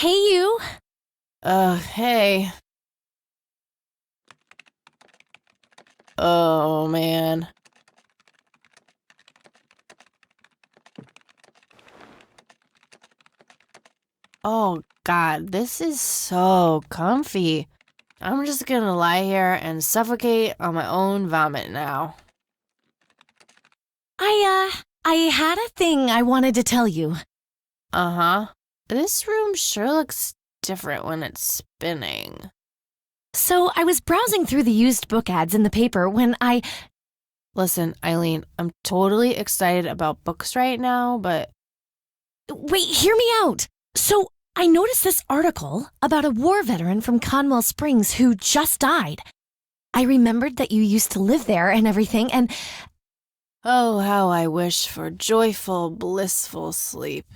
Hey, you. Hey. Oh, man. Oh, God, this is so comfy. I'm just gonna lie here and suffocate on my own vomit now. I had a thing I wanted to tell you. Uh-huh. This room sure looks different when it's spinning. So, I was browsing through the used book ads in the paper when Listen, Eileen, I'm totally excited about books right now, but Wait, hear me out. So, I noticed this article about a war veteran from Conwell Springs who just died. I remembered that you used to live there and everything, and oh, how I wish for joyful, blissful sleep.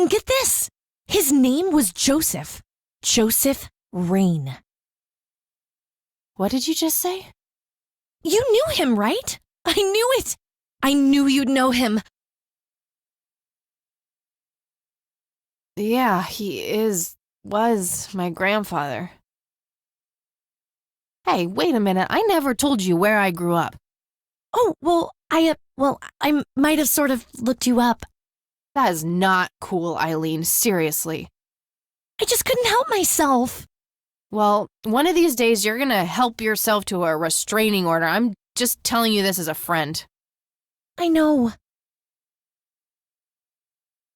get this. His name was Joseph. Joseph Rain. What did you just say? You knew him, right? I knew it. I knew you'd know him. Yeah, was my grandfather. Hey, wait a minute. I never told you where I grew up. Oh, I might have sort of looked you up. That is not cool, Eileen. Seriously. I just couldn't help myself. Well, one of these days you're gonna help yourself to a restraining order. I'm just telling you this as a friend. I know.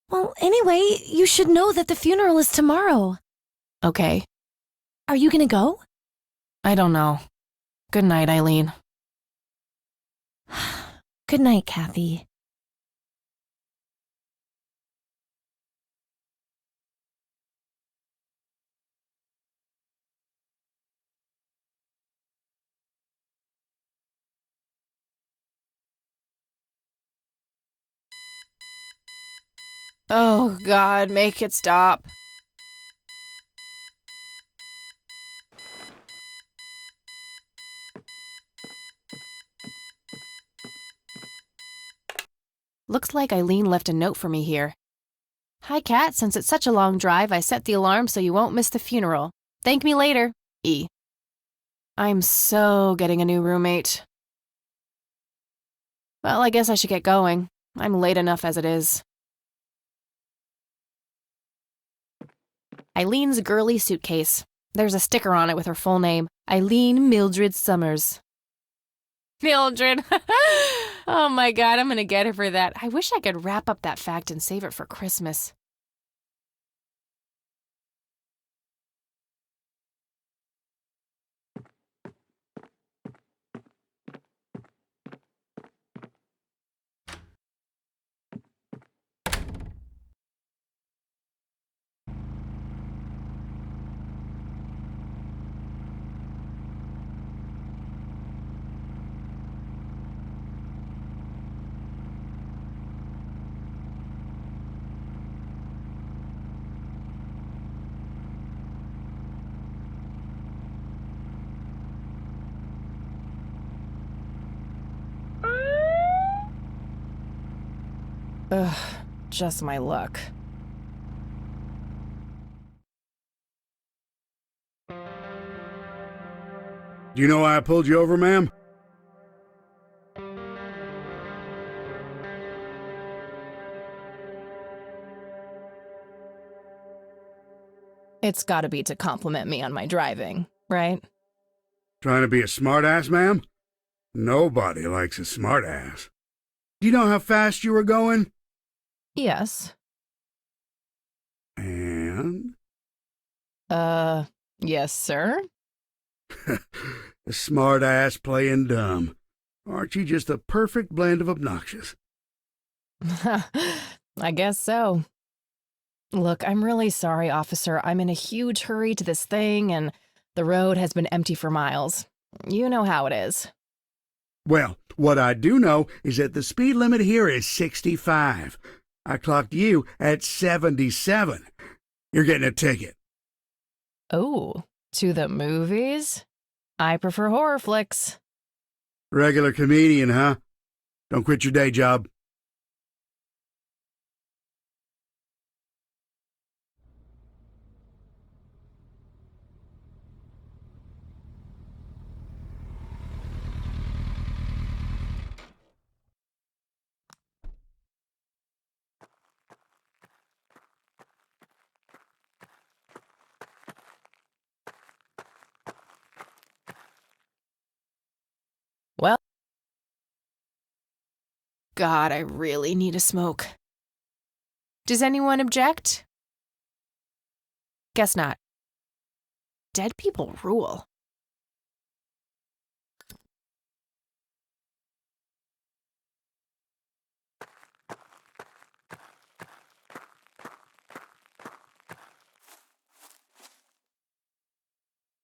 Well, anyway, you should know that the funeral is tomorrow. Okay. Are you gonna go? I don't know. Good night, Eileen. Good night, Kathy. Oh, God, make it stop. Looks like Eileen left a note for me here. Hi, Kat. Since it's such a long drive, I set the alarm so you won't miss the funeral. Thank me later. E. I'm so getting a new roommate. Well, I guess I should get going. I'm late enough as it is. Eileen's girly suitcase. There's a sticker on it with her full name, Eileen Mildred Summers. Mildred! Oh my God, I'm gonna get her for that. I wish I could wrap up that fact and save it for Christmas. Ugh, just my luck. Do you know why I pulled you over, ma'am? It's gotta be to compliment me on my driving, right? Trying to be a smartass, ma'am? Nobody likes a smartass. Do you know how fast you were going? Yes. And? Yes, sir? A smartass playing dumb. Aren't you just a perfect blend of obnoxious? I guess so. Look, I'm really sorry, officer. I'm in a huge hurry to this thing, and the road has been empty for miles. You know how it is. Well, what I do know is that the speed limit here is 65. I clocked you at 77. You're getting a ticket. Oh, to the movies? I prefer horror flicks. Regular comedian, huh? Don't quit your day job. God, I really need a smoke. Does anyone object? Guess not. Dead people rule.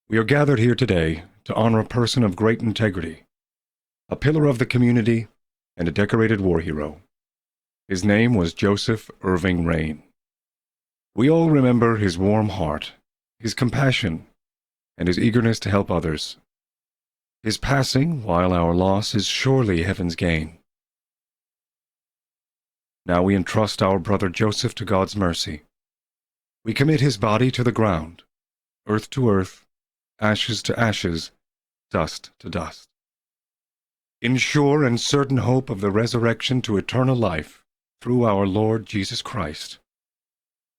We are gathered here today to honor a person of great integrity, a pillar of the community, and a decorated war hero. His name was Joseph Irving Rain. We all remember his warm heart, his compassion, and his eagerness to help others. His passing, while our loss, is surely heaven's gain. Now we entrust our brother Joseph to God's mercy. We commit his body to the ground, earth to earth, ashes to ashes, dust to dust. In sure and certain hope of the resurrection to eternal life through our Lord Jesus Christ,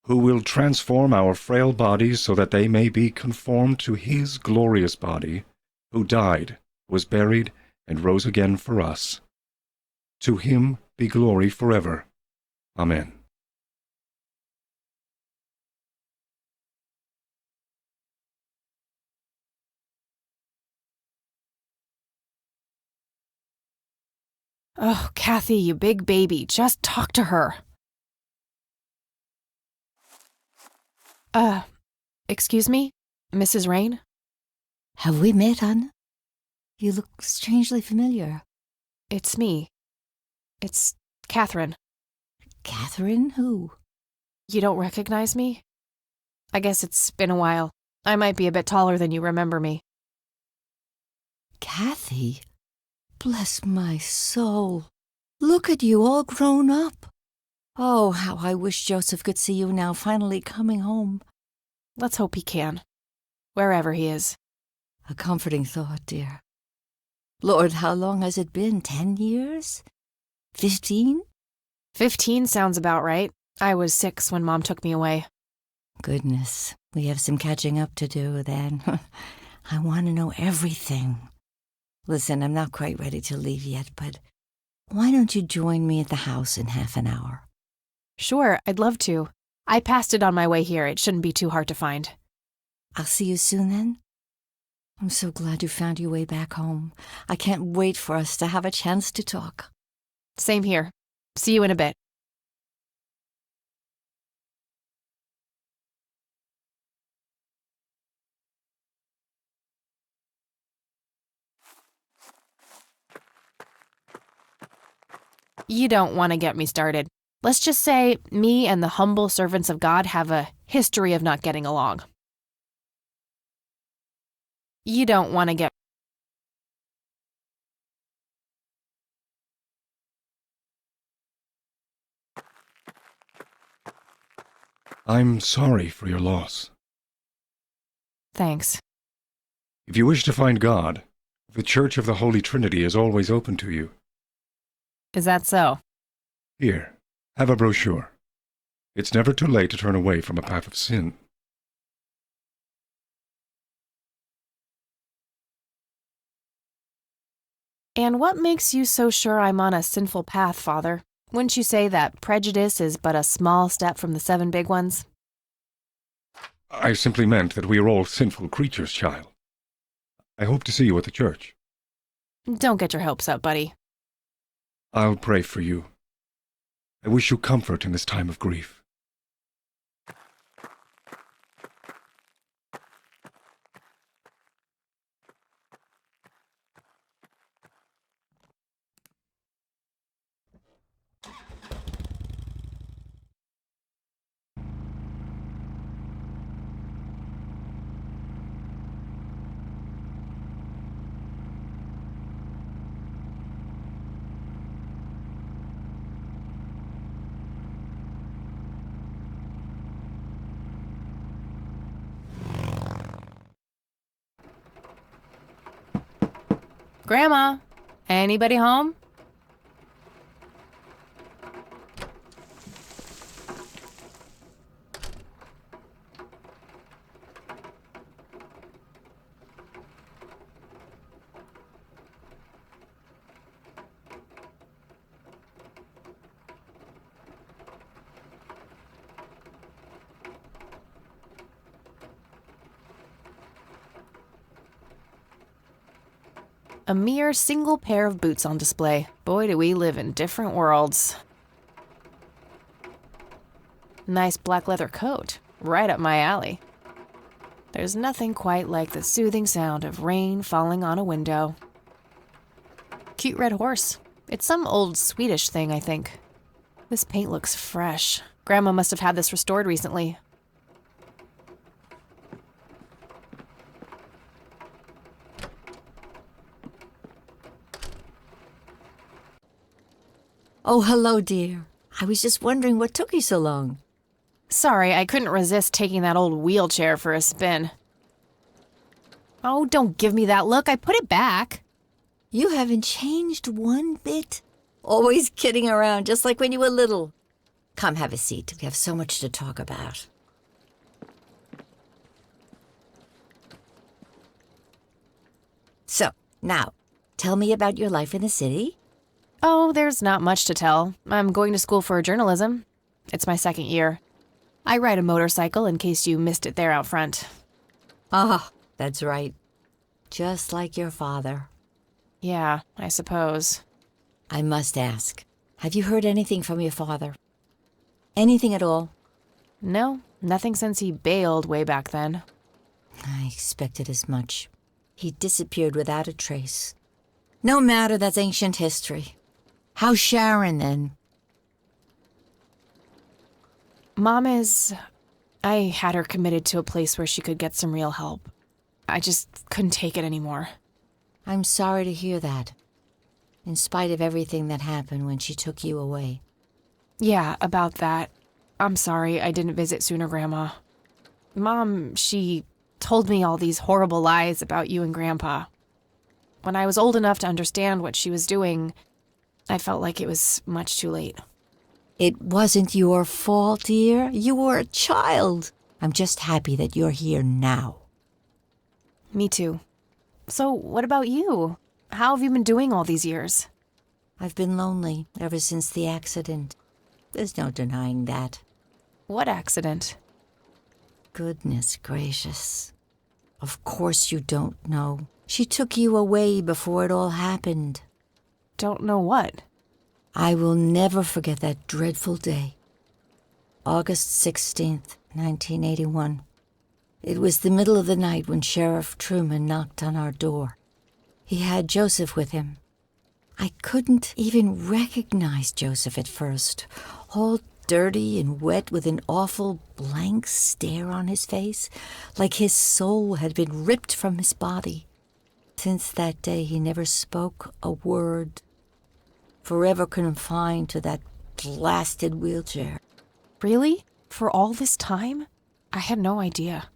who will transform our frail bodies so that they may be conformed to his glorious body, who died, was buried, and rose again for us. To him be glory forever. Amen. Oh, Kathy, you big baby, just talk to her. Excuse me, Mrs. Rain? Have we met, Anna? You look strangely familiar. It's me. It's Catherine. Catherine who? You don't recognize me? I guess it's been a while. I might be a bit taller than you remember me. Kathy? Bless my soul. Look at you, all grown up. Oh, how I wish Joseph could see you now, finally coming home. Let's hope he can. Wherever he is. A comforting thought, dear. Lord, how long has it been? 10 years? 15? 15 sounds about right. I was 6 when Mom took me away. Goodness, we have some catching up to do then. I want to know everything. Listen, I'm not quite ready to leave yet, but why don't you join me at the house in half an hour? Sure, I'd love to. I passed it on my way here. It shouldn't be too hard to find. I'll see you soon then. I'm so glad you found your way back home. I can't wait for us to have a chance to talk. Same here. See you in a bit. You don't want to get me started. Let's just say me and the humble servants of God have a history of not getting along. You don't want to get... I'm sorry for your loss. Thanks. If you wish to find God, the Church of the Holy Trinity is always open to you. Is that so? Here, have a brochure. It's never too late to turn away from a path of sin. And what makes you so sure I'm on a sinful path, Father? Wouldn't you say that prejudice is but a small step from the 7 big ones? I simply meant that we are all sinful creatures, child. I hope to see you at the church. Don't get your hopes up, buddy. I'll pray for you. I wish you comfort in this time of grief. Grandma, anybody home? A mere single pair of boots on display. Boy, do we live in different worlds. Nice black leather coat. Right up my alley. There's nothing quite like the soothing sound of rain falling on a window. Cute red horse. It's some old Swedish thing, I think. This paint looks fresh. Grandma must have had this restored recently. Oh, hello, dear. I was just wondering what took you so long. Sorry, I couldn't resist taking that old wheelchair for a spin. Oh, don't give me that look. I put it back. You haven't changed one bit. Always kidding around, just like when you were little. Come, have a seat. We have so much to talk about. So, now, tell me about your life in the city. Oh, there's not much to tell. I'm going to school for journalism. It's my second year. I ride a motorcycle in case you missed it there out front. Ah, that's right. Just like your father. Yeah, I suppose. I must ask, have you heard anything from your father? Anything at all? No, nothing since he bailed way back then. I expected as much. He disappeared without a trace. No matter, that's ancient history. How's Sharon, then? Mom is... I had her committed to a place where she could get some real help. I just couldn't take it anymore. I'm sorry to hear that. In spite of everything that happened when she took you away. Yeah, about that. I'm sorry I didn't visit sooner, Grandma. Mom, she told me all these horrible lies about you and Grandpa. When I was old enough to understand what she was doing, I felt like it was much too late. It wasn't your fault, dear. You were a child. I'm just happy that you're here now. Me too. So, what about you? How have you been doing all these years? I've been lonely ever since the accident. There's no denying that. What accident? Goodness gracious. Of course you don't know. She took you away before it all happened. Don't know what. I will never forget that dreadful day. August 16th, 1981. It was the middle of the night when Sheriff Truman knocked on our door. He had Joseph with him. I couldn't even recognize Joseph at first, all dirty and wet with an awful blank stare on his face, like his soul had been ripped from his body. Since that day, he never spoke a word, forever confined to that blasted wheelchair. Really? For all this time? I had no idea.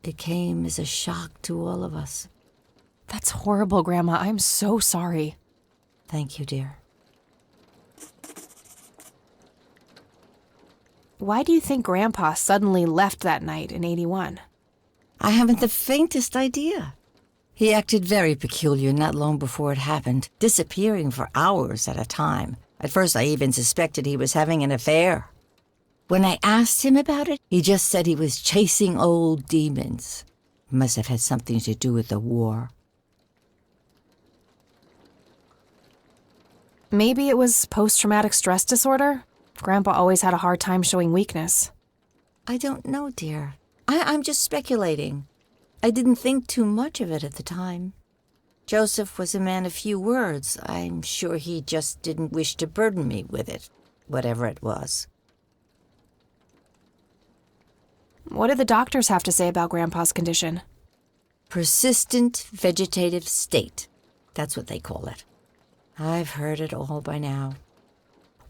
It came as a shock to all of us. That's horrible, Grandma. I'm so sorry. Thank you, dear. Why do you think Grandpa suddenly left that night in 81? I haven't the faintest idea. He acted very peculiar not long before it happened, disappearing for hours at a time. At first, I even suspected he was having an affair. When I asked him about it, he just said he was chasing old demons. It must have had something to do with the war. Maybe it was post-traumatic stress disorder? Grandpa always had a hard time showing weakness. I don't know, dear. I'm just speculating. I didn't think too much of it at the time. Joseph was a man of few words. I'm sure he just didn't wish to burden me with it, whatever it was. What did the doctors have to say about Grandpa's condition? Persistent vegetative state. That's what they call it. I've heard it all by now.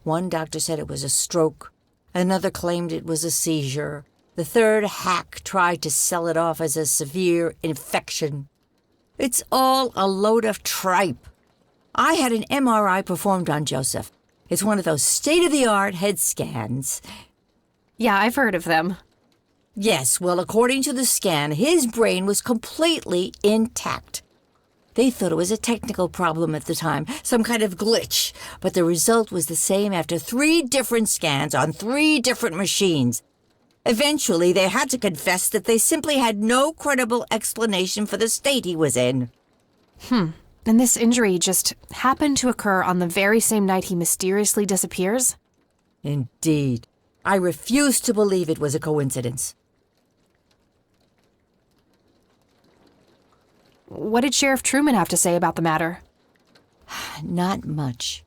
One doctor said it was a stroke. Another claimed it was a seizure. The third hack tried to sell it off as a severe infection. It's all a load of tripe. I had an MRI performed on Joseph. It's one of those state-of-the-art head scans. Yeah, I've heard of them. Yes, well, according to the scan, his brain was completely intact. They thought it was a technical problem at the time, some kind of glitch, but the result was the same after 3 different scans on 3 different machines. Eventually, they had to confess that they simply had no credible explanation for the state he was in. And this injury just happened to occur on the very same night he mysteriously disappears? Indeed. I refuse to believe it was a coincidence. What did Sheriff Truman have to say about the matter? Not much.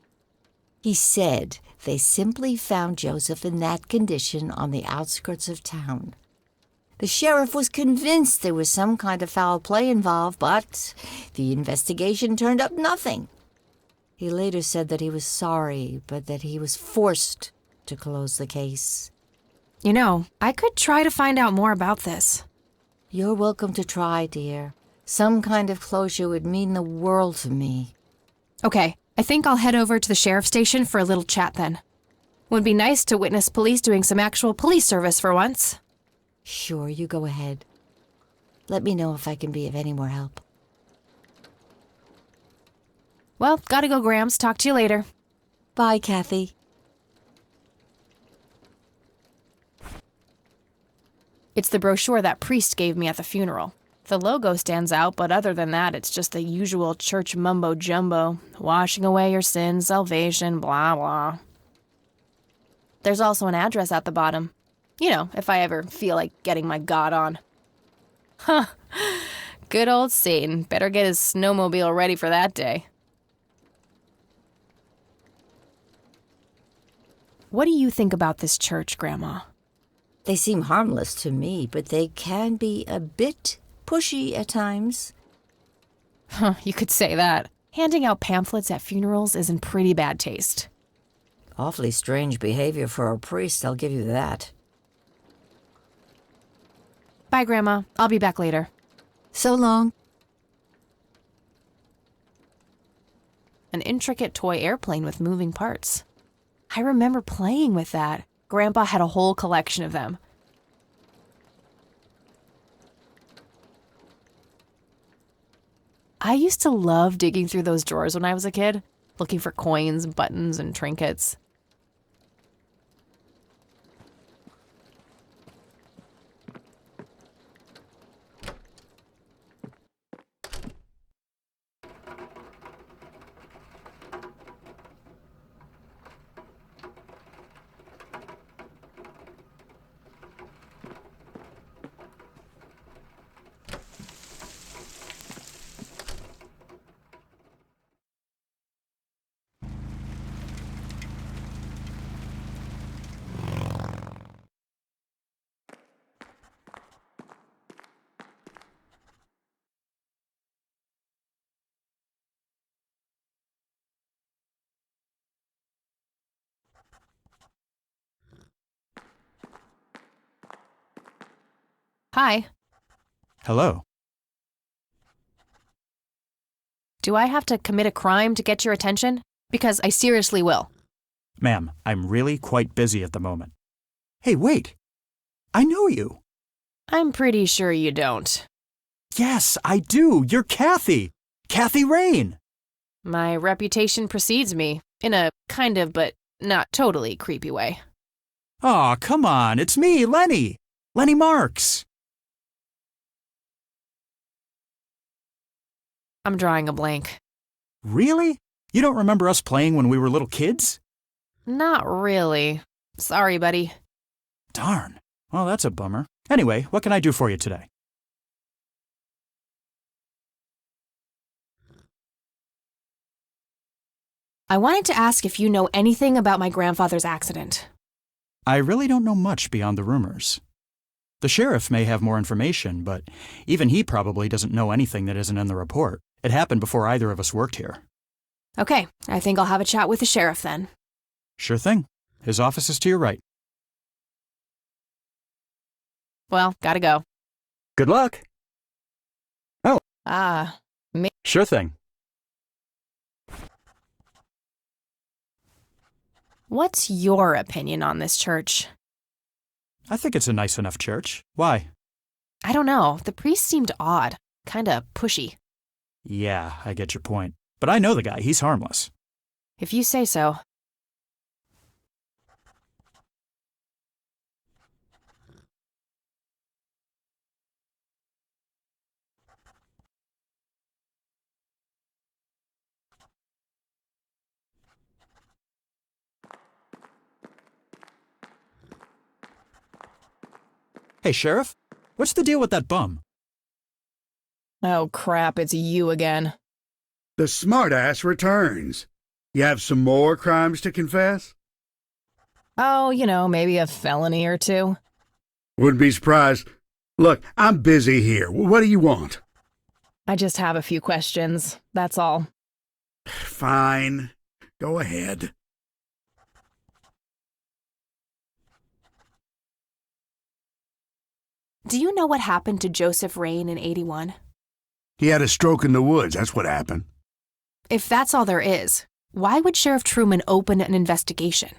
He said they simply found Joseph in that condition on the outskirts of town. The sheriff was convinced there was some kind of foul play involved, but the investigation turned up nothing. He later said that he was sorry, but that he was forced to close the case. You know, I could try to find out more about this. You're welcome to try, dear. Some kind of closure would mean the world to me. Okay, I think I'll head over to the sheriff's station for a little chat then. Would be nice to witness police doing some actual police service for once. Sure, you go ahead. Let me know if I can be of any more help. Well, gotta go, Grams. Talk to you later. Bye, Kathy. It's the brochure that priest gave me at the funeral. The logo stands out, but other than that, it's just the usual church mumbo-jumbo. Washing away your sins, salvation, blah, blah. There's also an address at the bottom. You know, if I ever feel like getting my God on. Huh. Good old Satan. Better get his snowmobile ready for that day. What do you think about this church, Grandma? They seem harmless to me, but they can be a bit pushy at times. Huh, you could say that. Handing out pamphlets at funerals is in pretty bad taste. Awfully strange behavior for a priest, I'll give you that. Bye, Grandma. I'll be back later. So long. An intricate toy airplane with moving parts. I remember playing with that. Grandpa had a whole collection of them. I used to love digging through those drawers when I was a kid, looking for coins, buttons, and trinkets. Hi. Hello. Do I have to commit a crime to get your attention? Because I seriously will. Ma'am, I'm really quite busy at the moment. Hey, wait! I know you! I'm pretty sure you don't. Yes, I do! You're Kathy! Kathy Rain! My reputation precedes me, in a kind of but not totally creepy way. Aw, come on, it's me, Lenny! Lenny Marks! I'm drawing a blank. Really? You don't remember us playing when we were little kids? Not really. Sorry, buddy. Darn. Well, that's a bummer. Anyway, what can I do for you today? I wanted to ask if you know anything about my grandfather's accident. I really don't know much beyond the rumors. The sheriff may have more information, but even he probably doesn't know anything that isn't in the report. It happened before either of us worked here. Okay, I think I'll have a chat with the sheriff then. Sure thing. His office is to your right. Well, gotta go. Good luck. Ah, Sure thing. what's your opinion on this church? I think it's a nice enough church. Why? I don't know. The priest seemed odd. Kinda pushy. Yeah, I get your point. But I know the guy. He's harmless. If you say so. Hey, Sheriff, what's the deal with that bum? Oh, crap, it's you again. The smartass returns. You have some more crimes to confess? Oh, maybe a felony or two. Wouldn't be surprised. Look, I'm busy here. What do you want? I just have a few questions, that's all. Fine. Go ahead. Do you know what happened to Joseph Rain in 81? He had a stroke in the woods. That's what happened. If that's all there is, why would Sheriff Truman open an investigation?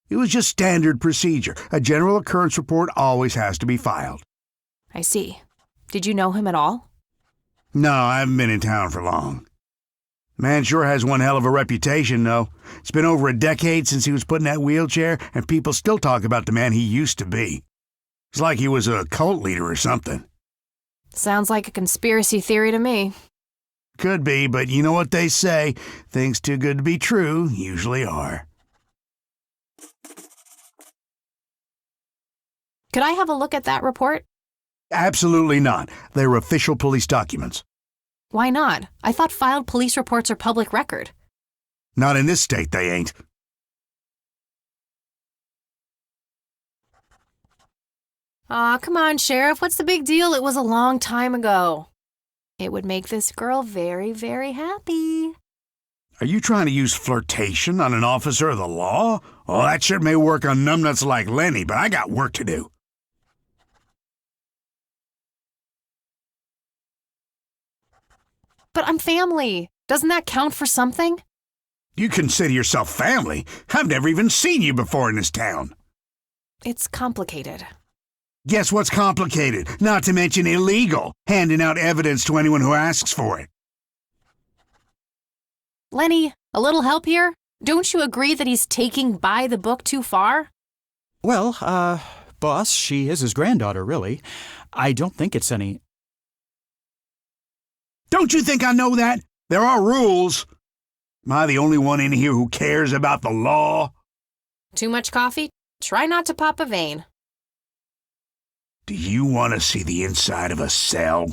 It was just standard procedure. A general occurrence report always has to be filed. I see. Did you know him at all? No, I haven't been in town for long. Man sure has one hell of a reputation, though. It's been over a decade since he was put in that wheelchair, and people still talk about the man he used to be. It's like he was a cult leader or something. Sounds like a conspiracy theory to me. Could be, but you know what they say. Things too good to be true usually are. Could I have a look at that report? Absolutely not. They're official police documents. Why not? I thought filed police reports are public record. Not in this state, they ain't. Aw, come on, Sheriff. What's the big deal? It was a long time ago. It would make this girl very, very happy. Are you trying to use flirtation on an officer of the law? Oh, that shit may work on numbnuts like Lenny, but I got work to do. But I'm family. Doesn't that count for something? You consider yourself family? I've never even seen you before in this town. It's complicated. Guess what's complicated? Not to mention illegal, handing out evidence to anyone who asks for it. Lenny, a little help here? Don't you agree that he's taking by the book too far? Well, boss, she is his granddaughter, really. I don't think it's any... Don't you think I know that? There are rules. Am I the only one in here who cares about the law? Too much coffee? Try not to pop a vein. Do you want to see the inside of a cell?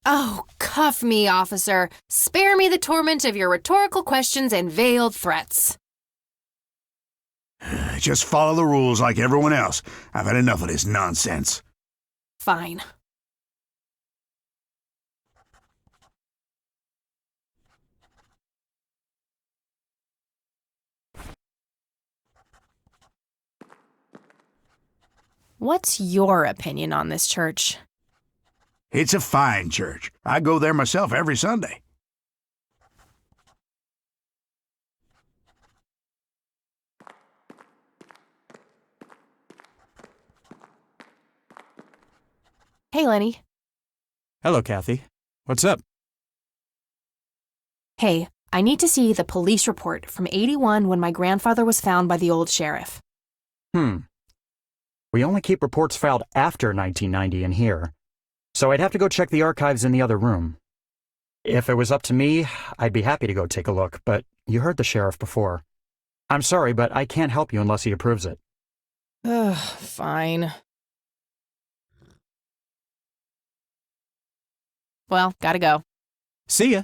Oh, cuff me, officer. Spare me the torment of your rhetorical questions and veiled threats. Just follow the rules like everyone else. I've had enough of this nonsense. Fine. What's your opinion on this church? It's a fine church. I go there myself every Sunday. Hey, Lenny. Hello, Kathy. What's up? Hey, I need to see the police report from 81 when my grandfather was found by the old sheriff. We only keep reports filed after 1990 in here, so I'd have to go check the archives in the other room. If it was up to me, I'd be happy to go take a look, but you heard the sheriff before. I'm sorry, but I can't help you unless he approves it. Ugh, fine. Well, gotta go. See ya.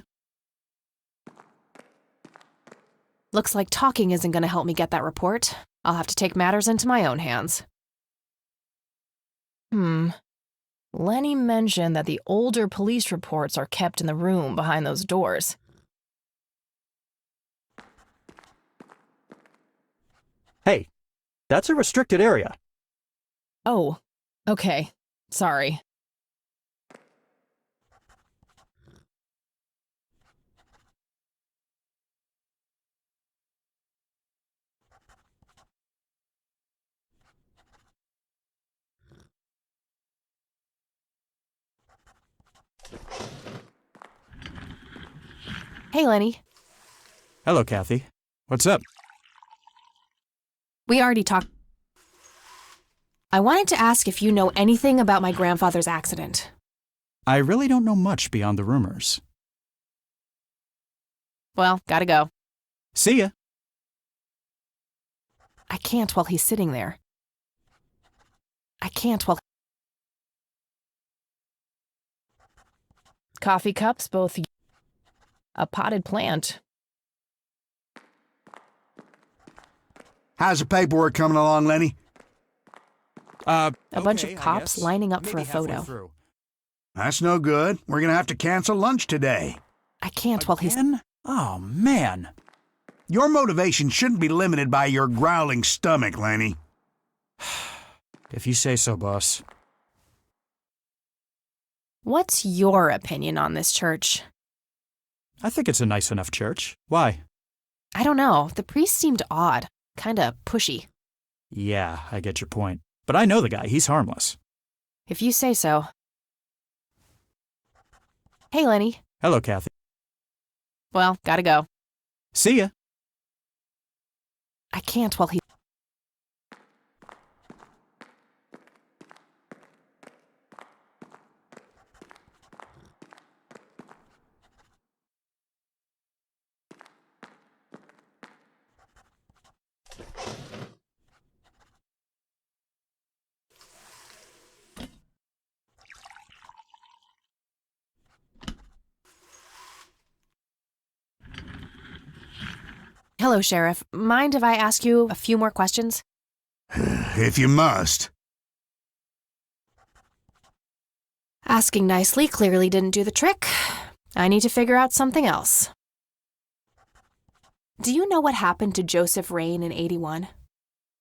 Looks like talking isn't gonna help me get that report. I'll have to take matters into my own hands. Lenny mentioned that the older police reports are kept in the room behind those doors. Hey, that's a restricted area. Oh, okay. Sorry. Hey, Lenny. Hello, Kathy. What's up? We already talked. I wanted to ask if you know anything about my grandfather's accident. I really don't know much beyond the rumors. Well, gotta go. See ya. I can't while he's sitting there. I can't while... Coffee cups, both. A potted plant. How's the paperwork coming along, Lenny? A bunch of cops lining up for a photo. That's no good. We're gonna have to cancel lunch today. I can't while he's. Again? Oh, man. Your motivation shouldn't be limited by your growling stomach, Lenny. If you say so, boss. What's your opinion on this church? I think it's a nice enough church. Why? I don't know. The priest seemed odd. Kinda pushy. Yeah, I get your point. But I know the guy. He's harmless. If you say so. Hey, Lenny. Hello, Kathy. Well, gotta go. See ya. I can't while he. Hello, Sheriff. Mind if I ask you a few more questions? If you must. Asking nicely clearly didn't do the trick. I need to figure out something else. Do you know what happened to Joseph Rain in '81?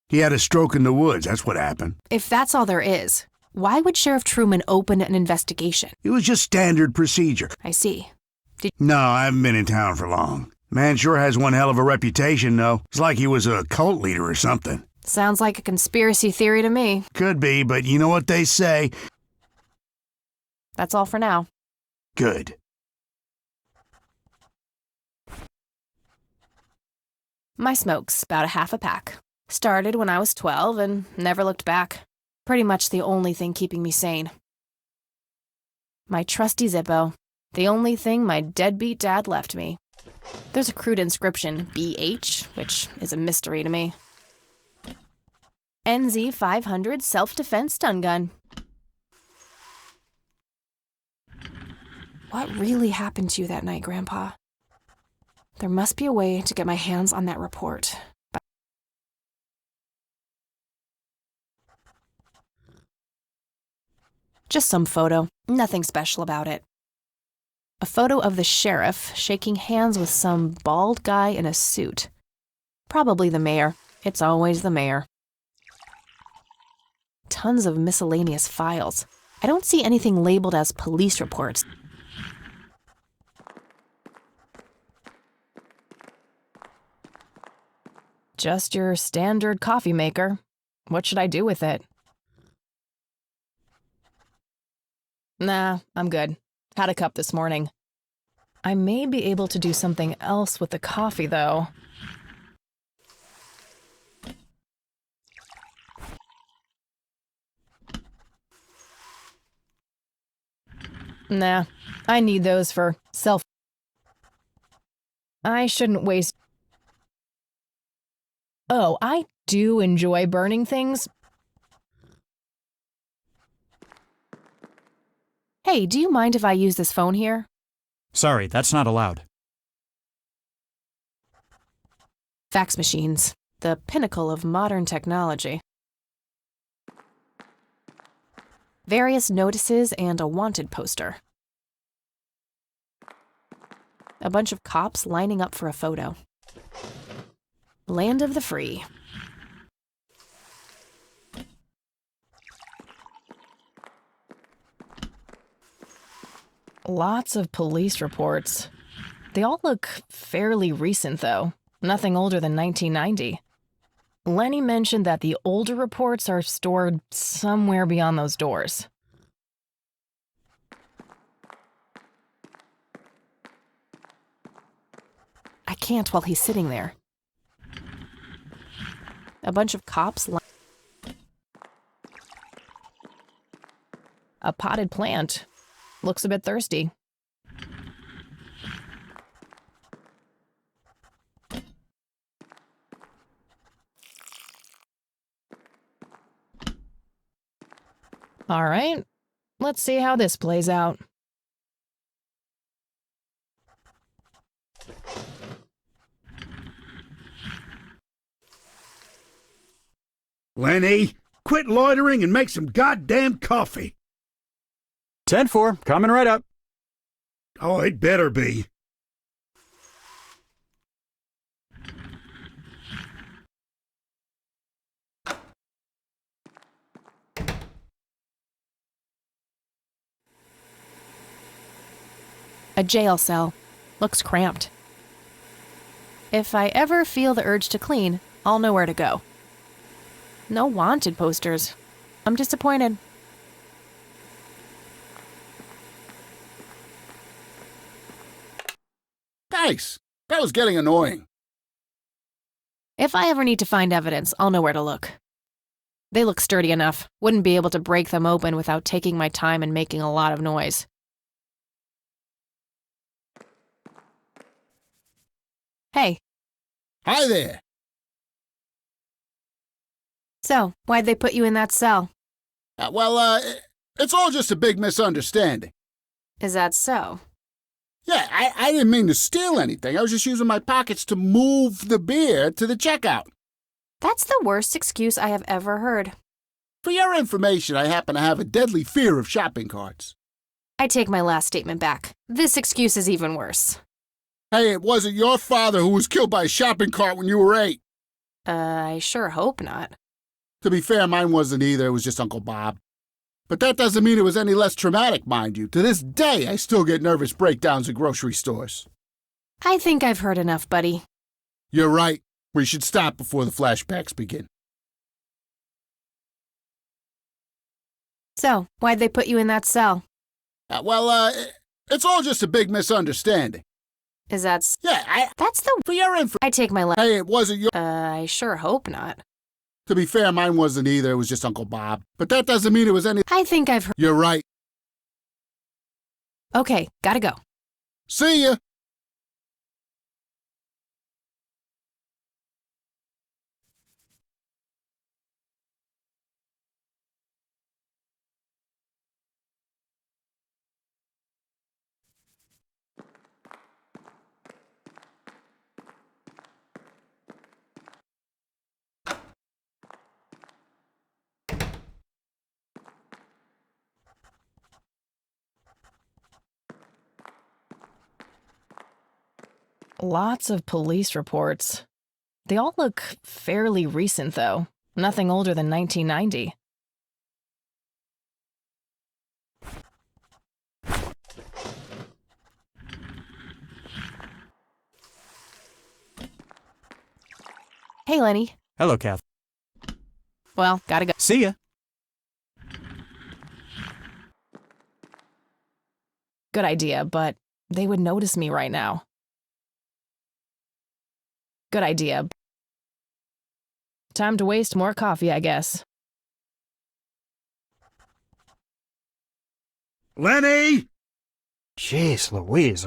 He had a stroke in the woods, that's what happened. If that's all there is, why would Sheriff Truman open an investigation? It was just standard procedure. I see. No, I haven't been in town for long. Man sure has one hell of a reputation, though. It's like he was a cult leader or something. Sounds like a conspiracy theory to me. Could be, but you know what they say. That's all for now. Good. My smoke's about a half a pack. Started when I was 12 and never looked back. Pretty much the only thing keeping me sane. My trusty Zippo. The only thing my deadbeat dad left me. There's a crude inscription, BH, which is a mystery to me. NZ 500 self-defense stun gun. What really happened to you that night, Grandpa? There must be a way to get my hands on that report. Just some photo. Nothing special about it. A photo of the sheriff shaking hands with some bald guy in a suit. Probably the mayor. It's always the mayor. Tons of miscellaneous files. I don't see anything labeled as police reports. Just your standard coffee maker. What should I do with it? Nah, I'm good. Had a cup this morning. I may be able to do something else with the coffee, though. Nah, I need those for self. I shouldn't waste. Oh, I do enjoy burning things. Hey, do you mind if I use this phone here? Sorry, that's not allowed. Fax machines, the pinnacle of modern technology. Various notices and a wanted poster. A bunch of cops lining up for a photo. Land of the free. Lots of police reports. They all look fairly recent, though. Nothing older than 1990. Lenny mentioned that the older reports are stored somewhere beyond those doors. I can't while he's sitting there. A bunch of cops. A potted plant. Looks a bit thirsty. All right, let's see how this plays out. Lenny, quit loitering and make some goddamn coffee. 10-4, coming right up. Oh, it better be. A jail cell. Looks cramped. If I ever feel the urge to clean, I'll know where to go. No wanted posters. I'm disappointed. Thanks. That was getting annoying. If I ever need to find evidence, I'll know where to look. They look sturdy enough. Wouldn't be able to break them open without taking my time and making a lot of noise. Hey. Hi there. So, why'd they put you in that cell? It's all just a big misunderstanding. Is that so? Yeah, I didn't mean to steal anything. I was just using my pockets to move the beer to the checkout. That's the worst excuse I have ever heard. For your information, I happen to have a deadly fear of shopping carts. I take my last statement back. This excuse is even worse. Hey, it wasn't your father who was killed by a shopping cart when you were 8. I sure hope not. To be fair, mine wasn't either. It was just Uncle Bob. But that doesn't mean it was any less traumatic, mind you. To this day, I still get nervous breakdowns at grocery stores. I think I've heard enough, buddy. You're right. We should stop before the flashbacks begin. So, why'd they put you in that cell? It's all just a big misunderstanding. Is that That's the For your info. I take my Hey, it wasn't your. I sure hope not. To be fair, mine wasn't either. It was just Uncle Bob. But that doesn't mean it was any. I think I've heard. You're right. Okay, gotta go. See ya. Lots of police reports. They all look fairly recent, though. Nothing older than 1990. Hey, Lenny. Hello, Kath. Well, gotta go. See ya. Good idea, but they would notice me right now. Good idea. Time to waste more coffee, I guess. Lenny! Jeez Louise,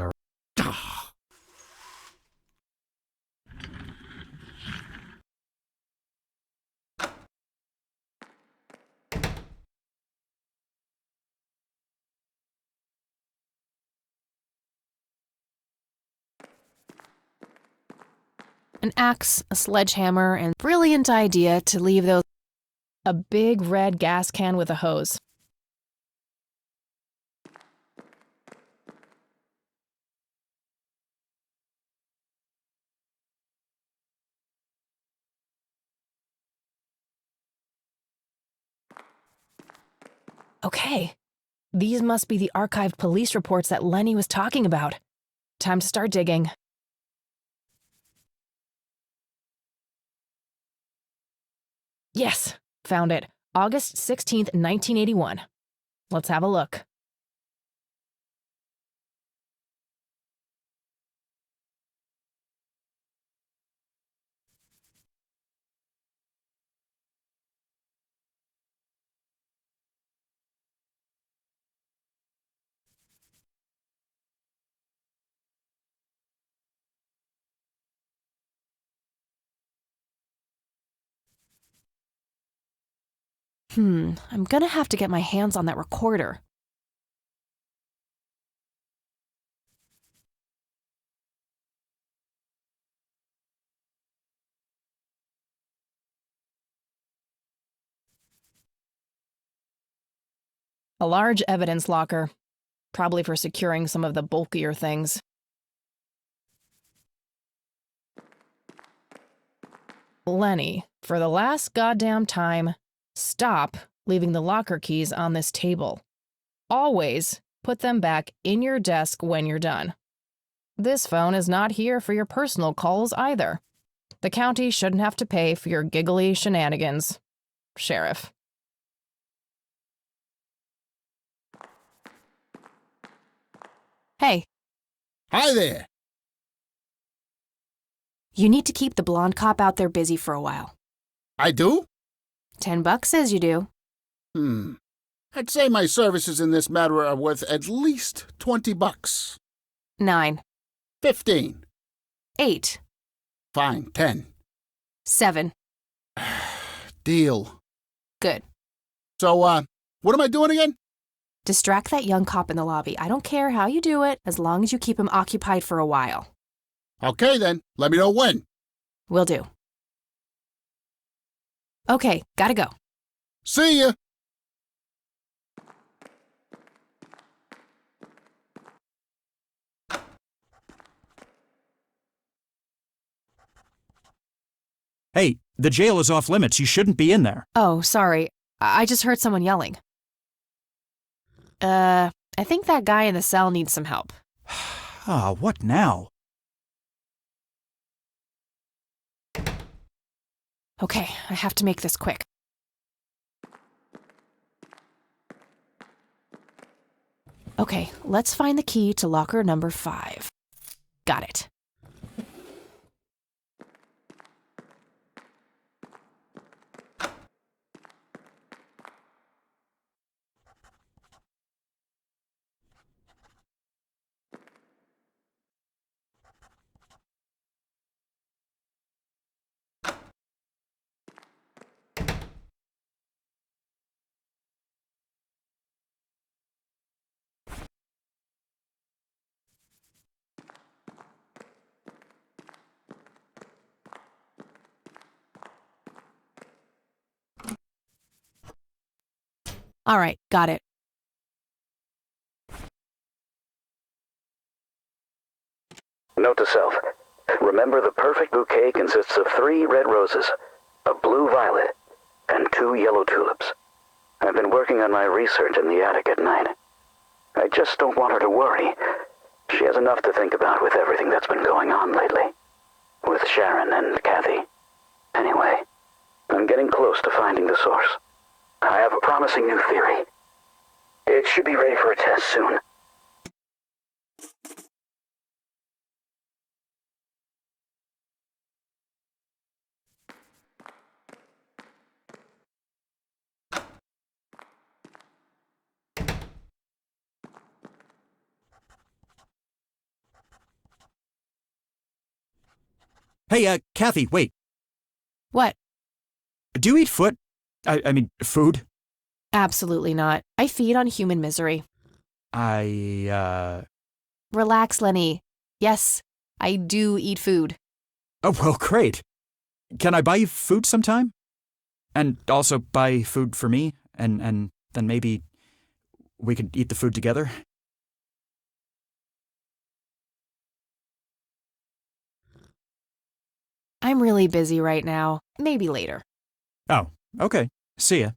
An axe, a sledgehammer, and brilliant idea to leave those. A big red gas can with a hose. Okay, these must be the archived police reports that Lenny was talking about. Time to start digging. Yes, found it. August 16th, 1981. Let's have a look. I'm gonna have to get my hands on that recorder. A large evidence locker, probably for securing some of the bulkier things. Lenny, for the last goddamn time, stop leaving the locker keys on this table. Always put them back in your desk when you're done. This phone is not here for your personal calls either. The county shouldn't have to pay for your giggly shenanigans. Sheriff. Hey. Hi there. You need to keep the blonde cop out there busy for a while. I do? $10 says you do. I'd say my services in this matter are worth at least $20. 9. 15. 8. Fine, 10. 7. Deal. Good. So, what am I doing again? Distract that young cop in the lobby. I don't care how you do it, as long as you keep him occupied for a while. Okay then, let me know when. Will do. Okay, gotta go. See ya. Hey, the jail is off limits. You shouldn't be in there. Oh, sorry. I just heard someone yelling. I think that guy in the cell needs some help. Ah, what now? Okay, I have to make this quick. Okay, let's find the key to locker number 5. Got it. All right, got it. Note to self. Remember, the perfect bouquet consists of 3 red roses, a blue violet, and 2 yellow tulips. I've been working on my research in the attic at night. I just don't want her to worry. She has enough to think about with everything that's been going on lately. With Sharon and Kathy. Anyway, I'm getting close to finding the source. I have a promising new theory. It should be ready for a test soon. Hey, Kathy, wait. What? Do you eat foot? I mean, food? Absolutely not. I feed on human misery. I. Relax, Lenny. Yes, I do eat food. Oh, well, great. Can I buy you food sometime? And also buy food for me? And then maybe we could eat the food together? I'm really busy right now. Maybe later. Oh, okay. See ya.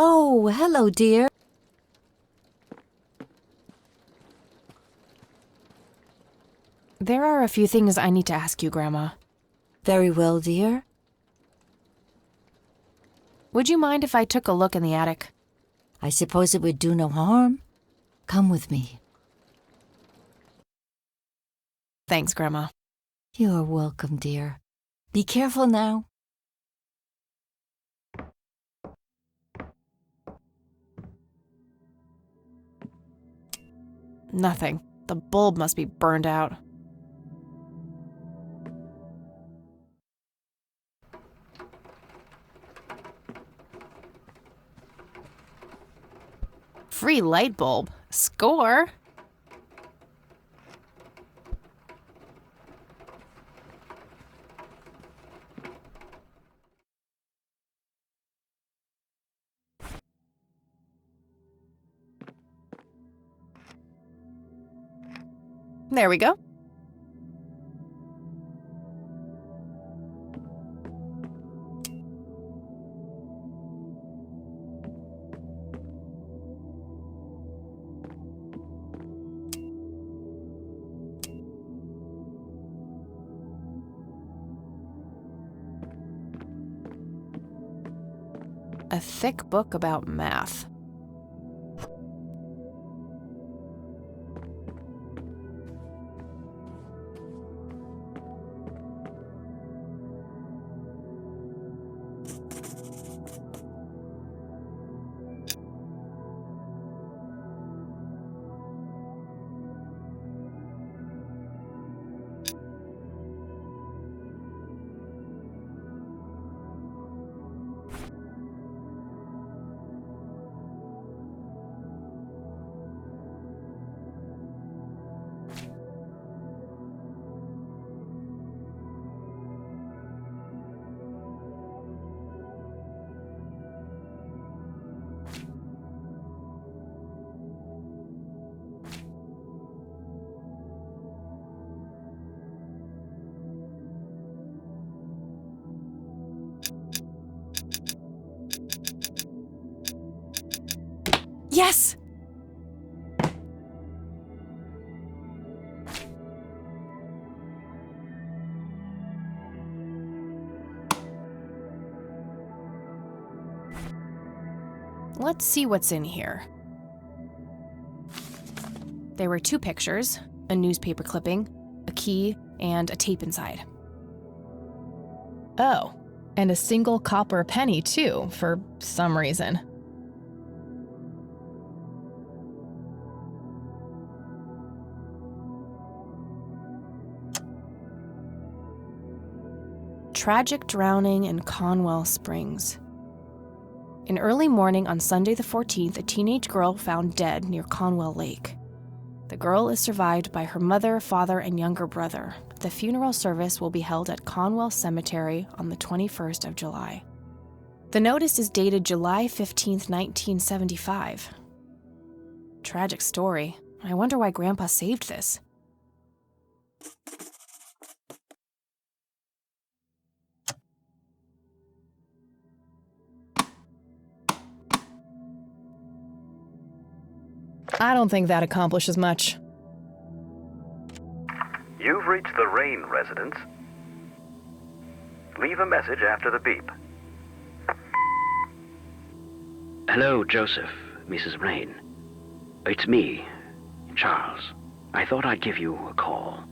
Oh, hello, dear. There are a few things I need to ask you, Grandma. Very well, dear. Would you mind if I took a look in the attic? I suppose it would do no harm. Come with me. Thanks, Grandma. You're welcome, dear. Be careful now. Nothing. The bulb must be burned out. Free light bulb. Score! There we go. A thick book about math. Yes! Let's see what's in here. There were 2 pictures, a newspaper clipping, a key, and a tape inside. Oh, and a single copper penny too, for some reason. Tragic drowning in Conwell Springs. In early morning on Sunday the 14th, a teenage girl found dead near Conwell Lake. The girl is survived by her mother, father, and younger brother. The funeral service will be held at Conwell Cemetery on the 21st of July. The notice is dated July 15th, 1975. Tragic story. I wonder why Grandpa saved this. I don't think that accomplishes much. You've reached the Rain residence. Leave a message after the beep. Hello, Joseph, Mrs. Rain. It's me, Charles. I thought I'd give you a call.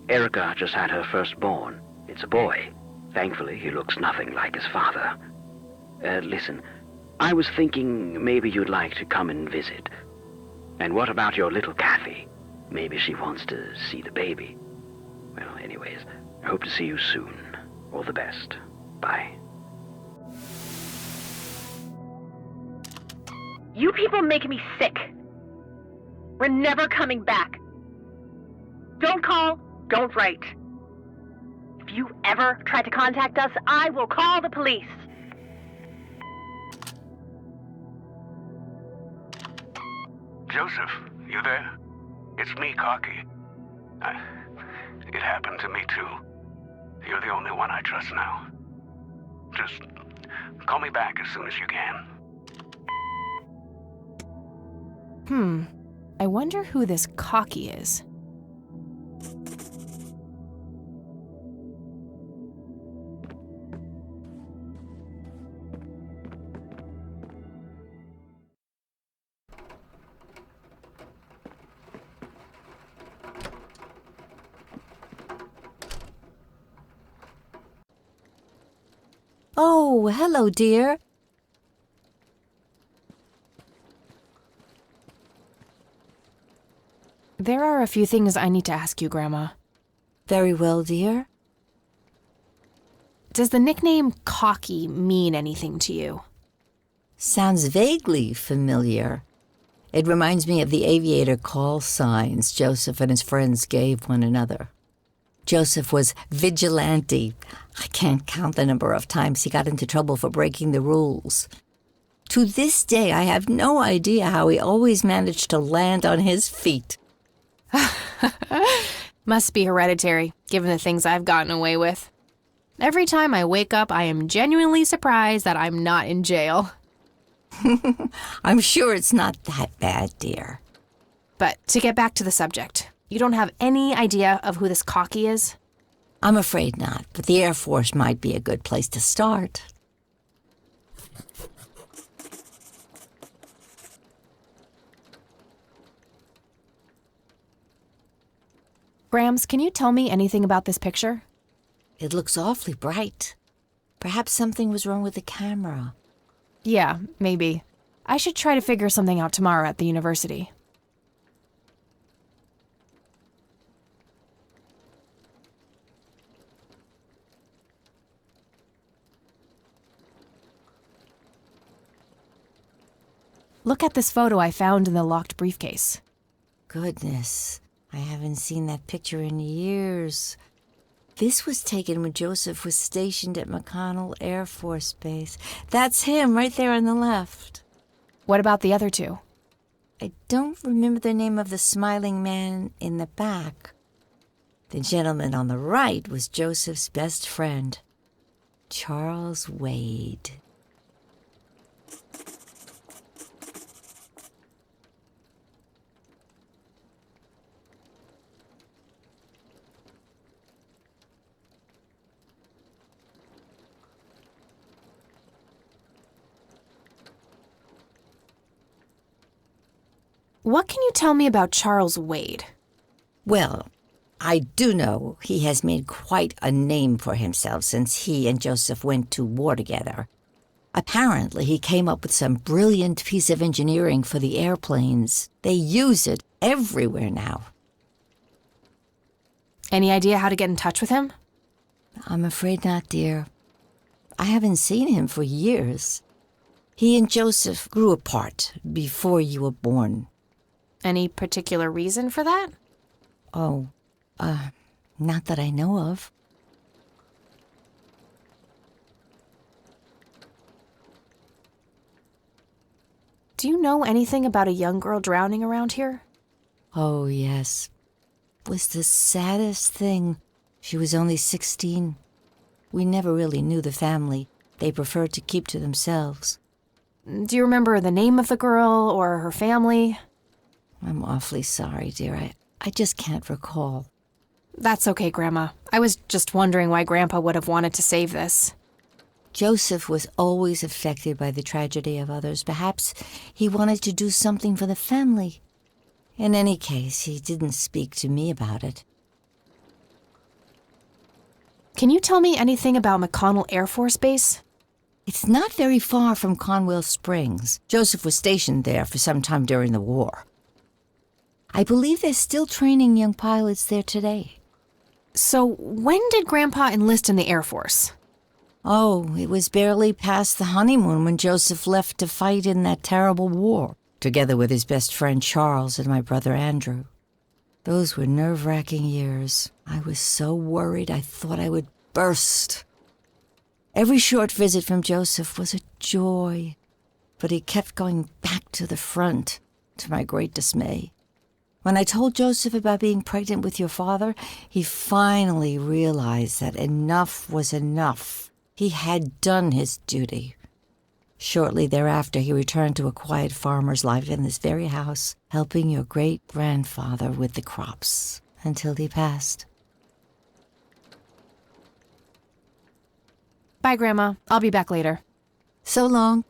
Erica just had her firstborn. It's a boy. Thankfully, he looks nothing like his father. Listen, I was thinking maybe you'd like to come and visit. And what about your little Kathy? Maybe she wants to see the baby. Well, anyways, I hope to see you soon. All the best. Bye. You people make me sick. We're never coming back. Don't call, don't write. If you ever try to contact us, I will call the police. Joseph, you there? It's me, Cocky. It happened to me, too. You're the only one I trust now. Just call me back as soon as you can. I wonder who this Cocky is. Oh, hello, dear. There are a few things I need to ask you, Grandma. Very well, dear. Does the nickname Cocky mean anything to you? Sounds vaguely familiar. It reminds me of the aviator call signs Joseph and his friends gave one another. Joseph was vigilante. I can't count the number of times he got into trouble for breaking the rules. To this day, I have no idea how he always managed to land on his feet. Must be hereditary, given the things I've gotten away with. Every time I wake up, I am genuinely surprised that I'm not in jail. I'm sure it's not that bad, dear. But to get back to the subject, you don't have any idea of who this Cocky is? I'm afraid not, but the Air Force might be a good place to start. Grams, can you tell me anything about this picture? It looks awfully bright. Perhaps something was wrong with the camera. Yeah, maybe. I should try to figure something out tomorrow at the university. Look at this photo I found in the locked briefcase. Goodness, I haven't seen that picture in years. This was taken when Joseph was stationed at McConnell Air Force Base. That's him right there on the left. What about the other two? I don't remember the name of the smiling man in the back. The gentleman on the right was Joseph's best friend, Charles Wade. What can you tell me about Charles Wade? Well, I do know he has made quite a name for himself since he and Joseph went to war together. Apparently, he came up with some brilliant piece of engineering for the airplanes. They use it everywhere now. Any idea how to get in touch with him? I'm afraid not, dear. I haven't seen him for years. He and Joseph grew apart before you were born. Any particular reason for that? Oh, not that I know of. Do you know anything about a young girl drowning around here? Oh, yes. It was the saddest thing. She was only 16. We never really knew the family. They preferred to keep to themselves. Do you remember the name of the girl or her family? I'm awfully sorry, dear. I just can't recall. That's okay, Grandma. I was just wondering why Grandpa would have wanted to save this. Joseph was always affected by the tragedy of others. Perhaps he wanted to do something for the family. In any case, he didn't speak to me about it. Can you tell me anything about McConnell Air Force Base? It's not very far from Conwell Springs. Joseph was stationed there for some time during the war. I believe they're still training young pilots there today. So when did Grandpa enlist in the Air Force? Oh, it was barely past the honeymoon when Joseph left to fight in that terrible war, together with his best friend Charles and my brother Andrew. Those were nerve-wracking years. I was so worried I thought I would burst. Every short visit from Joseph was a joy, but he kept going back to the front, to my great dismay. When I told Joseph about being pregnant with your father, he finally realized that enough was enough. He had done his duty. Shortly thereafter, he returned to a quiet farmer's life in this very house, helping your great-grandfather with the crops, until he passed. Bye, Grandma. I'll be back later. So long.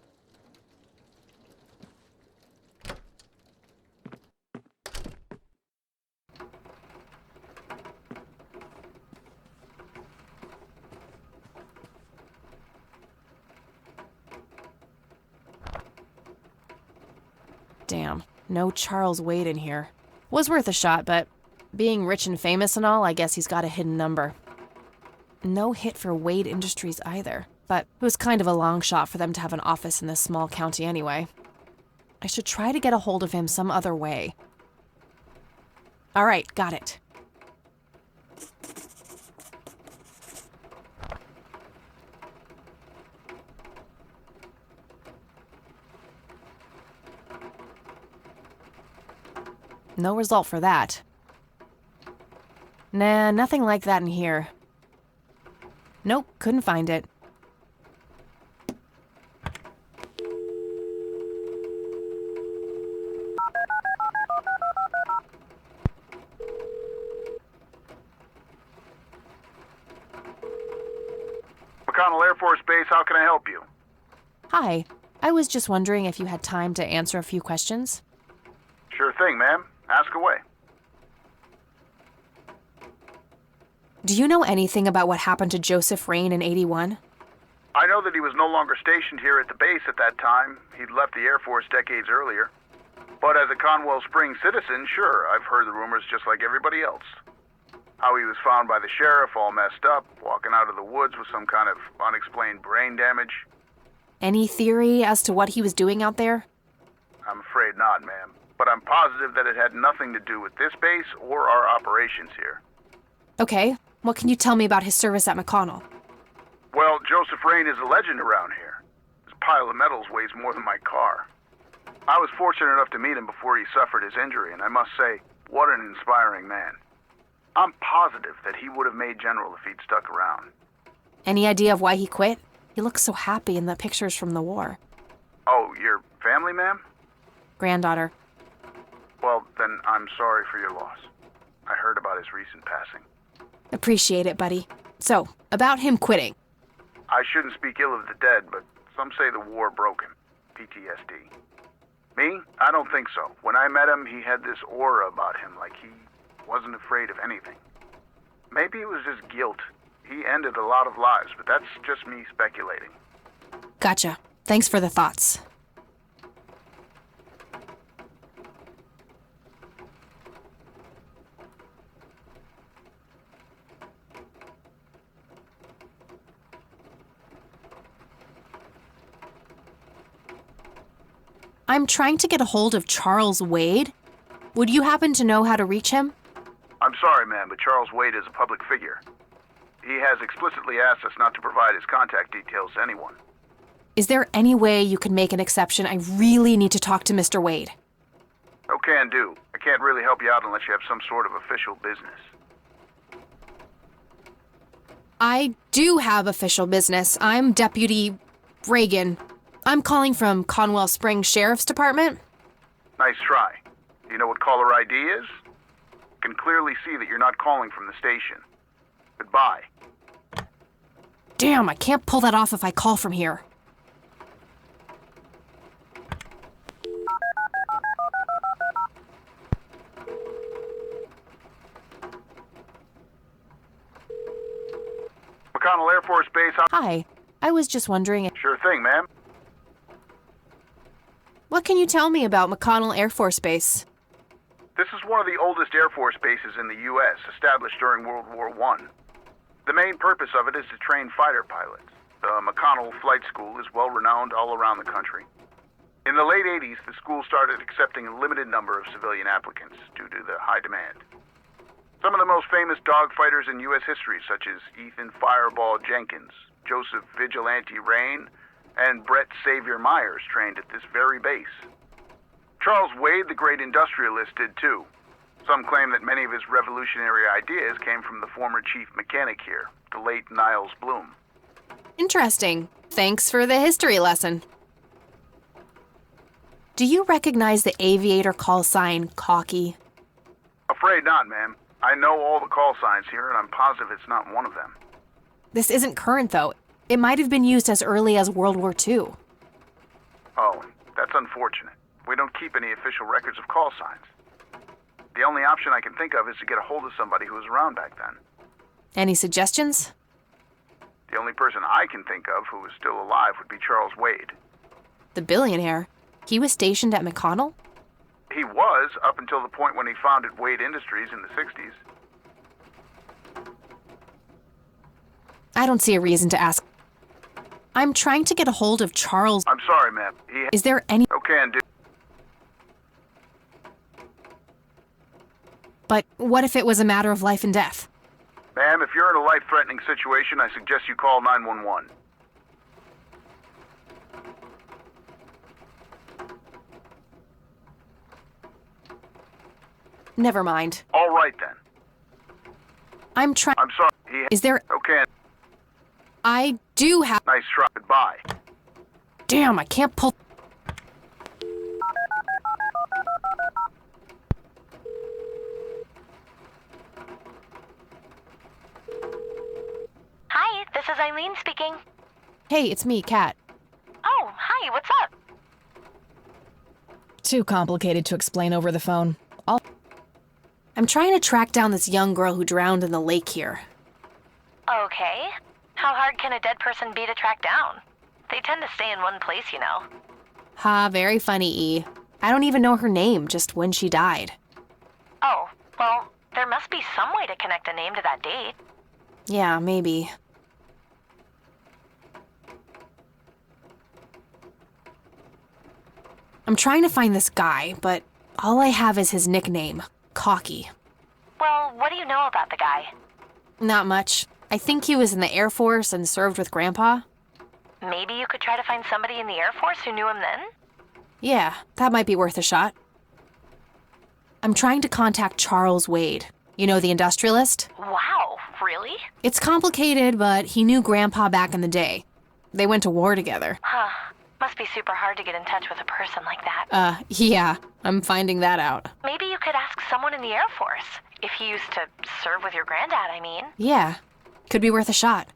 Damn, no Charles Wade in here. Was worth a shot, but being rich and famous and all, I guess he's got a hidden number. No hit for Wade Industries either, but it was kind of a long shot for them to have an office in this small county anyway. I should try to get a hold of him some other way. All right, got it. No result for that. Nah, nothing like that in here. Nope, couldn't find it. McConnell Air Force Base, how can I help you? Hi, I was just wondering if you had time to answer a few questions. Sure thing, ma'am. Ask away. Do you know anything about what happened to Joseph Rain in '81? I know that he was no longer stationed here at the base at that time. He'd left the Air Force decades earlier. But as a Conwell Springs citizen, sure, I've heard the rumors just like everybody else. How he was found by the sheriff all messed up, walking out of the woods with some kind of unexplained brain damage. Any theory as to what he was doing out there? I'm afraid not, ma'am. But I'm positive that it had nothing to do with this base or our operations here. Okay, what can you tell me about his service at McConnell? Well, Joseph Rain is a legend around here. His pile of medals weighs more than my car. I was fortunate enough to meet him before he suffered his injury, and I must say, what an inspiring man. I'm positive that he would have made general if he'd stuck around. Any idea of why he quit? He looks so happy in the pictures from the war. Oh, your family, ma'am? Granddaughter. Well, then I'm sorry for your loss. I heard about his recent passing. Appreciate it, buddy. So, about him quitting. I shouldn't speak ill of the dead, but some say the war broke him. PTSD. Me? I don't think so. When I met him, he had this aura about him, like he wasn't afraid of anything. Maybe it was just guilt. He ended a lot of lives, but that's just me speculating. Gotcha. Thanks for the thoughts. I'm trying to get a hold of Charles Wade. Would you happen to know how to reach him? I'm sorry, ma'am, but Charles Wade is a public figure. He has explicitly asked us not to provide his contact details to anyone. Is there any way you can make an exception? I really need to talk to Mr. Wade. No can do. I can't really help you out unless you have some sort of official business. I do have official business. I'm Deputy Reagan. I'm calling from Conwell Springs Sheriff's Department. Nice try. Do you know what caller ID is? Can clearly see that you're not calling from the station. Goodbye. Damn, I can't pull that off if I call from here. McConnell Air Force Base. Hi, I was just wondering. Sure thing, ma'am. What can you tell me about McConnell Air Force Base? This is one of the oldest Air Force bases in the U.S., established during World War I. The main purpose of it is to train fighter pilots. The McConnell Flight School is well renowned all around the country. In the late 80s, the school started accepting a limited number of civilian applicants due to the high demand. Some of the most famous dogfighters in U.S. history, such as Ethan Fireball Jenkins, Joseph Vigilante Rain, and Brett Savior Myers, trained at this very base. Charles Wade, the great industrialist, did too. Some claim that many of his revolutionary ideas came from the former chief mechanic here, the late Niles Bloom. Interesting. Thanks for the history lesson. Do you recognize the aviator call sign, Cocky? Afraid not, ma'am. I know all the call signs here, and I'm positive it's not one of them. This isn't current, though. It might have been used as early as World War II. Oh, that's unfortunate. We don't keep any official records of call signs. The only option I can think of is to get a hold of somebody who was around back then. Any suggestions? The only person I can think of who is still alive would be Charles Wade. The billionaire? He was stationed at McConnell? He was. was, up until the point when he founded Wade Industries in the 60s. I don't see a reason to ask. I'm trying to get a hold of Charles. I'm sorry, ma'am. Is there any... Okay, and But what if it was a matter of life and death? Ma'am, if you're in a life-threatening situation, I suggest you call 911. Never mind. All right, then. I'm trying... I'm sorry. Is there... Okay. I do have... Nice try. Goodbye. Damn, I can't pull... Hi, this is Eileen speaking. Hey, it's me, Kat. Oh, hi, what's up? Too complicated to explain over the phone. I'm trying to track down this young girl who drowned in the lake here. Okay. How hard can a dead person be to track down? They tend to stay in one place, you know. Ha, very funny, E. I don't even know her name, just when she died. Oh, well, there must be some way to connect a name to that date. Yeah, maybe. I'm trying to find this guy, but all I have is his nickname, Cocky. Well, what do you know about the guy? Not much. I think he was in the Air Force and served with Grandpa. Maybe you could try to find somebody in the Air Force who knew him then? Yeah, that might be worth a shot. I'm trying to contact Charles Wade. You know, the industrialist? Wow, really? It's complicated, but he knew Grandpa back in the day. They went to war together. Huh. Must be super hard to get in touch with a person like that. Yeah, I'm finding that out. Maybe you could ask someone in the Air Force. If he used to serve with your granddad, I mean. Yeah, could be worth a shot.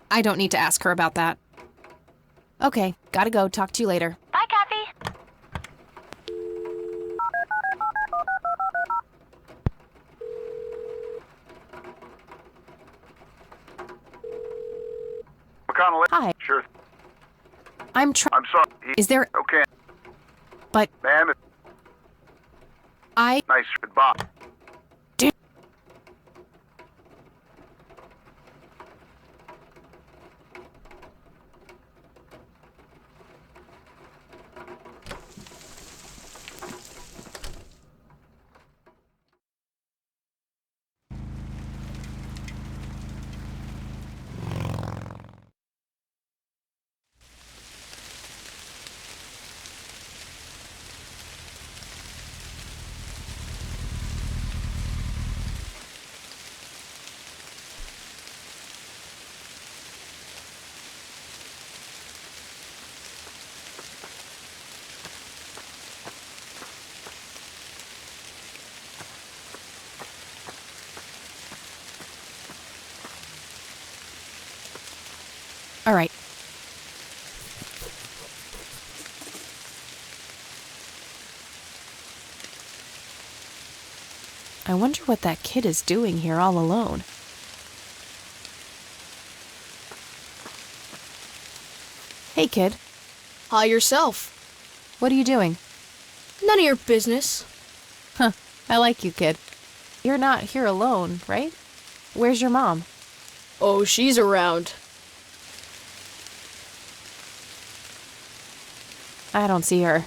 I don't need to ask her about that. Okay, gotta go. Talk to you later. Bye, Kathy. McConnell. Hi. Sure. I'm sorry. Is there... Okay. But... Ma'am. Nice. Goodbye. All right. I wonder what that kid is doing here all alone. Hey, kid. Hi yourself. What are you doing? None of your business. Huh. I like you, kid. You're not here alone, right? Where's your mom? Oh, she's around. I don't see her.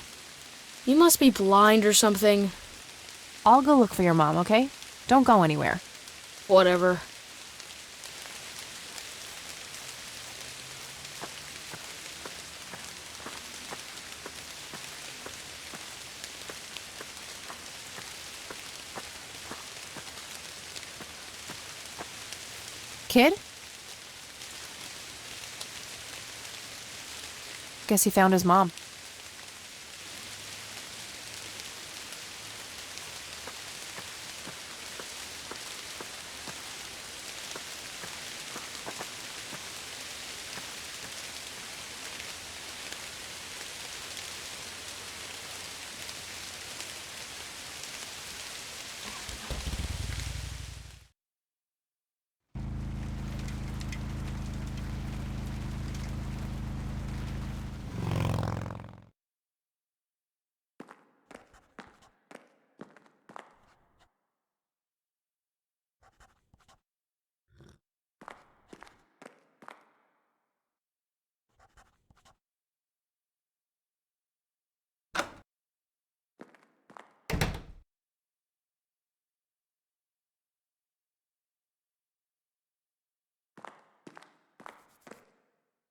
You must be blind or something. I'll go look for your mom, okay? Don't go anywhere. Whatever. Kid? Guess he found his mom.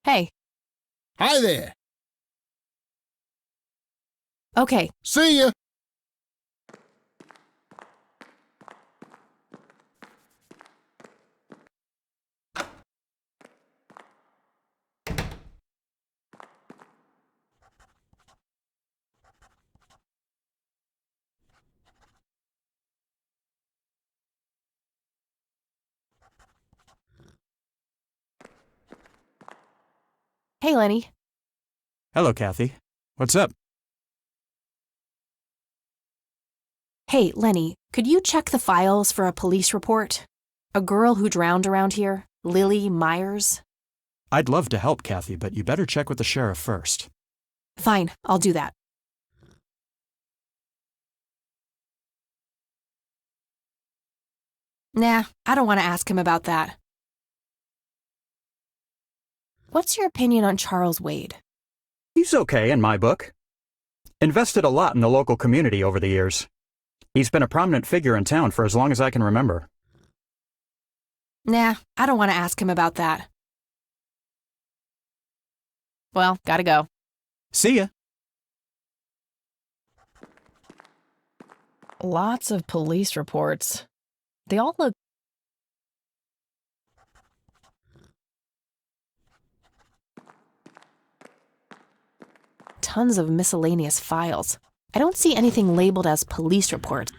Hey. Hi there. Okay. See ya. Hey, Lenny. Hello, Kathy. What's up? Hey, Lenny, could you check the files for a police report? A girl who drowned around here, Lily Myers? I'd love to help, Kathy, but you better check with the sheriff first. Fine, I'll do that. Nah, I don't want to ask him about that. What's your opinion on Charles Wade? He's okay in my book. Invested a lot in the local community over the years. He's been a prominent figure in town for as long as I can remember. Nah, I don't want to ask him about that. Well, gotta go. See ya. Lots of police reports. They all look... Tons of miscellaneous files. I don't see anything labeled as police report.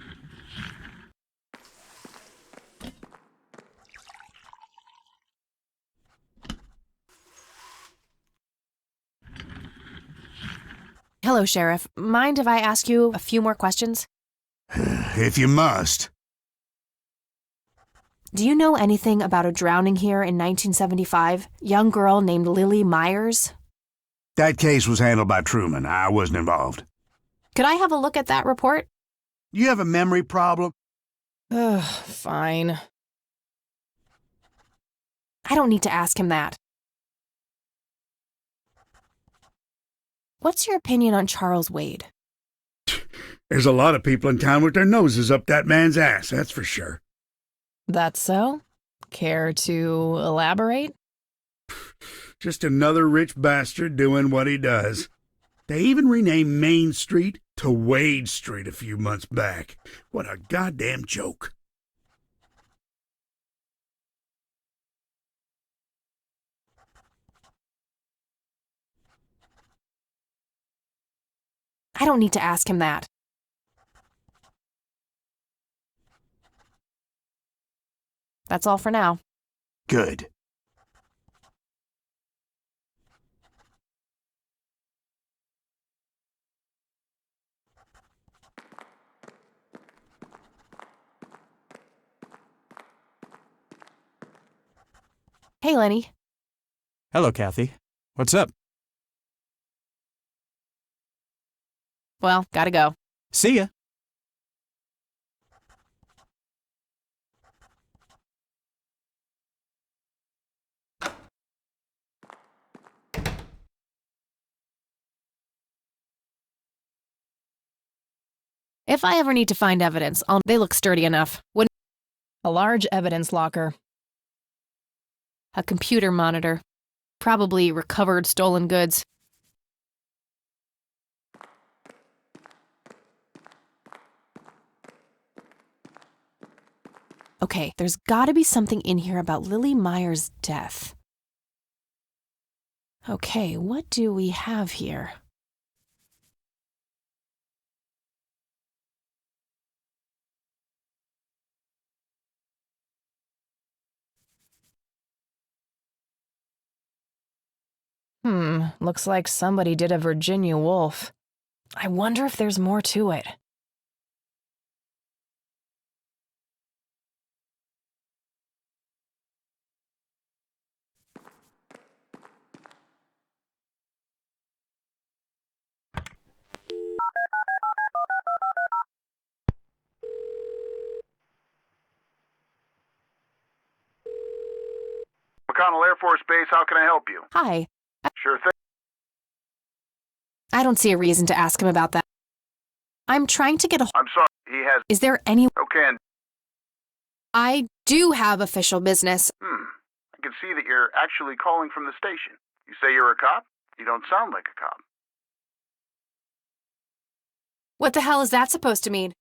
Hello, Sheriff. Mind if I ask you a few more questions? If you must. Do you know anything about a drowning here in 1975? Young girl named Lily Myers? That case was handled by Truman. I wasn't involved. Could I have a look at that report? You have a memory problem? Ugh, fine. I don't need to ask him that. What's your opinion on Charles Wade? There's a lot of people in town with their noses up that man's ass, that's for sure. That's so? Care to elaborate? Just another rich bastard doing what he does. They even renamed Main Street to Wade Street a few months back. What a goddamn joke. I don't need to ask him that. That's all for now. Good. Hey, Lenny. Hello, Kathy. What's up? Well, gotta go. See ya. If I ever need to find evidence, they look sturdy enough. A large evidence locker. A computer monitor. Probably recovered stolen goods. Okay, there's gotta be something in here about Lily Myers' death. Okay, what do we have here? Looks like somebody did a Virginia Woolf. I wonder if there's more to it. McConnell Air Force Base, how can I help you? Hi. Sure thing. I don't see a reason to ask him about that. I'm trying to get a... I'm sorry, he has... Is there any... Okay, and... I do have official business. I can see that you're actually calling from the station. You say you're a cop? You don't sound like a cop. What the hell is that supposed to mean?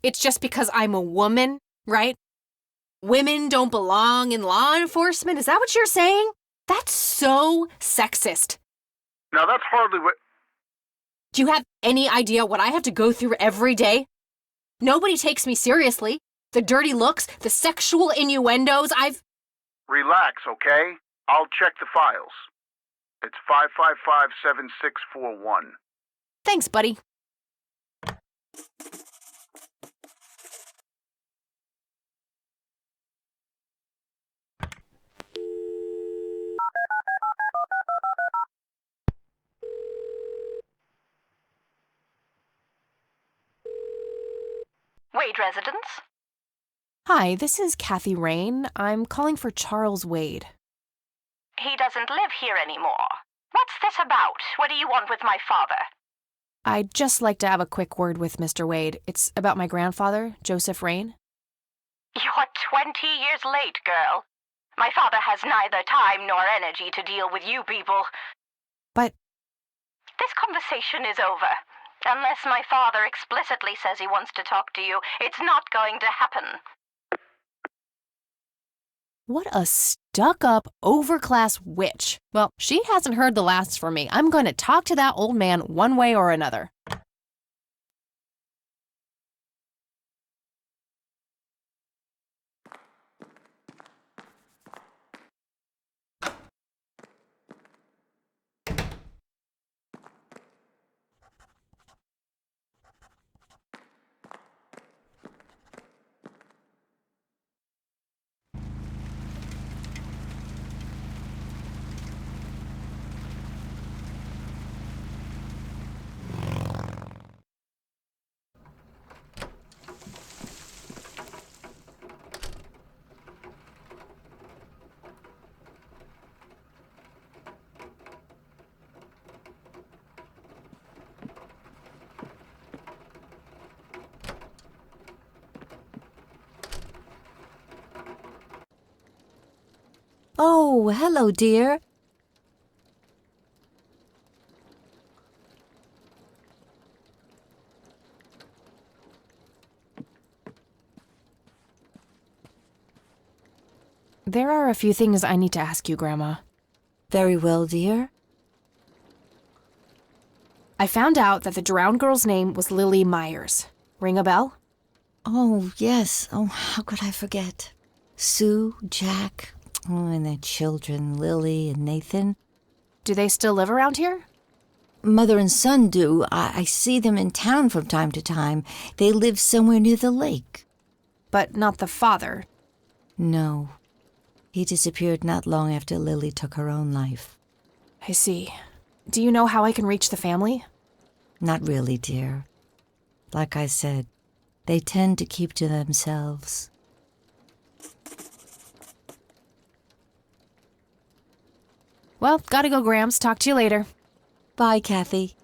It's just because I'm a woman, right? Women don't belong in law enforcement? Is that what you're saying? That's so sexist. Now that's hardly what... Do you have any idea what I have to go through every day? Nobody takes me seriously. The dirty looks, the sexual innuendos, Relax, okay? I'll check the files. It's 555-7641. Thanks, buddy. Wade residence? Hi, this is Kathy Rain. I'm calling for Charles Wade. He doesn't live here anymore. What's this about? What do you want with my father? I'd just like to have a quick word with Mr. Wade. It's about my grandfather, Joseph Rain. You're 20 years late, girl. My father has neither time nor energy to deal with you people. But... This conversation is over. Unless my father explicitly says he wants to talk to you, it's not going to happen. What a stuck-up, overclass witch. Well, she hasn't heard the last from me. I'm going to talk to that old man one way or another. Oh, hello, dear. There are a few things I need to ask you, Grandma. Very well, dear. I found out that the drowned girl's name was Lily Myers. Ring a bell? Oh, yes. Oh, how could I forget? Sue, Jack, and their children, Lily and Nathan. Do they still live around here? Mother and son do. I see them in town from time to time. They live somewhere near the lake. But not the father? No. He disappeared not long after Lily took her own life. I see. Do you know how I can reach the family? Not really, dear. Like I said, they tend to keep to themselves. Well, gotta go, Grams. Talk to you later. Bye, Kathy.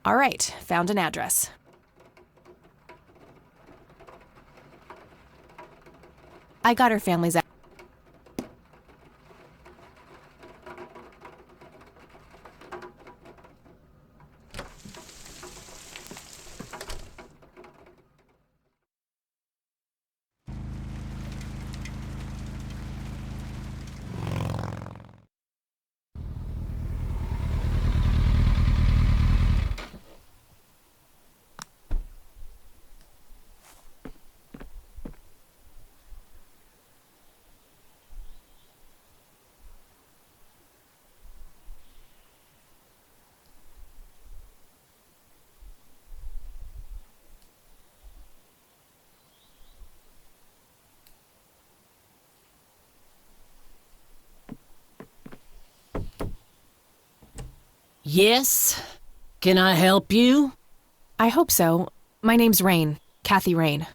All right, found an address. I got her family's address. Yes? Can I help you? I hope so. My name's Rain. Kathy Rain.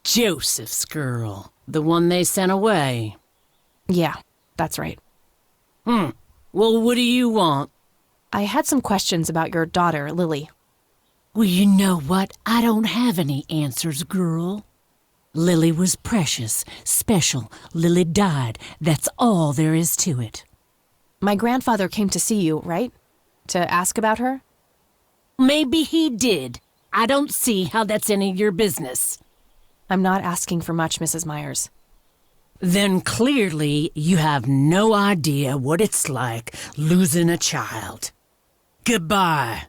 Joseph's girl. The one they sent away? Yeah, that's right. Well, what do you want? I had some questions about your daughter, Lily. Well, you know what? I don't have any answers, girl. Lily was precious, special. Lily died. That's all there is to it. My grandfather came to see you, right? To ask about her? Maybe he did. I don't see how that's any of your business. I'm not asking for much, Mrs. Myers. Then clearly you have no idea what it's like losing a child. Goodbye.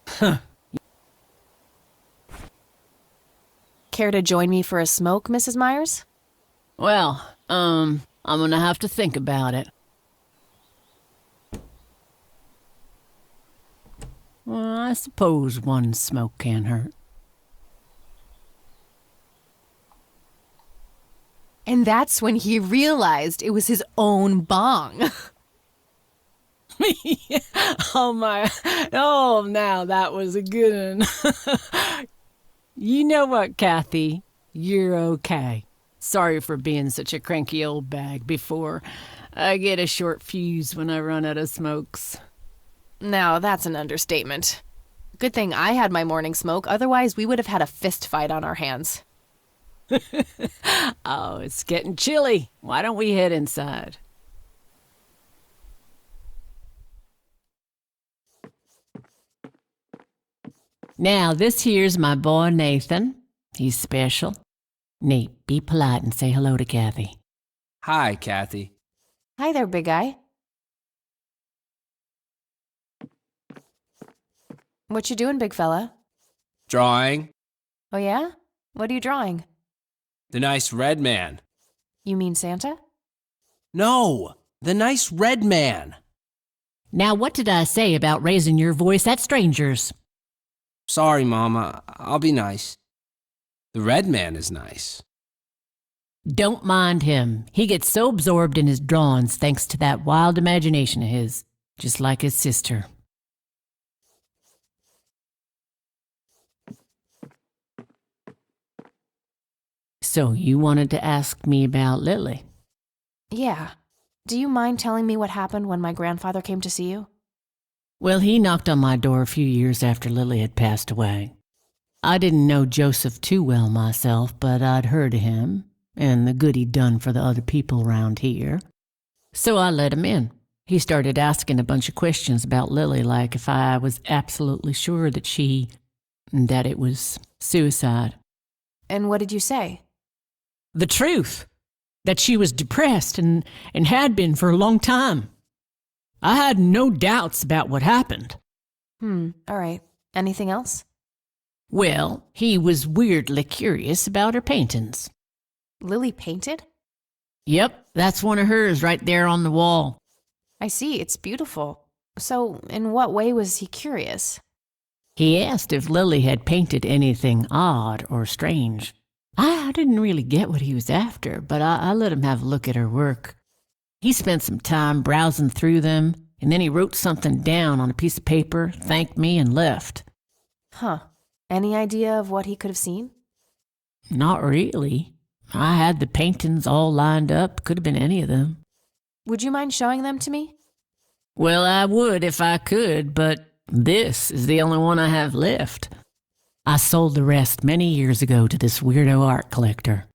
Huh. Care to join me for a smoke, Mrs. Myers? Well, I'm gonna have to think about it. Well, I suppose one smoke can't hurt. And that's when he realized it was his own bong. Oh, now that was a good one. You know what, Kathy? You're okay. Sorry for being such a cranky old bag before. I get a short fuse when I run out of smokes. Now, that's an understatement. Good thing I had my morning smoke, otherwise we would have had a fist fight on our hands. Oh, it's getting chilly. Why don't we head inside? Now, this here's my boy Nathan. He's special. Nate, be polite and say hello to Kathy. Hi, Kathy. Hi there, big guy. What you doing, big fella? Drawing. Oh yeah? What are you drawing? The nice red man. You mean Santa? No, the nice red man. Now, what did I say about raising your voice at strangers? Sorry, Mama. I'll be nice. The red man is nice. Don't mind him. He gets so absorbed in his drawings thanks to that wild imagination of his, just like his sister. So you wanted to ask me about Lily? Yeah. Do you mind telling me what happened when my grandfather came to see you? Well, he knocked on my door a few years after Lily had passed away. I didn't know Joseph too well myself, but I'd heard of him and the good he'd done for the other people around here. So I let him in. He started asking a bunch of questions about Lily, like if I was absolutely sure that it was suicide. And what did you say? The truth. That she was depressed and had been for a long time. I had no doubts about what happened. All right. Anything else? Well, he was weirdly curious about her paintings. Lily painted? Yep, that's one of hers right there on the wall. I see, it's beautiful. So, in what way was he curious? He asked if Lily had painted anything odd or strange. I didn't really get what he was after, but I let him have a look at her work. He spent some time browsing through them, and then he wrote something down on a piece of paper, thanked me, and left. Huh. Any idea of what he could have seen? Not really. I had the paintings all lined up. Could have been any of them. Would you mind showing them to me? Well, I would if I could, but this is the only one I have left. I sold the rest many years ago to this weirdo art collector.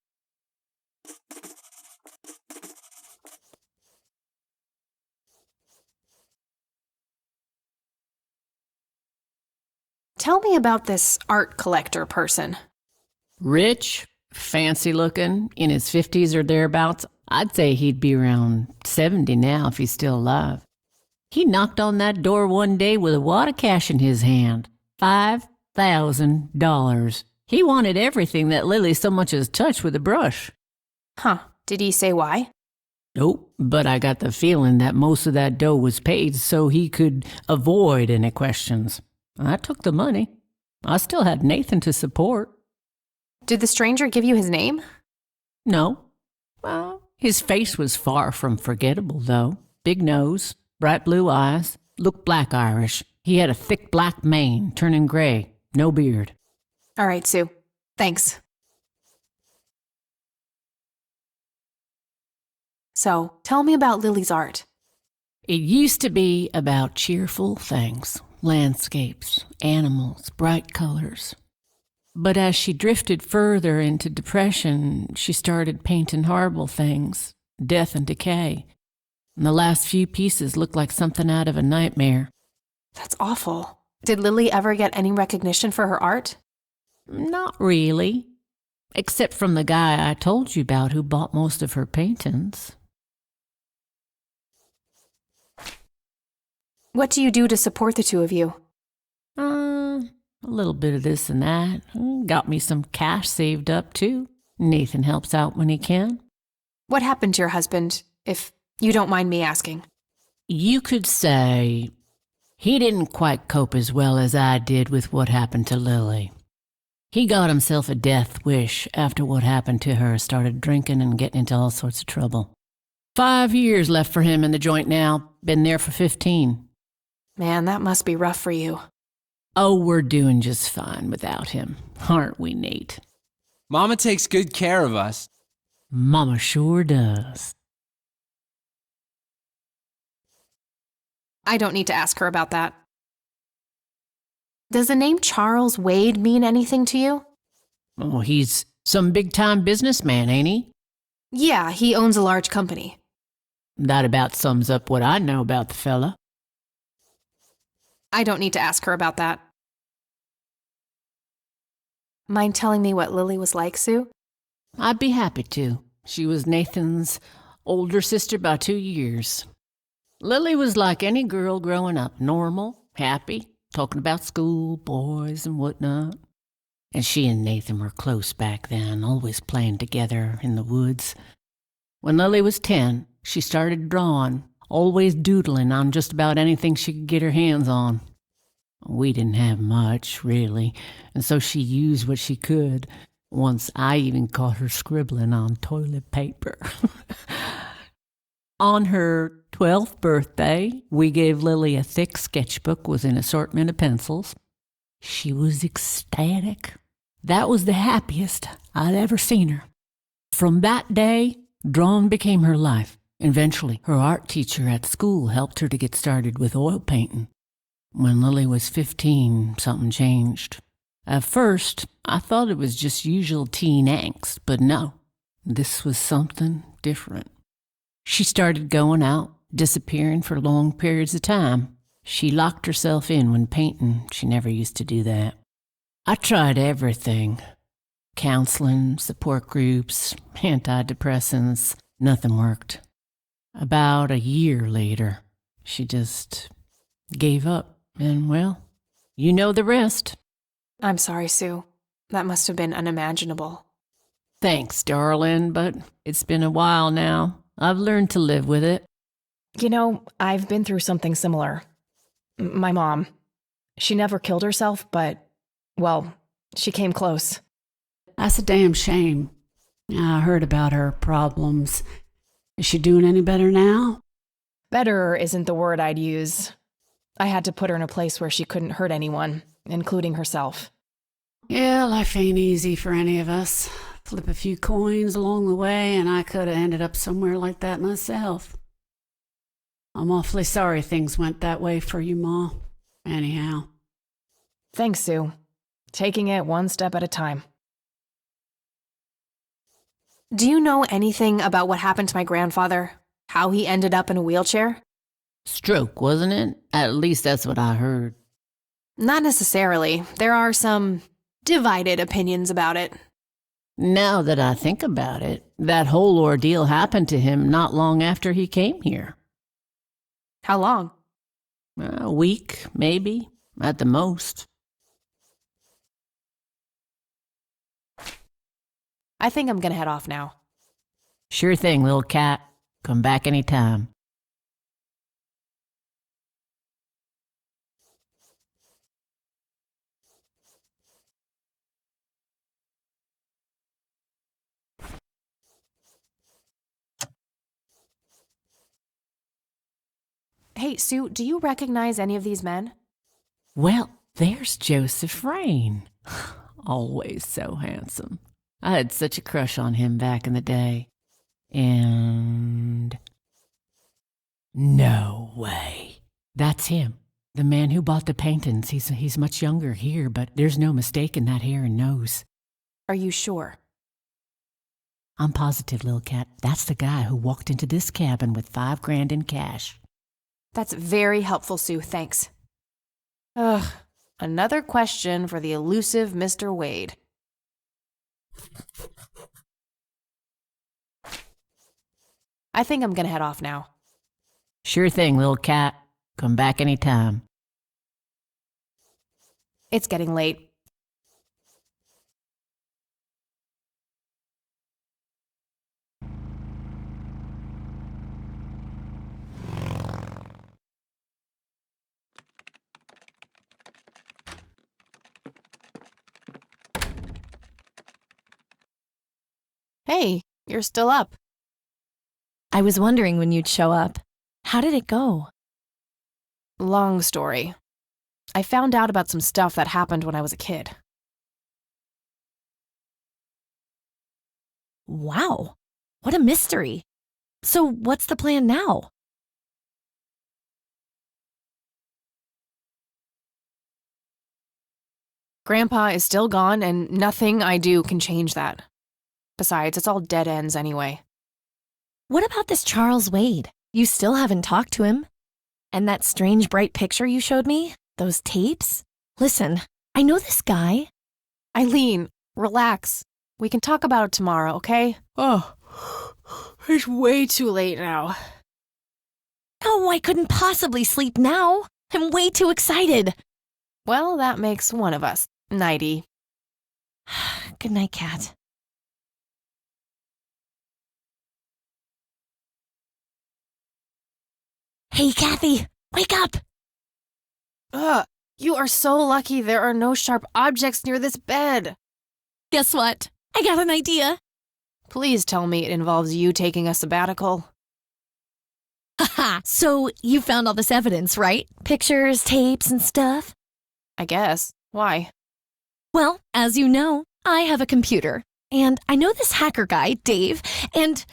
Tell me about this art collector person. Rich, fancy looking, in his 50s or thereabouts. I'd say he'd be around 70 now if he's still alive. He knocked on that door one day with a wad of cash in his hand. $5,000. He wanted everything that Lily so much as touched with a brush. Huh. Did he say why? Nope, but I got the feeling that most of that dough was paid so he could avoid any questions. I took the money. I still had Nathan to support. Did the stranger give you his name? No. Well, his face was far from forgettable, though. Big nose, bright blue eyes, looked black Irish. He had a thick black mane, turning gray. No beard. All right, Sue. Thanks. So, tell me about Lily's art. It used to be about cheerful things, landscapes, animals, bright colors. But as she drifted further into depression, she started painting horrible things, death and decay. And the last few pieces looked like something out of a nightmare. That's awful. Did Lily ever get any recognition for her art? Not really. Except from the guy I told you about who bought most of her paintings. What do you do to support the two of you? A little bit of this and that. Got me some cash saved up, too. Nathan helps out when he can. What happened to your husband, if you don't mind me asking? You could say he didn't quite cope as well as I did with what happened to Lily. He got himself a death wish after what happened to her, started drinking and getting into all sorts of trouble. 5 years left for him in the joint now. Been there for 15. Man, that must be rough for you. Oh, we're doing just fine without him, aren't we, Nate? Mama takes good care of us. Mama sure does. I don't need to ask her about that. Does the name Charles Wade mean anything to you? Oh, he's some big-time businessman, ain't he? Yeah, he owns a large company. That about sums up what I know about the fella. I don't need to ask her about that. Mind telling me what Lily was like, Sue? I'd be happy to. She was Nathan's older sister by 2 years. Lily was like any girl growing up, normal, happy, talking about school, boys, and whatnot. And she and Nathan were close back then, always playing together in the woods. When Lily was 10, she started drawing, always doodling on just about anything she could get her hands on. We didn't have much, really, and so she used what she could. Once I even caught her scribbling on toilet paper. On her 12th birthday, we gave Lily a thick sketchbook with an assortment of pencils. She was ecstatic. That was the happiest I'd ever seen her. From that day, drawing became her life. Eventually, her art teacher at school helped her to get started with oil painting. When Lily was 15, something changed. At first, I thought it was just usual teen angst, but no, this was something different. She started going out, disappearing for long periods of time. She locked herself in when painting. She never used to do that. I tried everything. Counseling, support groups, antidepressants. Nothing worked. About a year later, she just gave up. And, well, you know the rest. I'm sorry, Sue. That must have been unimaginable. Thanks, darling, but it's been a while now. I've learned to live with it. You know, I've been through something similar. My mom. She never killed herself, but, well, she came close. That's a damn shame. I heard about her problems. Is she doing any better now? Better isn't the word I'd use. I had to put her in a place where she couldn't hurt anyone, including herself. Yeah, life ain't easy for any of us. Flip a few coins along the way, and I could have ended up somewhere like that myself. I'm awfully sorry things went that way for you, Ma. Anyhow. Thanks, Sue. Taking it one step at a time. Do you know anything about what happened to my grandfather? How he ended up in a wheelchair? Stroke, wasn't it? At least that's what I heard. Not necessarily. There are some divided opinions about it. Now that I think about it, that whole ordeal happened to him not long after he came here. How long? A week, maybe, at the most. I think I'm gonna head off now. Sure thing, little cat. Come back anytime. Hey, Sue, do you recognize any of these men? Well, There's Joseph Rain. Always so handsome. I had such a crush on him back in the day. And... no way. That's him. The man who bought the paintings. He's much younger here, but there's no mistaking that hair and nose. Are you sure? I'm positive, little cat. That's the guy who walked into this cabin with $5,000 in cash. That's very helpful, Sue. Thanks. Ugh. Another question for the elusive Mr. Wade. I think I'm gonna head off now. Sure thing, little cat. Come back anytime. It's getting late. Hey, you're still up. I was wondering when you'd show up. How did it go? Long story. I found out about some stuff that happened when I was a kid. Wow, what a mystery. So what's the plan now? Grandpa is still gone, and nothing I do can change that. Besides, it's all dead ends anyway. What about this Charles Wade? You still haven't talked to him? And that strange bright picture you showed me? Those tapes? Listen, I know this guy. Eileen, relax. We can talk about it tomorrow, okay? Oh, it's way too late now. Oh, I couldn't possibly sleep now. I'm way too excited. Well, that makes one of us. Nighty. Good night, Cat. Hey, Kathy, wake up! Ugh, you are so lucky there are no sharp objects near this bed. Guess what? I got an idea. Please tell me it involves you taking a sabbatical. Haha, so you found all this evidence, right? Pictures, tapes, and stuff? I guess. Why? Well, as you know, I have a computer. And I know this hacker guy, Dave, and...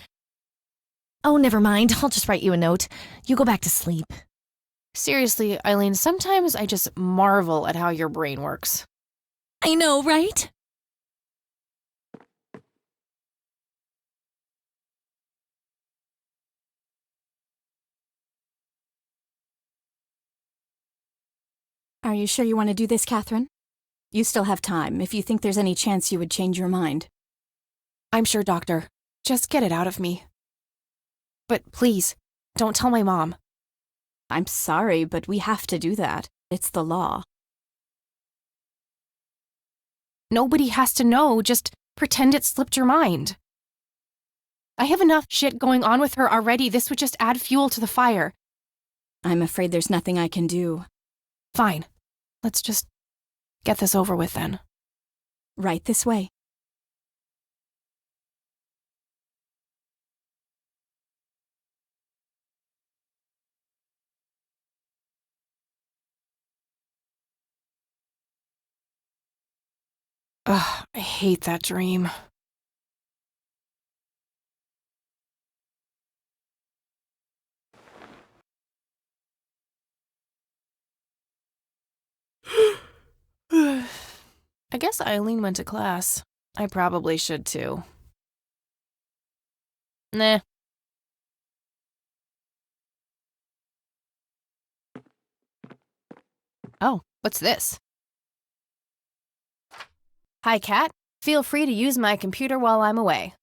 oh, never mind. I'll just write you a note. You go back to sleep. Seriously, Eileen, sometimes I just marvel at how your brain works. I know, right? Are you sure you want to do this, Catherine? You still have time, if you think there's any chance you would change your mind. I'm sure, Doctor. Just get it out of me. But please, don't tell my mom. I'm sorry, but we have to do that. It's the law. Nobody has to know. Just pretend it slipped your mind. I have enough shit going on with her already. This would just add fuel to the fire. I'm afraid there's nothing I can do. Fine. Let's just get this over with then. Right this way. Ugh, I hate that dream. I guess Eileen went to class. I probably should too. Nah. Oh, what's this? Hi, Kat. Feel free to use my computer while I'm away.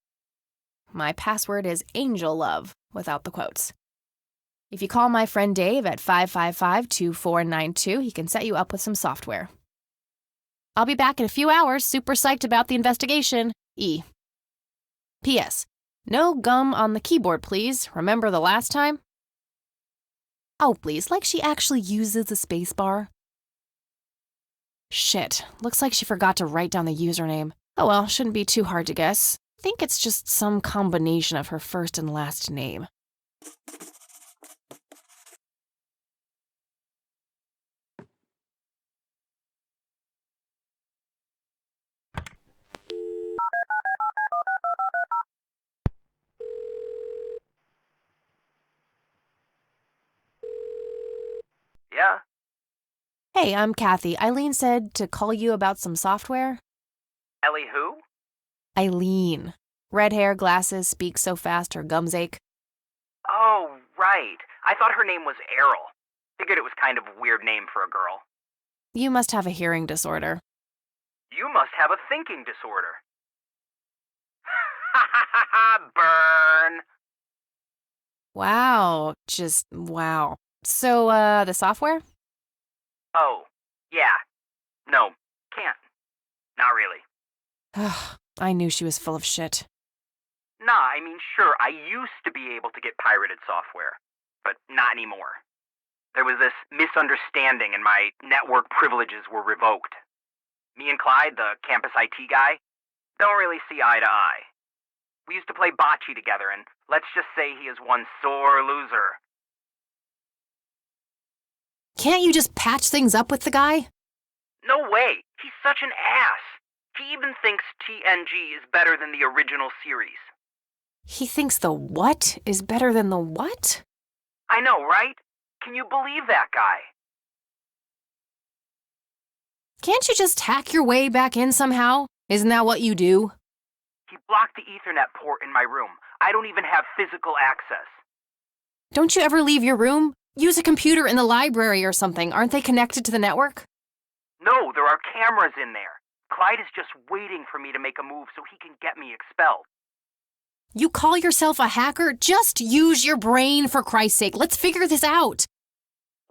My password is AngelLove, without the quotes. If you call my friend Dave at 555-2492, he can set you up with some software. I'll be back in a few hours, super psyched about the investigation. E. P.S. No gum on the keyboard, please. Remember the last time? Oh, please, like she actually uses the spacebar. Shit, looks like she forgot to write down the username. Oh well, shouldn't be too hard to guess. I think it's just some combination of her first and last name. Hey, I'm Kathy. Eileen said to call you about some software. Ellie who? Eileen. Red hair, glasses, speaks so fast her gums ache. Oh, right. I thought her name was Errol. Figured it was kind of a weird name for a girl. You must have a hearing disorder. You must have a thinking disorder. Ha ha ha ha! Burn! Wow. Just wow. So, the software? Oh, yeah. No, can't. Not really. I knew she was full of shit. Nah, I mean, sure, I used to be able to get pirated software, but not anymore. There was this misunderstanding and my network privileges were revoked. Me and Clyde, the campus IT guy, don't really see eye to eye. We used to play bocce together, and let's just say he is one sore loser. Can't you just patch things up with the guy? No way! He's such an ass! He even thinks TNG is better than the original series. He thinks the what is better than the what? I know, right? Can you believe that guy? Can't you just hack your way back in somehow? Isn't that what you do? He blocked the Ethernet port in my room. I don't even have physical access. Don't you ever leave your room? Use a computer in the library or something. Aren't they connected to the network? No, there are cameras in there. Clyde is just waiting for me to make a move so he can get me expelled. You call yourself a hacker? Just use your brain, for Christ's sake. Let's figure this out.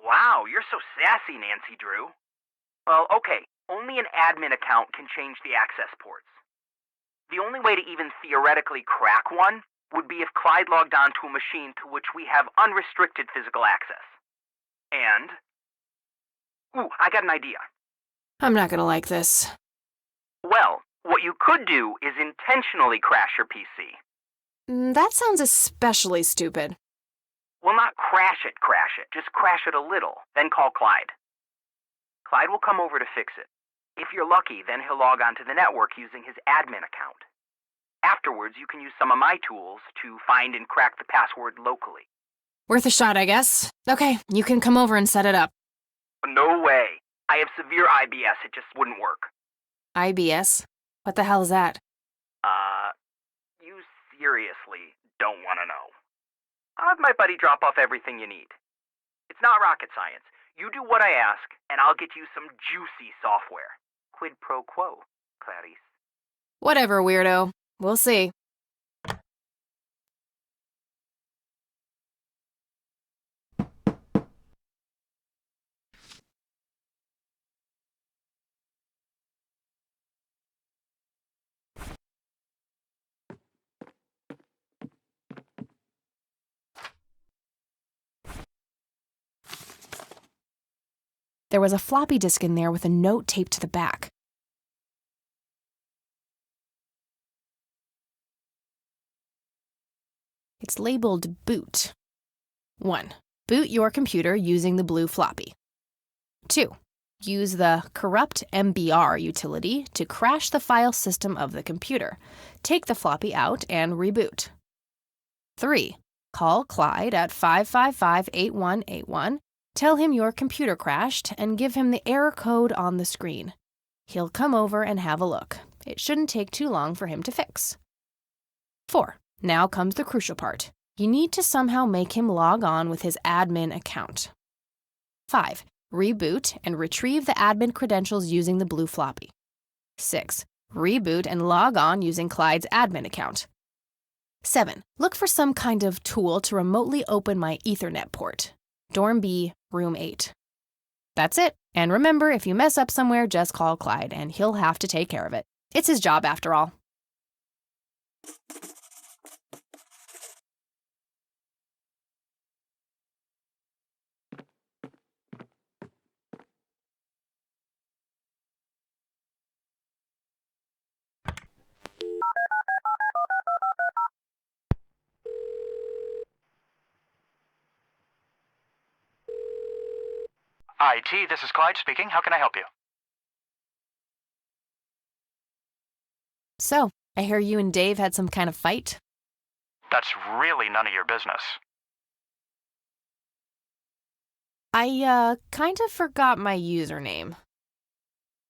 Wow, you're so sassy, Nancy Drew. Well, okay, only an admin account can change the access ports. The only way to even theoretically crack one would be if Clyde logged onto a machine to which we have unrestricted physical access. And... Ooh, I got an idea. I'm not gonna like this. Well, what you could do is intentionally crash your PC. That sounds especially stupid. Well, not crash it, just crash it a little, then call Clyde. Clyde will come over to fix it. If you're lucky, then he'll log onto the network using his admin account. Afterwards, you can use some of my tools to find and crack the password locally. Worth a shot, I guess. Okay, you can come over and set it up. No way. I have severe IBS, it just wouldn't work. IBS? What the hell is that? You seriously don't want to know. I'll have my buddy drop off everything you need. It's not rocket science. You do what I ask, and I'll get you some juicy software. Quid pro quo, Clarice. Whatever, weirdo. We'll see. There was a floppy disk in there with a note taped to the back. It's labeled boot. 1. Boot your computer using the blue floppy. 2. Use the corrupt MBR utility to crash the file system of the computer. Take the floppy out and reboot. 3. Call Clyde at 555-8181. Tell him your computer crashed and give him the error code on the screen. He'll come over and have a look. It shouldn't take too long for him to fix. 4. Now comes the crucial part. You need to somehow make him log on with his admin account. 5. Reboot and retrieve the admin credentials using the blue floppy. 6. Reboot and log on using Clyde's admin account. 7. Look for some kind of tool to remotely open my Ethernet port. Dorm B, room 8. That's it. And remember, if you mess up somewhere, just call Clyde, and he'll have to take care of it. It's his job, after all. IT, this is Clyde speaking. How can I help you? So, I hear you and Dave had some kind of fight? That's really none of your business. I kind of forgot my username.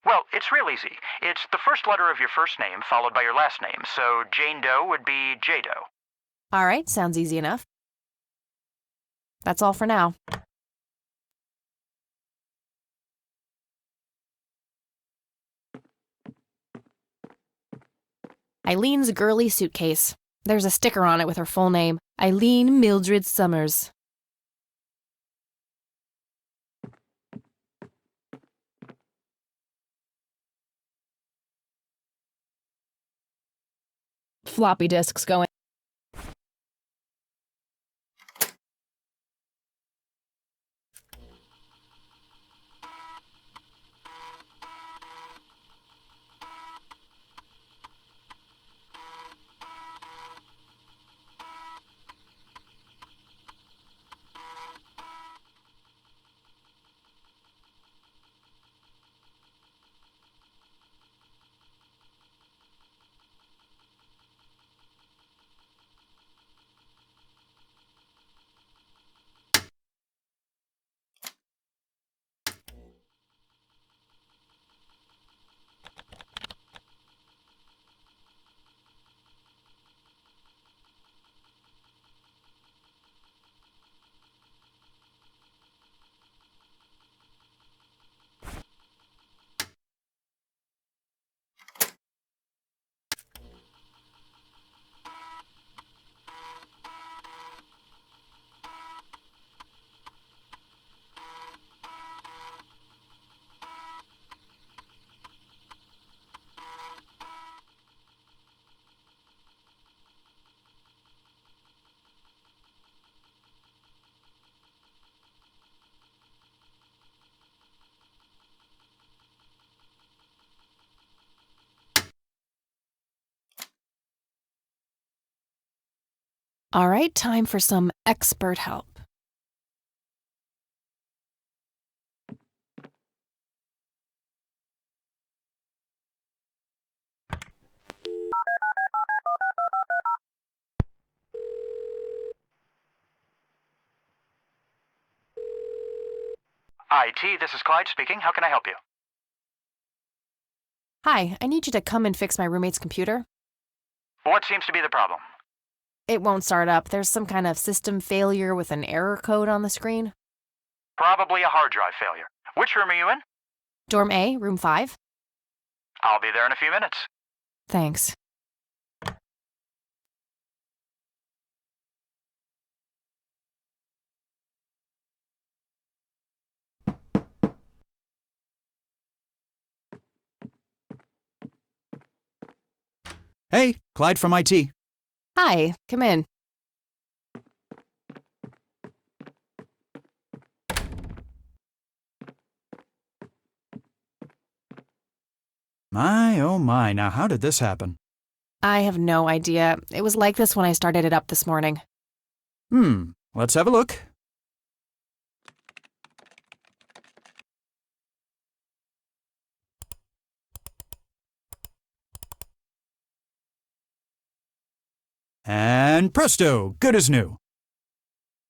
Well, it's real easy. It's the first letter of your first name followed by your last name, so Jane Doe would be J Doe. All right, sounds easy enough. That's all for now. Eileen's girly suitcase. There's a sticker on it with her full name, Eileen Mildred Summers. Floppy disks going. All right, time for some expert help. IT, this is Clyde speaking. How can I help you? Hi, I need you to come and fix my roommate's computer. What seems to be the problem? It won't start up. There's some kind of system failure with an error code on the screen. Probably a hard drive failure. Which room are you in? Dorm A, room 5. I'll be there in a few minutes. Thanks. Hey, Clyde from IT. Hi, come in. My, oh my, now how did this happen? I have no idea. It was like this when I started it up this morning. Let's have a look. And presto, good as new.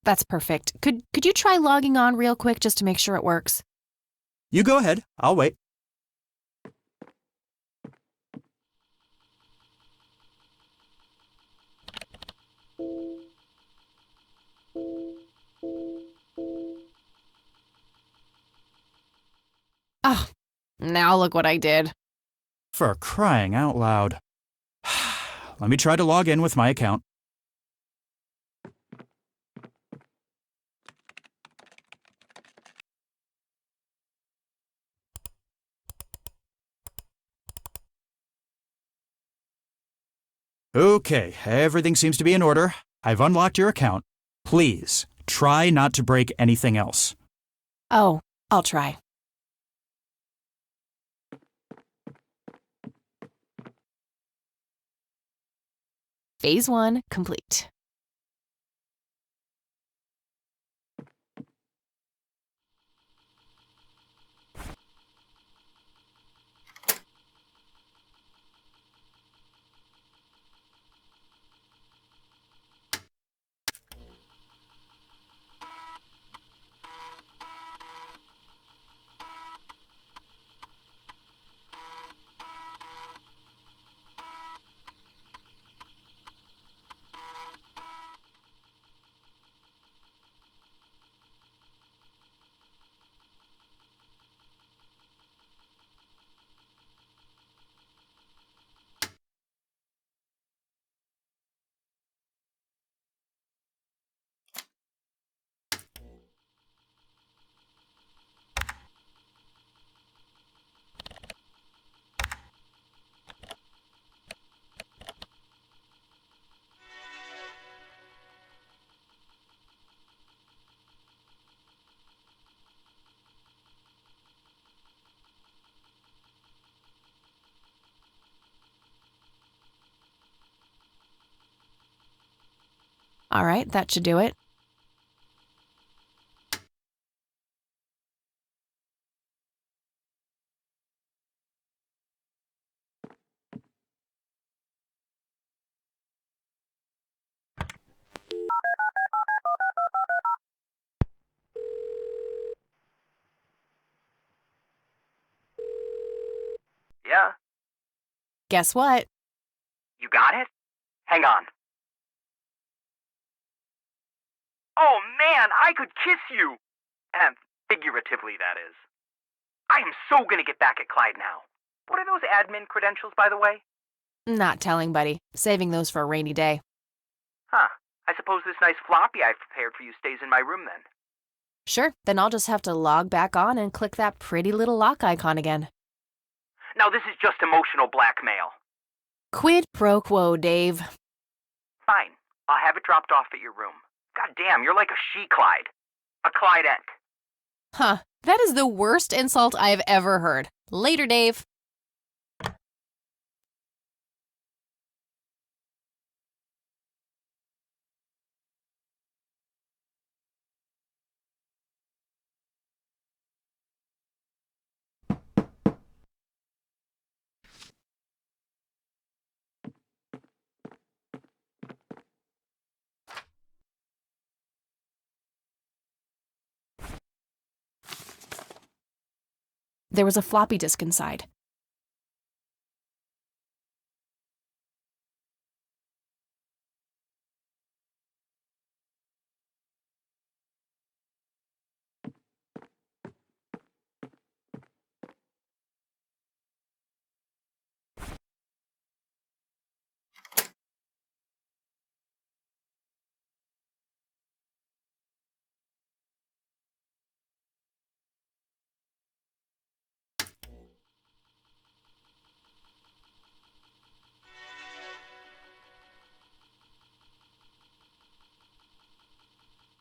That's perfect. Could you try logging on real quick just to make sure it works? You go ahead, I'll wait. Oh, now look what I did. For crying out loud. Let me try to log in with my account. Okay, everything seems to be in order. I've unlocked your account. Please, try not to break anything else. Oh, I'll try. Phase 1 complete. All right, that should do it. Yeah? Guess what? You got it? Hang on. Oh man, I could kiss you! Figuratively, that is. I am so gonna get back at Clyde now. What are those admin credentials, by the way? Not telling, buddy. Saving those for a rainy day. Huh. I suppose this nice floppy I've prepared for you stays in my room then. Sure, then I'll just have to log back on and click that pretty little lock icon again. Now this is just emotional blackmail. Quid pro quo, Dave. Fine. I'll have it dropped off at your room. God damn, you're like a she-Clyde. A Clydette. Huh, that is the worst insult I have ever heard. Later, Dave. There was a floppy disk inside.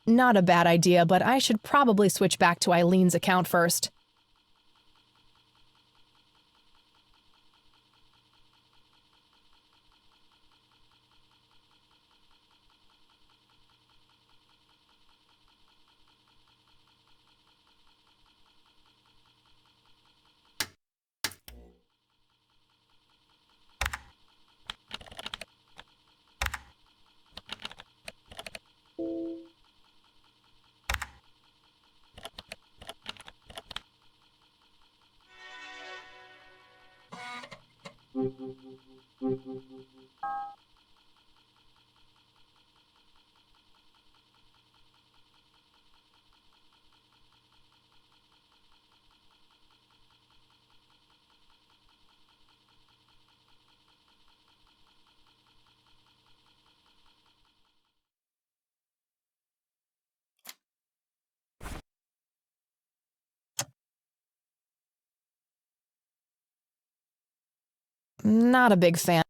Not a bad idea, but I should probably switch back to Eileen's account first. Not a big fan.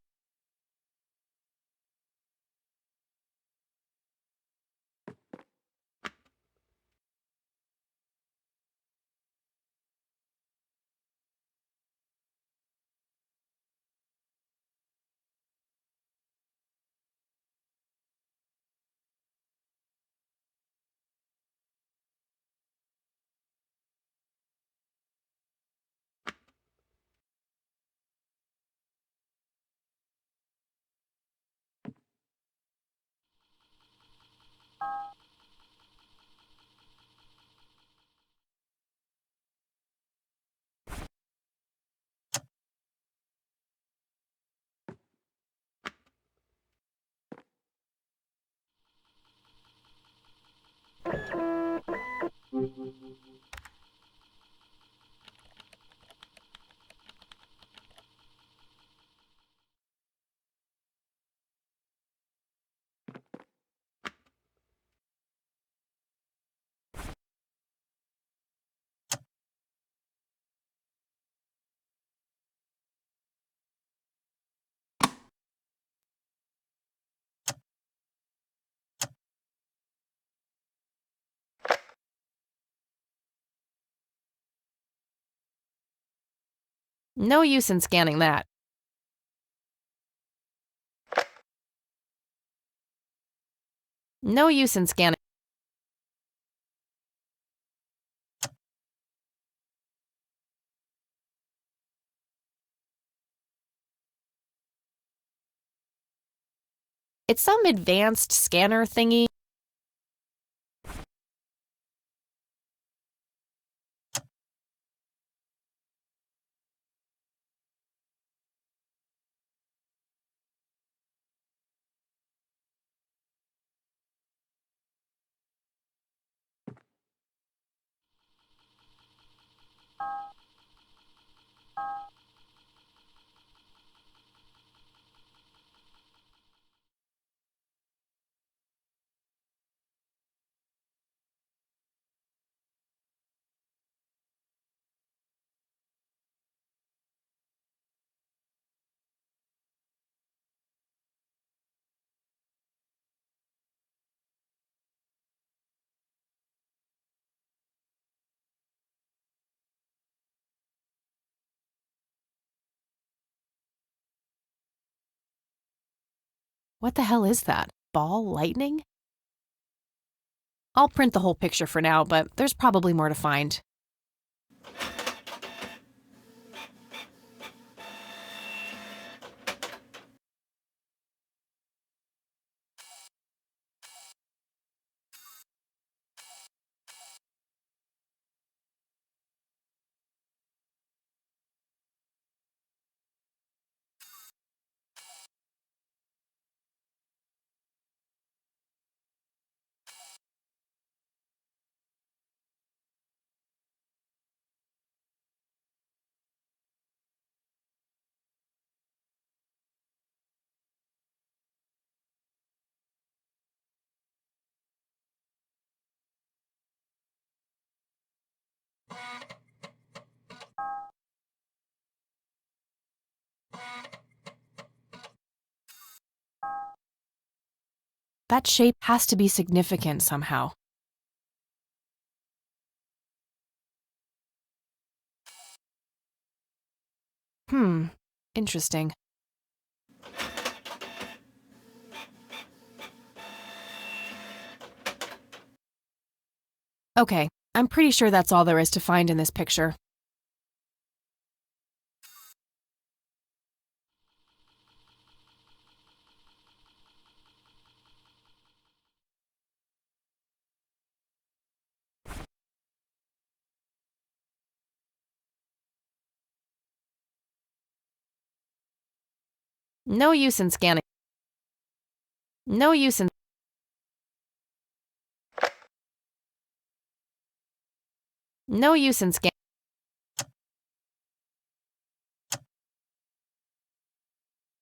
No use in scanning that. No use in scanning. It's some advanced scanner thingy. What the hell is that? Ball lightning? I'll print the whole picture for now, but there's probably more to find. That shape has to be significant somehow. Interesting. Okay, I'm pretty sure that's all there is to find in this picture. No use in scanning. No use in... No use in scan...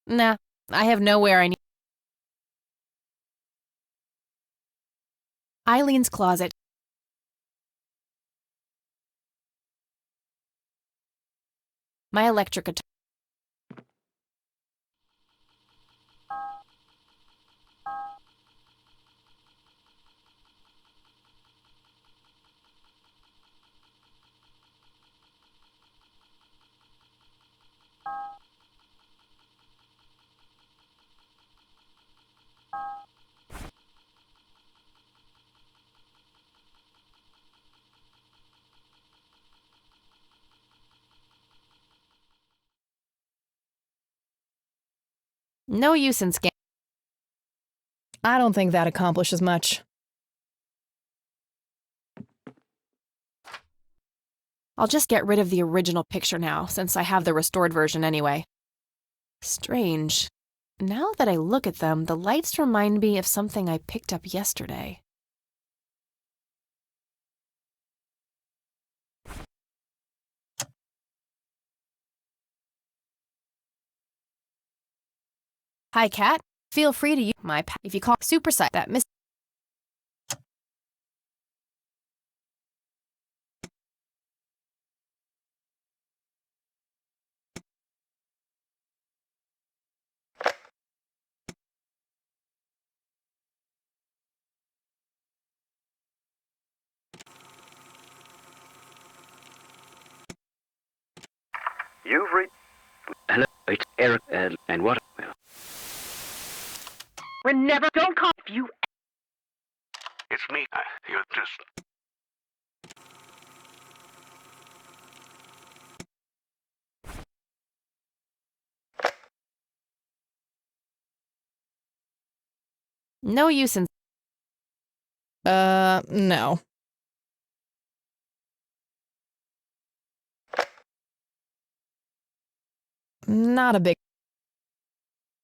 Nah, I have nowhere I need... Eileen's closet. My electric guitar. No use in scan... I don't think that accomplishes much. I'll just get rid of the original picture now, since I have the restored version anyway. Strange. Now that I look at them, the lights remind me of something I picked up yesterday. Hi, Cat. Feel free to use my if you call Supersite that miss. You've reached... Hello, it's Eric, and what... Well... Don't call if you It's me. You just... No use in... no. Not a big...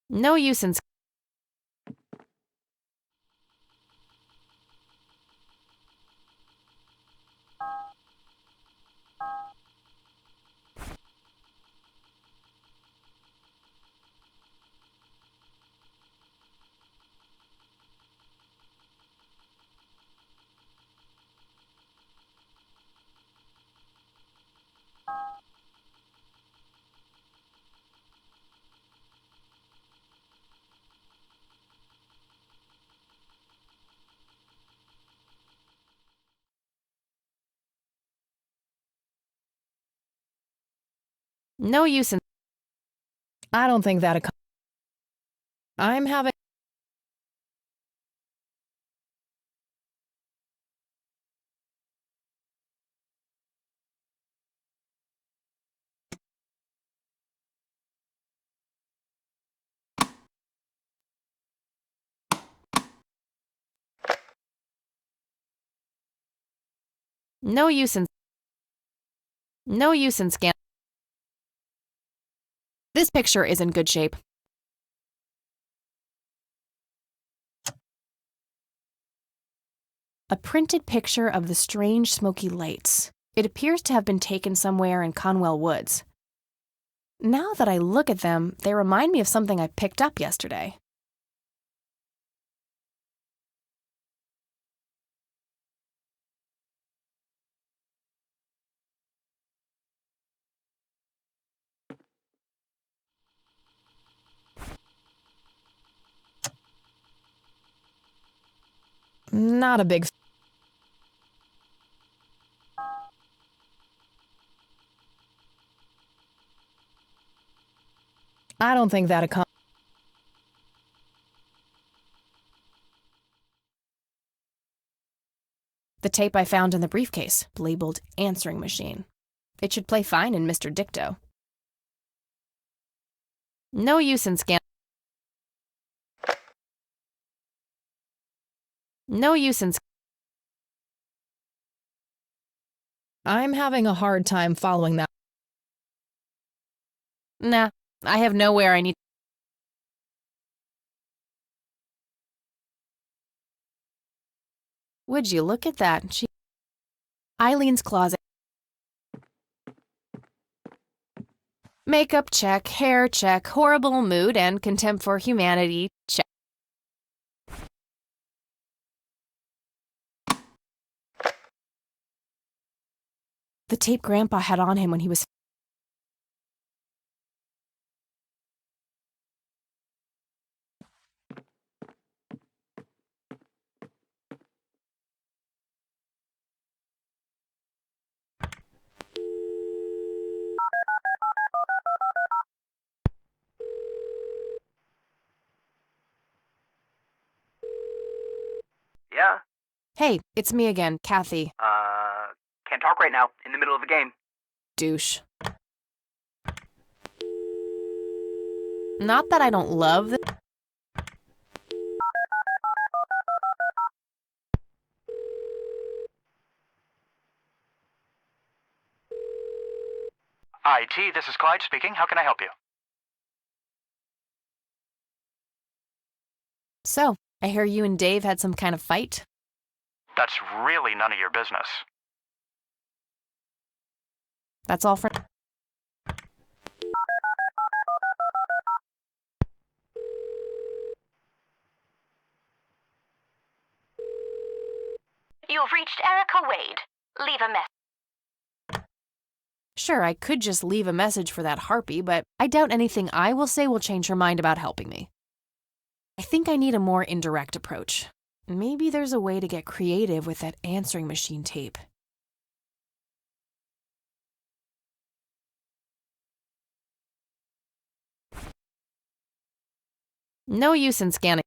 No use in... No use in... I don't think that... I'm having... No use in... No use in scan... This picture is in good shape. A printed picture of the strange smoky lights. It appears to have been taken somewhere in Conwell Woods. Now that I look at them, they remind me of something I picked up yesterday. Not a big... I don't think that... The tape I found in the briefcase, labeled answering machine. It should play fine in Mr. Dicto. No use in scan... No use in... I'm having a hard time following that. Nah, I have nowhere I need... Would you look at that? Eileen's closet. Makeup check, hair check, horrible mood and contempt for humanity check. The tape Grandpa had on him when he was... Yeah? Hey, it's me again, Kathy. Can't talk right now. In the middle of the game. Douche. Not that I don't love the... IT, this is Clyde speaking. How can I help you? So, I hear you and Dave had some kind of fight? That's really none of your business. That's all for... You have reached Erica Wade. Leave a message. Sure, I could just leave a message for that harpy, but I doubt anything I will say will change her mind about helping me. I think I need a more indirect approach. Maybe there's a way to get creative with that answering machine tape. No use in scanning.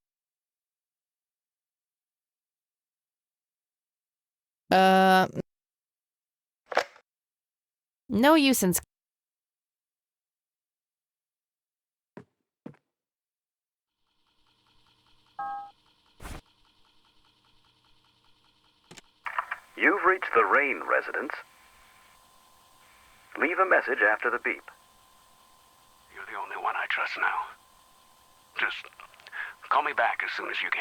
No use in... You've reached the Rain residence. Leave a message after the beep. You're the only one I trust now. Just call me back as soon as you can.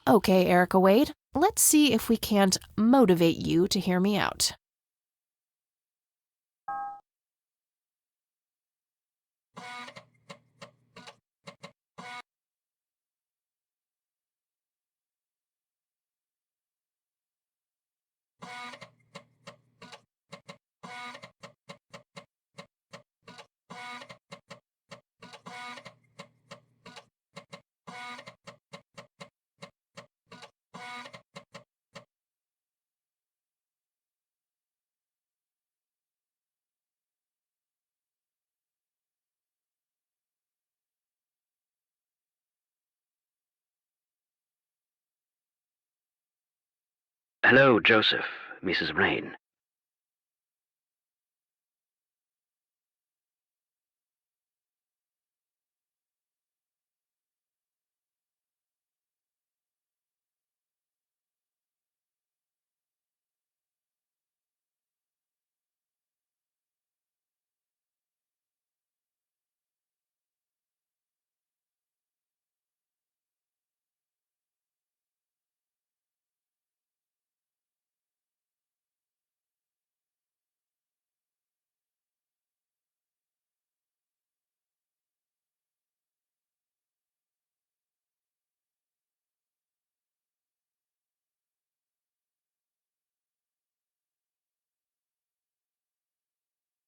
Okay, Erica Wade, let's see if we can't motivate you to hear me out. Hello, Joseph, Mrs. Rain.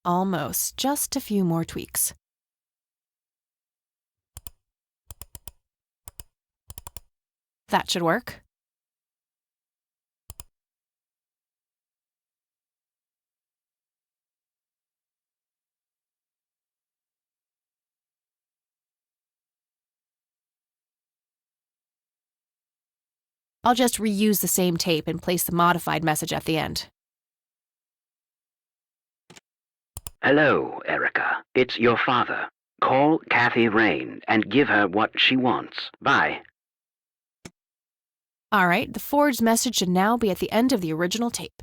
Almost. Just a few more tweaks. That should work. I'll just reuse the same tape and place the modified message at the end. Hello, Erica. It's your father. Call Kathy Rain and give her what she wants. Bye. All right, the forged message should now be at the end of the original tape.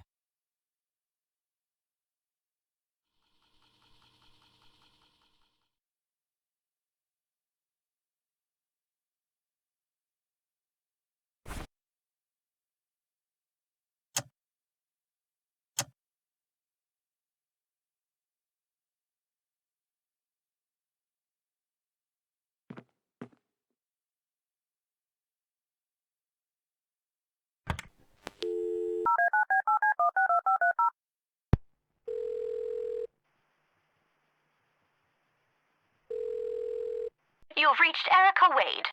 You've reached Erica Wade.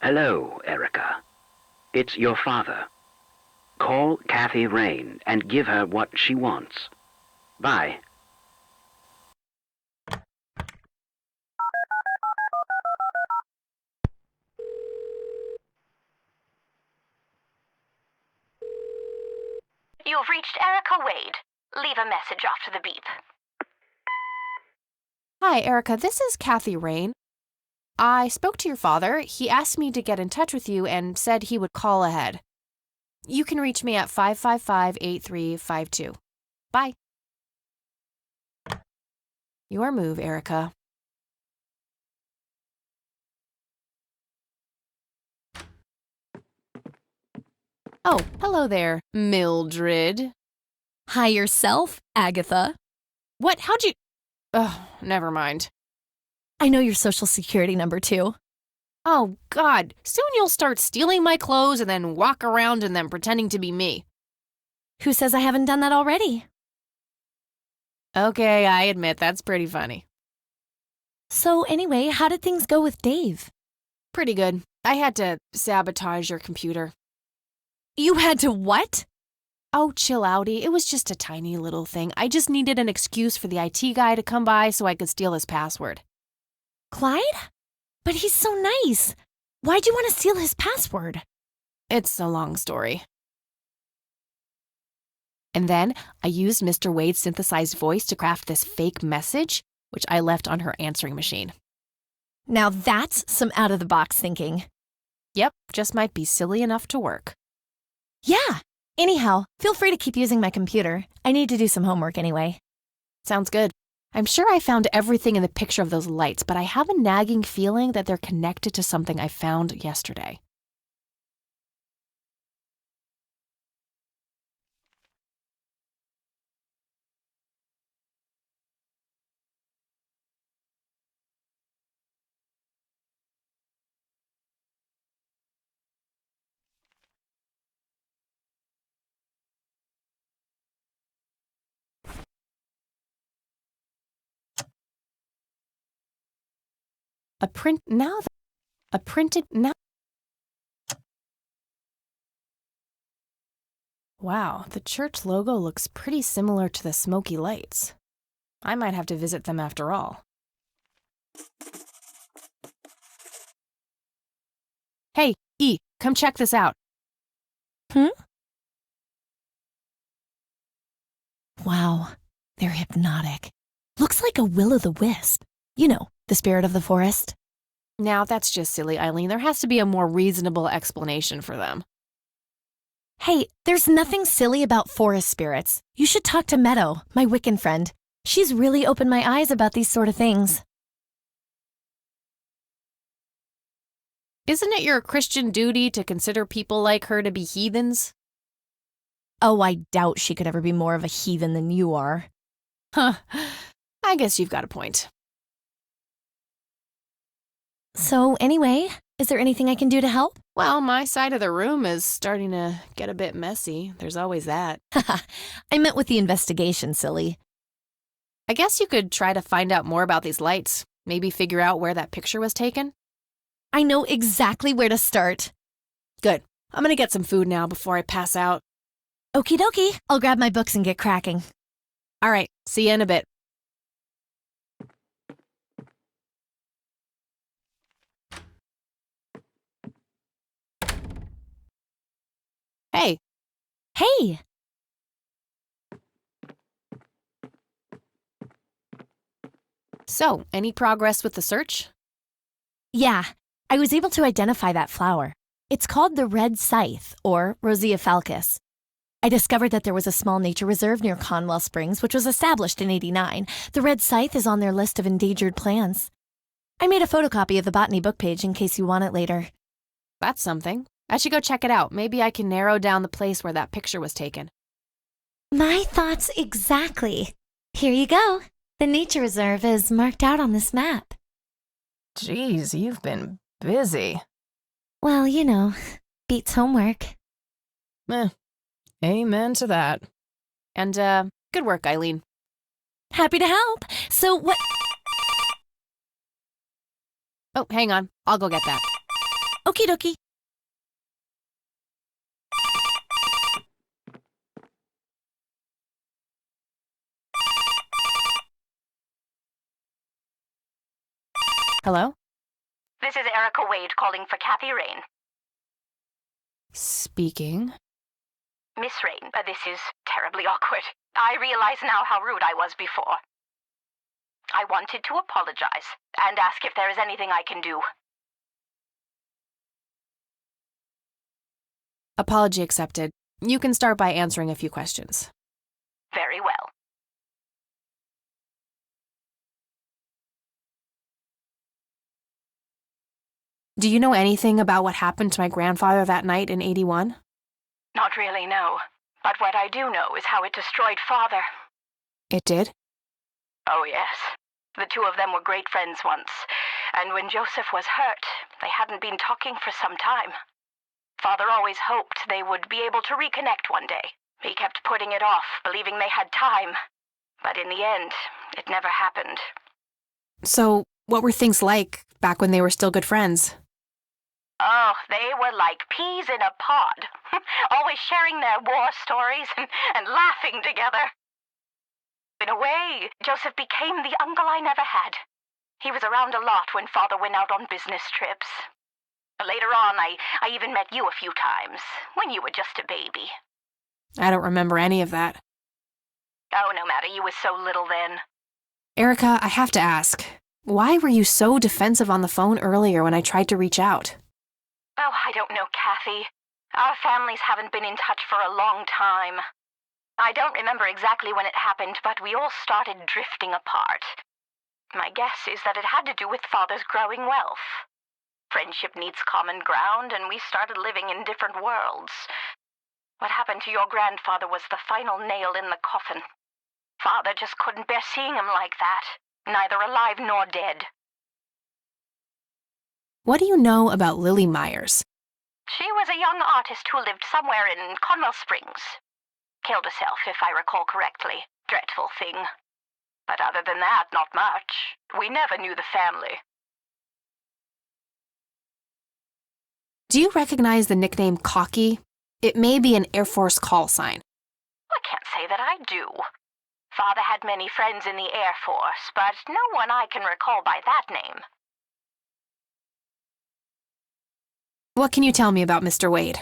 Hello, Erica. It's your father. Call Kathy Rain and give her what she wants. Bye. You've reached Erica Wade. Leave a message after the beep. Hi, Erica. This is Kathy Rain. I spoke to your father. He asked me to get in touch with you and said he would call ahead. You can reach me at 555-8352. Bye. Your move, Erica. Oh, hello there, Mildred. Hi yourself, Agatha. What? How'd you... Oh, never mind. I know your social security number, too. Oh, God. Soon you'll start stealing my clothes and then walk around in them pretending to be me. Who says I haven't done that already? Okay, I admit that's pretty funny. So anyway, how did things go with Dave? Pretty good. I had to sabotage your computer. You had to what? Oh, chill outy. It was just a tiny little thing. I just needed an excuse for the IT guy to come by so I could steal his password. Clyde? But he's so nice. Why'd you want to steal his password? It's a long story. And then I used Mr. Wade's synthesized voice to craft this fake message, which I left on her answering machine. Now that's some out-of-the-box thinking. Yep, just might be silly enough to work. Yeah. Anyhow, feel free to keep using my computer. I need to do some homework anyway. Sounds good. I'm sure I found everything in the picture of those lights, but I have a nagging feeling that they're connected to something I found yesterday. Wow, the church logo looks pretty similar to the smoky lights. I might have to visit them after all. Hey, E, come check this out. Wow, they're hypnotic. Looks like a will-o'-the-wisp. You know, the spirit of the forest. Now, that's just silly, Eileen. There has to be a more reasonable explanation for them. Hey, there's nothing silly about forest spirits. You should talk to Meadow, my Wiccan friend. She's really opened my eyes about these sort of things. Isn't it your Christian duty to consider people like her to be heathens? Oh, I doubt she could ever be more of a heathen than you are. Huh. I guess you've got a point. So anyway, is there anything I can do to help? Well, my side of the room is starting to get a bit messy. There's always that. I meant with the investigation, silly. I guess you could try to find out more about these lights. Maybe figure out where that picture was taken. I know exactly where to start. Good. I'm gonna get some food now before I pass out. Okie dokie. I'll grab my books and get cracking. All right. See you in a bit. Hey. Hey! So, any progress with the search? Yeah, I was able to identify that flower. It's called the red scythe, or Rosea falcus. I discovered that there was a small nature reserve near Conwell Springs, which was established in '89. The red scythe is on their list of endangered plants. I made a photocopy of the botany book page in case you want it later. That's something. I should go check it out. Maybe I can narrow down the place where that picture was taken. My thoughts exactly. Here you go. The nature reserve is marked out on this map. Jeez, you've been busy. Well, you know, beats homework. Amen to that. And, good work, Eileen. Happy to help. So what... Oh, hang on. I'll go get that. Okie dokie. Hello? This is Erica Wade calling for Kathy Rain. Speaking. Miss Rain, this is terribly awkward. I realize now how rude I was before. I wanted to apologize and ask if there is anything I can do. Apology accepted. You can start by answering a few questions. Very well. Do you know anything about what happened to my grandfather that night in '81? Not really, no. But what I do know is how it destroyed Father. It did? Oh, yes. The two of them were great friends once, and when Joseph was hurt, they hadn't been talking for some time. Father always hoped they would be able to reconnect one day. He kept putting it off, believing they had time. But in the end, it never happened. So, what were things like back when they were still good friends? Oh, they were like peas in a pod, always sharing their war stories and laughing together. In a way, Joseph became the uncle I never had. He was around a lot when Father went out on business trips. Later on, I even met you a few times, when you were just a baby. I don't remember any of that. Oh, no matter, you were so little then. Erica, I have to ask, why were you so defensive on the phone earlier when I tried to reach out? Oh, I don't know, Kathy. Our families haven't been in touch for a long time. I don't remember exactly when it happened, but we all started drifting apart. My guess is that it had to do with Father's growing wealth. Friendship needs common ground, and we started living in different worlds. What happened to your grandfather was the final nail in the coffin. Father just couldn't bear seeing him like that, neither alive nor dead. What do you know about Lily Myers? She was a young artist who lived somewhere in Conwell Springs. Killed herself, if I recall correctly. Dreadful thing. But other than that, not much. We never knew the family. Do you recognize the nickname Cocky? It may be an Air Force call sign. I can't say that I do. Father had many friends in the Air Force, but no one I can recall by that name. What can you tell me about Mr. Wade?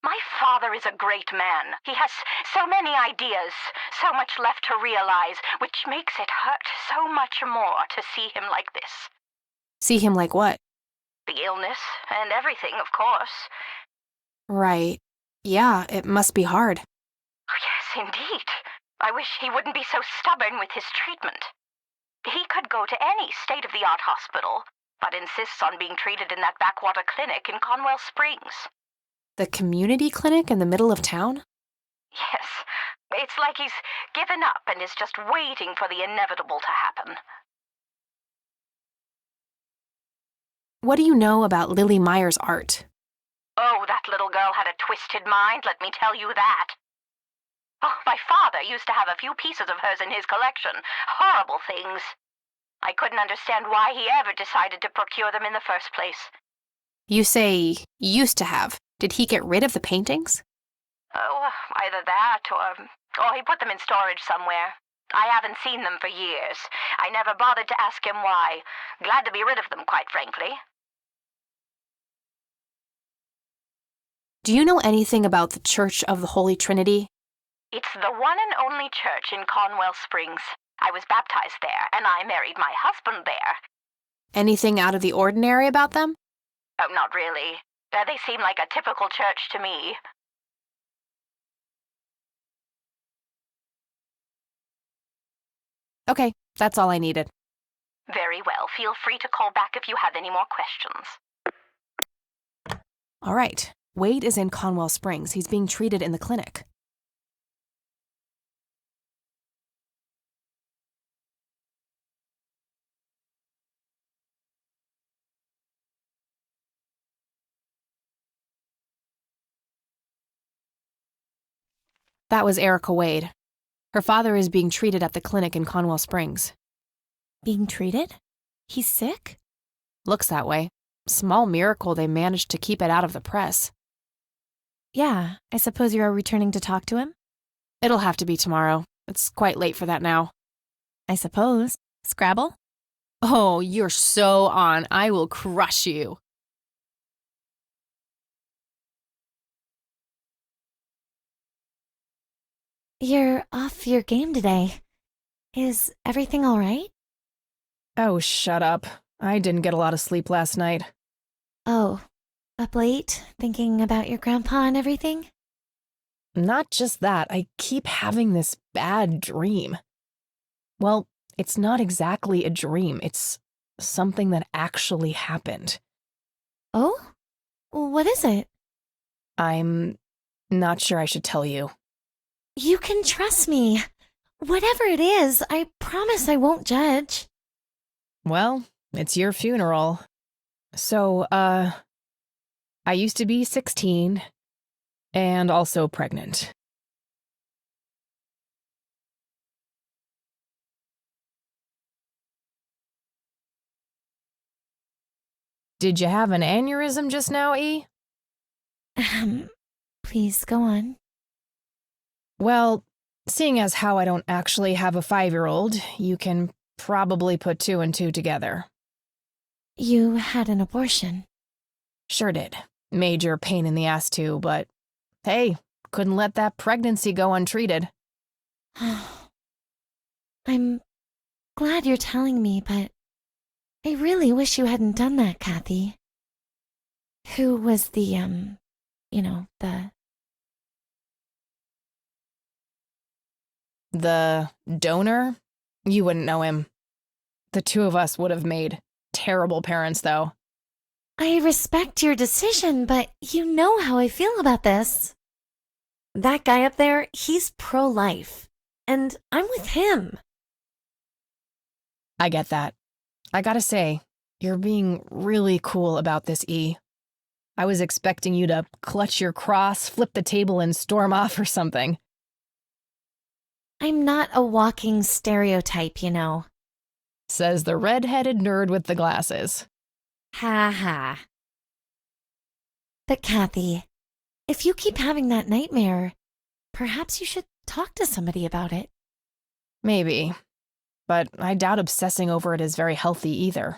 My father is a great man. He has so many ideas, so much left to realize, which makes it hurt so much more to see him like this. See him like what? The illness and everything, of course. Right. Yeah, it must be hard. Yes, indeed. I wish he wouldn't be so stubborn with his treatment. He could go to any state-of-the-art hospital, but insists on being treated in that backwater clinic in Conwell Springs. The community clinic in the middle of town? Yes. It's like he's given up and is just waiting for the inevitable to happen. What do you know about Lily Myers' art? Oh, that little girl had a twisted mind, let me tell you that. Oh, my father used to have a few pieces of hers in his collection. Horrible things. I couldn't understand why he ever decided to procure them in the first place. You say used to have. Did he get rid of the paintings? Oh, either that or he put them in storage somewhere. I haven't seen them for years. I never bothered to ask him why. Glad to be rid of them, quite frankly. Do you know anything about the Church of the Holy Trinity? It's the one and only church in Conwell Springs. I was baptized there, and I married my husband there. Anything out of the ordinary about them? Oh, not really. They seem like a typical church to me. Okay, that's all I needed. Very well. Feel free to call back if you have any more questions. All right. Wade is in Conwell Springs. He's being treated in the clinic. That was Erica Wade. Her father is being treated at the clinic in Conwell Springs. Being treated? He's sick? Looks that way. Small miracle they managed to keep it out of the press. Yeah, I suppose you're returning to talk to him? It'll have to be tomorrow. It's quite late for that now. I suppose. Scrabble? Oh, you're so on. I will crush you. You're off your game today. Is everything all right? Oh, shut up. I didn't get a lot of sleep last night. Oh, up late, thinking about your grandpa and everything? Not just that, I keep having this bad dream. Well, it's not exactly a dream. It's something that actually happened. Oh? What is it? I'm not sure I should tell you. You can trust me. Whatever it is, I promise I won't judge. Well, it's your funeral. So, I used to be 16 and also pregnant. Did you have an aneurysm just now, E? Please go on. Well, seeing as how I don't actually have a 5-year-old, you can probably put 2 and 2 together. You had an abortion. Sure did. Major pain in the ass too, but hey, couldn't let that pregnancy go untreated. I'm glad you're telling me, but I really wish you hadn't done that, Kathy. Who was the The donor? You wouldn't know him. The 2 of us would have made terrible parents, though. I respect your decision, but you know how I feel about this. That guy up there, he's pro-life, and I'm with him. I get that. I gotta say, you're being really cool about this, E. I was expecting you to clutch your cross, flip the table, and storm off or something. I'm not a walking stereotype, you know. Says the red-headed nerd with the glasses. Ha ha. But Kathy, if you keep having that nightmare, perhaps you should talk to somebody about it. Maybe. But I doubt obsessing over it is very healthy either.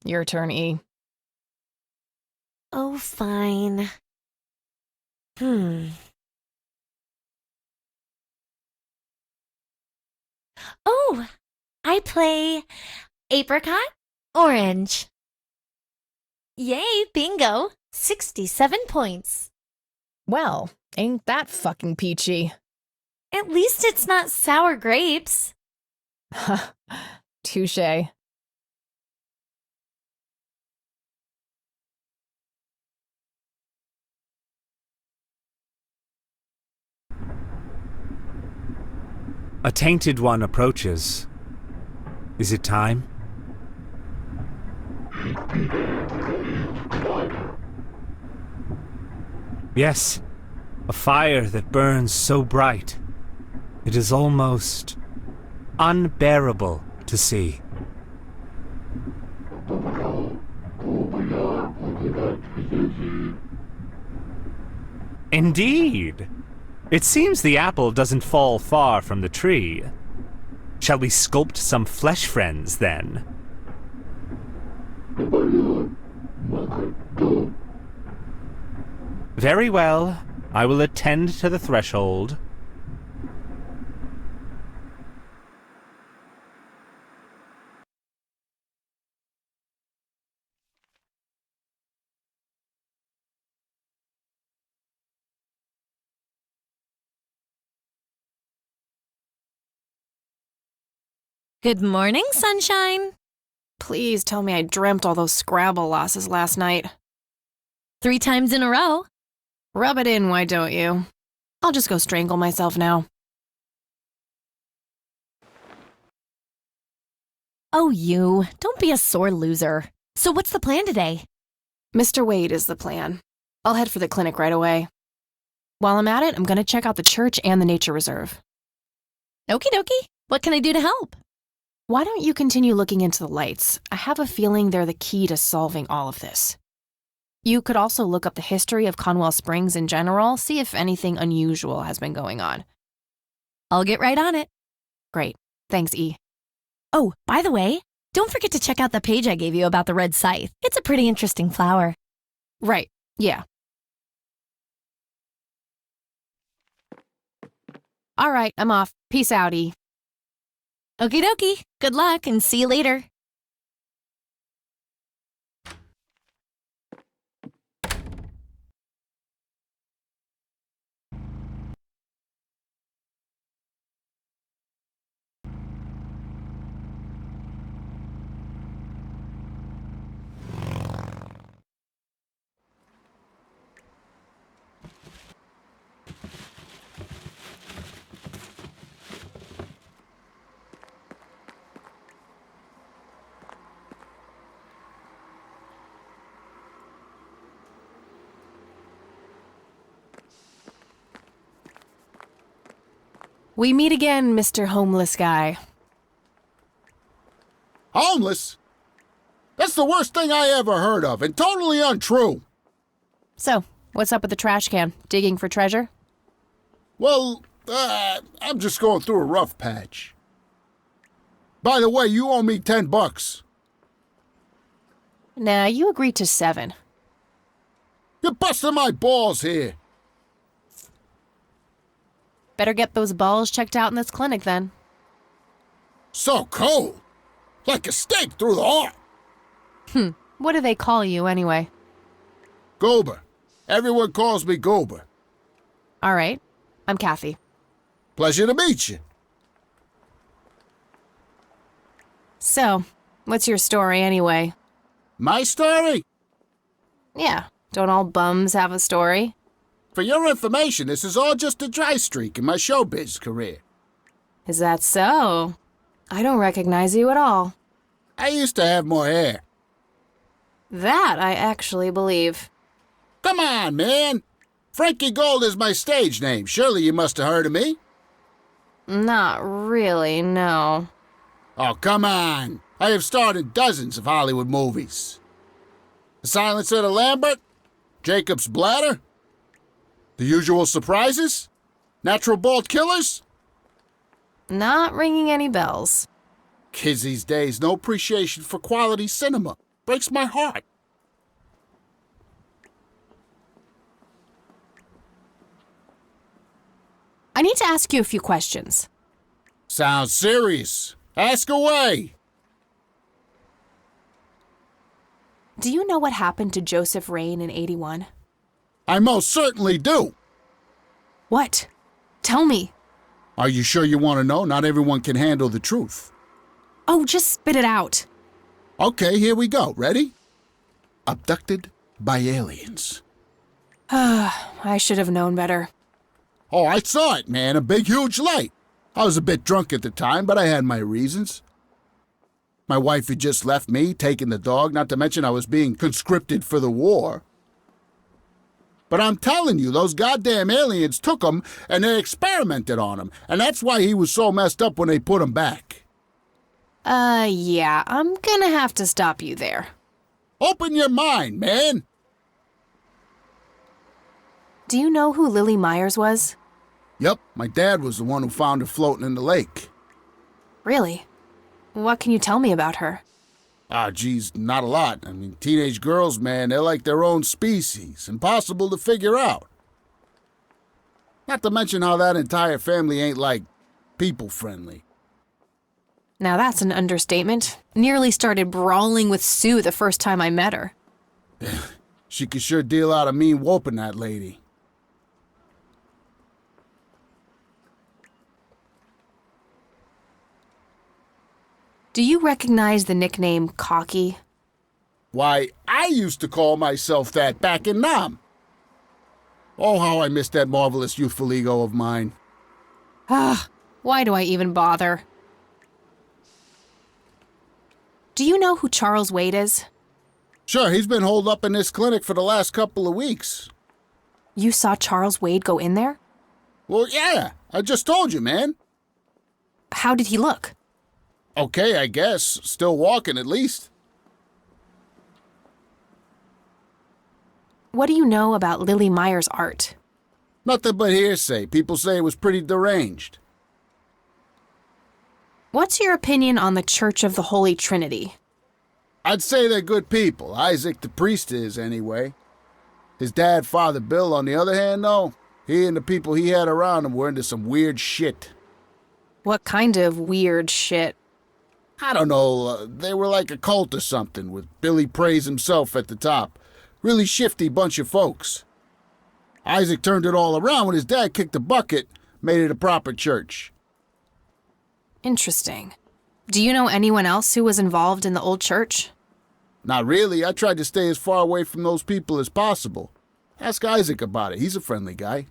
Your turn, E. Oh, fine. Oh, I play apricot, orange. Yay, bingo. 67 points. Well, ain't that fucking peachy. At least it's not sour grapes. Touché. A tainted one approaches. Is it time? Yes, a fire that burns so bright, it is almost unbearable to see. Indeed! It seems the apple doesn't fall far from the tree. Shall we sculpt some flesh friends, then? Very well. I will attend to the threshold. Good morning, sunshine. Please tell me I dreamt all those Scrabble losses last night. 3 times in a row. Rub it in, why don't you? I'll just go strangle myself now. Oh, you. Don't be a sore loser. So what's the plan today? Mr. Wade is the plan. I'll head for the clinic right away. While I'm at it, I'm gonna check out the church and the nature reserve. Okie dokie. What can I do to help? Why don't you continue looking into the lights? I have a feeling they're the key to solving all of this. You could also look up the history of Conwell Springs in general, see if anything unusual has been going on. I'll get right on it. Great. Thanks, E. Oh, by the way, don't forget to check out the page I gave you about the red scythe. It's a pretty interesting flower. Right. Yeah. All right, I'm off. Peace out, E. Okie dokie. Good luck and see you later. We meet again, Mr. Homeless Guy. Homeless? This That's the worst thing I ever heard of, and totally untrue. So, what's up with the trash can? Digging for treasure? Well, I'm just going through a rough patch. By the way, you owe me $10. Nah, you agreed to 7. You're busting my balls here. Better get those balls checked out in this clinic then. So cold. Like a stake through the heart. What do they call you anyway? Goober. Everyone calls me Goober. All right. I'm Kathy. Pleasure to meet you. So, what's your story anyway? My story? Yeah. Don't all bums have a story? For your information, this is all just a dry streak in my showbiz career. Is that so? I don't recognize you at all. I used to have more hair. That I actually believe. Come on, man. Frankie Gold is my stage name. Surely you must have heard of me. Not really, no. Oh, come on. I have starred in dozens of Hollywood movies. The Silencer of the Lambert? Jacob's Bladder? The Usual Surprises? Natural Bald Killers? Not ringing any bells. Kids these days, no appreciation for quality cinema. Breaks my heart. I need to ask you a few questions. Sounds serious. Ask away. Do you know what happened to Joseph Rain in 81? I most certainly do. What? Tell me. Are you sure you want to know? Not everyone can handle the truth. Oh, just spit it out. Okay, here we go. Ready? Abducted by aliens. I should have known better. Oh, I saw it, man. A big, huge light. I was a bit drunk at the time, but I had my reasons. My wife had just left me, taken the dog, not to mention I was being conscripted for the war. But I'm telling you, those goddamn aliens took him and they experimented on him, and that's why he was so messed up when they put him back. Yeah, I'm gonna have to stop you there. Open your mind, man. Do you know who Lily Myers was? Yep, my dad was the one who found her floating in the lake. Really? What can you tell me about her? Ah, geez, not a lot. I mean, teenage girls, man, they're like their own species. Impossible to figure out. Not to mention how that entire family ain't, like, people-friendly. Now that's an understatement. Nearly started brawling with Sue the first time I met her. She could sure deal out a mean whooping, that lady. Do you recognize the nickname Cocky? Why, I used to call myself that back in Nam. Oh, how I miss that marvelous youthful ego of mine. Why do I even bother? Do you know who Charles Wade is? Sure, he's been holed up in this clinic for the last couple of weeks. You saw Charles Wade go in there? Well, yeah, I just told you, man. How did he look? Okay, I guess. Still walking, at least. What do you know about Lily Myers' art? Nothing but hearsay. People say it was pretty deranged. What's your opinion on the Church of the Holy Trinity? I'd say they're good people. Isaac the priest is, anyway. His dad, Father Bill, on the other hand, though, he and the people he had around him were into some weird shit. What kind of weird shit? I don't know, they were like a cult or something, with Billy Praise himself at the top. Really shifty bunch of folks. Isaac turned it all around when his dad kicked the bucket, made it a proper church. Interesting. Do you know anyone else who was involved in the old church? Not really. I tried to stay as far away from those people as possible. Ask Isaac about it. He's a friendly guy.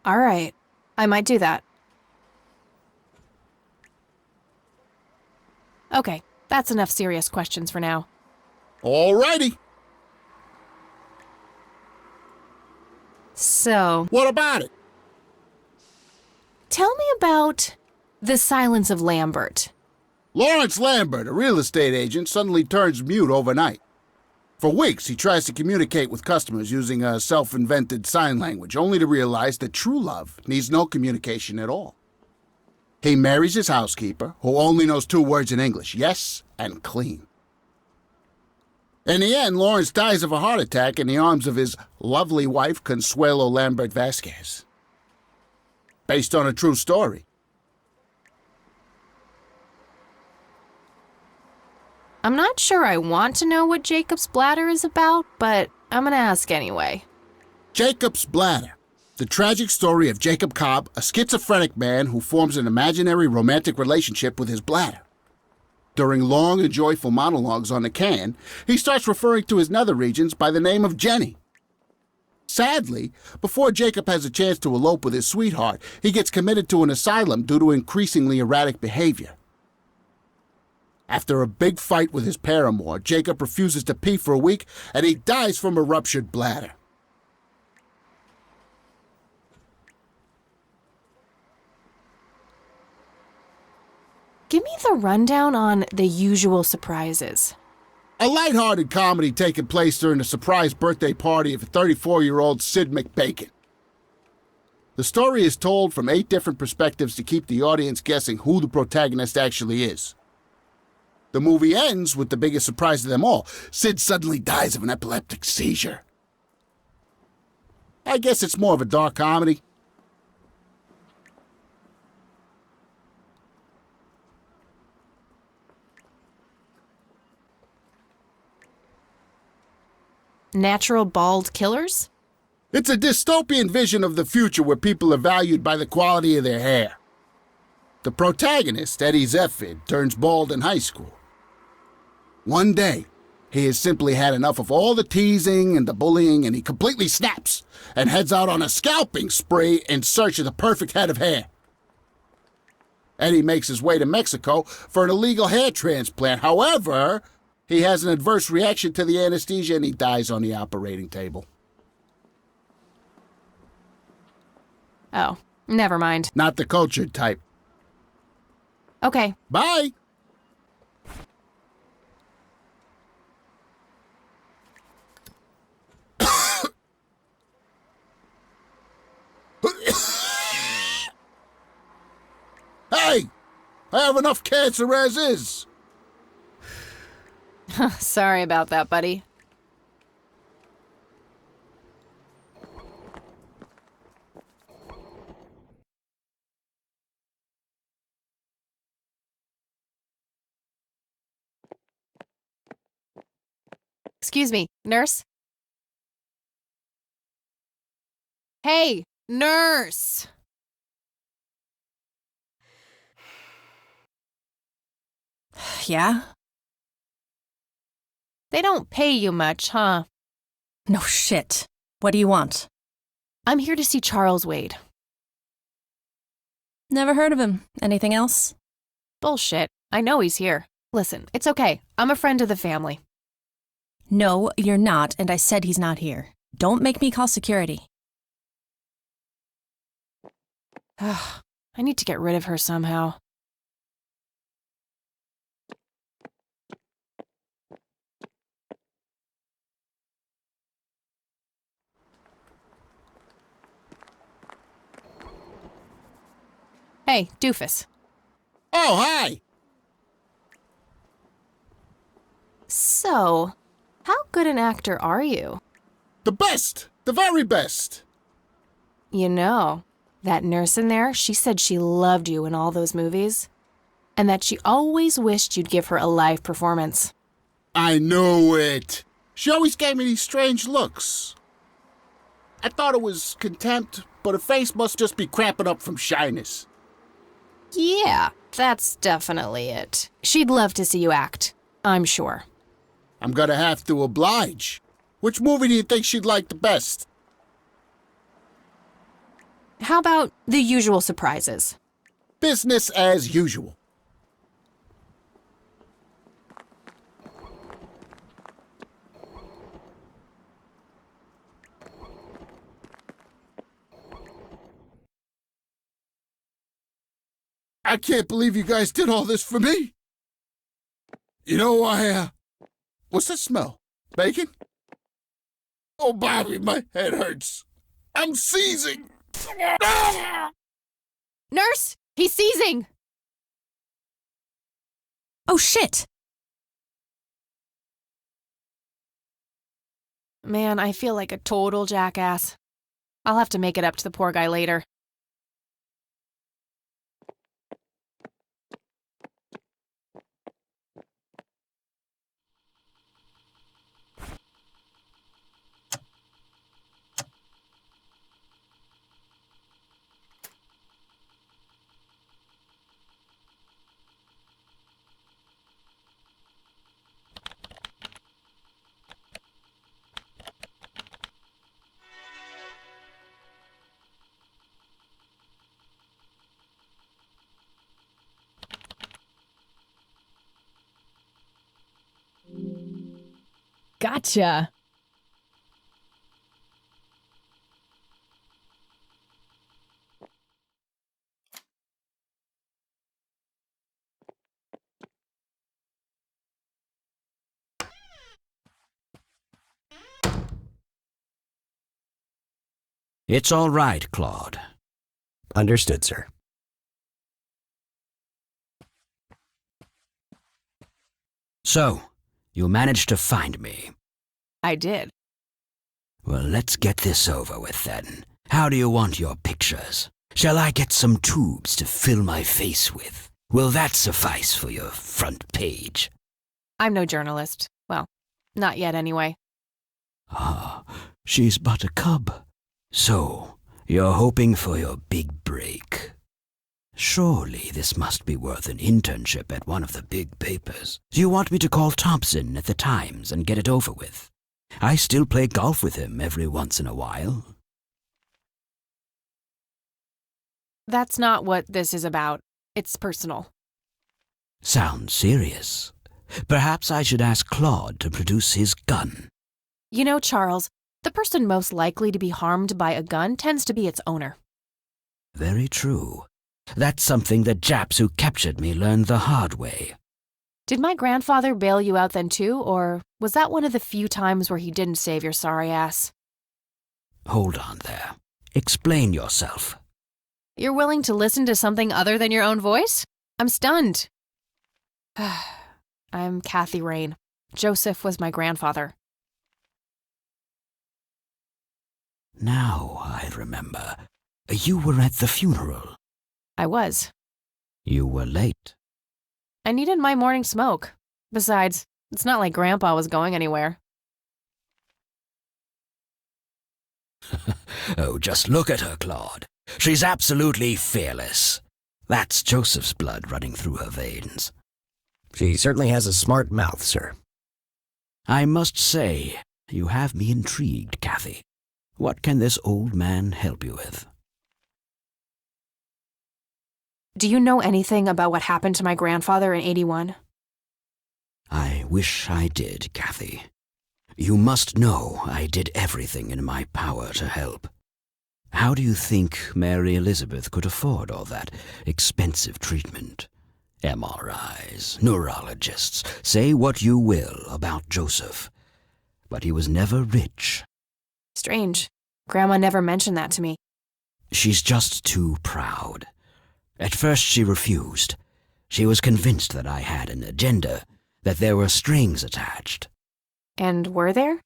All right. I might do that. Okay, that's enough serious questions for now. All righty. So... What about it? Tell me about The Silence of Lambert. Lawrence Lambert, a real estate agent, suddenly turns mute overnight. For weeks, he tries to communicate with customers using a self-invented sign language, only to realize that true love needs no communication at all. He marries his housekeeper, who only knows 2 words in English, yes and clean. In the end, Lawrence dies of a heart attack in the arms of his lovely wife, Consuelo Lambert Vasquez. Based on a true story. I'm not sure I want to know what Jacob's Bladder is about, but I'm gonna ask anyway. Jacob's Bladder. The tragic story of Jacob Cobb, a schizophrenic man who forms an imaginary romantic relationship with his bladder. During long and joyful monologues on the can, he starts referring to his nether regions by the name of Jenny. Sadly, before Jacob has a chance to elope with his sweetheart, he gets committed to an asylum due to increasingly erratic behavior. After a big fight with his paramour, Jacob refuses to pee for a week, and he dies from a ruptured bladder. Give me the rundown on The Usual Surprises. A lighthearted comedy taking place during the surprise birthday party of 34-year-old Sid McBacon. The story is told from 8 different perspectives to keep the audience guessing who the protagonist actually is. The movie ends with the biggest surprise of them all. Sid suddenly dies of an epileptic seizure. I guess it's more of a dark comedy. Natural Bald Killers? It's a dystopian vision of the future where people are valued by the quality of their hair. The protagonist, Eddie Zephyr, turns bald in high school. One day, he has simply had enough of all the teasing and the bullying, and he completely snaps and heads out on a scalping spree in search of the perfect head of hair. Eddie makes his way to Mexico for an illegal hair transplant. However, he has an adverse reaction to the anesthesia and he dies on the operating table. Oh, never mind. Not the cultured type. Okay. Bye! Hey! I have enough cancer as is! Sorry about that, buddy. Excuse me, nurse? Hey, nurse! Yeah? They don't pay you much, huh? No shit. What do you want? I'm here to see Charles Wade. Never heard of him. Anything else? Bullshit. I know he's here. Listen, it's okay. I'm a friend of the family. No, you're not, and I said he's not here. Don't make me call security. I need to get rid of her somehow. Hey, doofus. Oh, hi! So, how good an actor are you? The best! The very best! You know, that nurse in there, she said she loved you in all those movies, and that she always wished you'd give her a live performance. I know it! She always gave me these strange looks. I thought it was contempt, but her face must just be cramping up from shyness. Yeah, that's definitely it. She'd love to see you act, I'm sure. I'm gonna have to oblige. Which movie do you think she'd like the best? How about The Usual Surprises? Business as usual. I can't believe you guys did all this for me. You know, what's that smell? Bacon? Oh, Bobby, my head hurts. I'm seizing. Nurse, he's seizing. Oh, shit. Man, I feel like a total jackass. I'll have to make it up to the poor guy later. Gotcha. It's all right, Claude. Understood, sir. So, you managed to find me. I did. Well, let's get this over with then. How do you want your pictures? Shall I get some tubes to fill my face with? Will that suffice for your front page? I'm no journalist. Well, not yet anyway. Ah, she's but a cub. So, you're hoping for your big break. Surely this must be worth an internship at one of the big papers. Do you want me to call Thompson at the Times and get it over with? I still play golf with him every once in a while. That's not what this is about. It's personal. Sounds serious. Perhaps I should ask Claude to produce his gun. You know, Charles, the person most likely to be harmed by a gun tends to be its owner. Very true. That's something the Japs who captured me learned the hard way. Did my grandfather bail you out then too, or was that one of the few times where he didn't save your sorry ass? Hold on there. Explain yourself. You're willing to listen to something other than your own voice? I'm stunned. I'm Kathy Rain. Joseph was my grandfather. Now I remember. You were at the funeral. I was. You were late. I needed my morning smoke. Besides, it's not like Grandpa was going anywhere. Oh, just look at her, Claude. She's absolutely fearless. That's Joseph's blood running through her veins. She certainly has a smart mouth, sir. I must say, you have me intrigued, Kathy. What can this old man help you with? Do you know anything about what happened to my grandfather in '81? I wish I did, Kathy. You must know I did everything in my power to help. How do you think Mary Elizabeth could afford all that expensive treatment? MRIs, neurologists, say what you will about Joseph. But he was never rich. Strange. Grandma never mentioned that to me. She's just too proud. At first she refused. She was convinced that I had an agenda, that there were strings attached. And were there?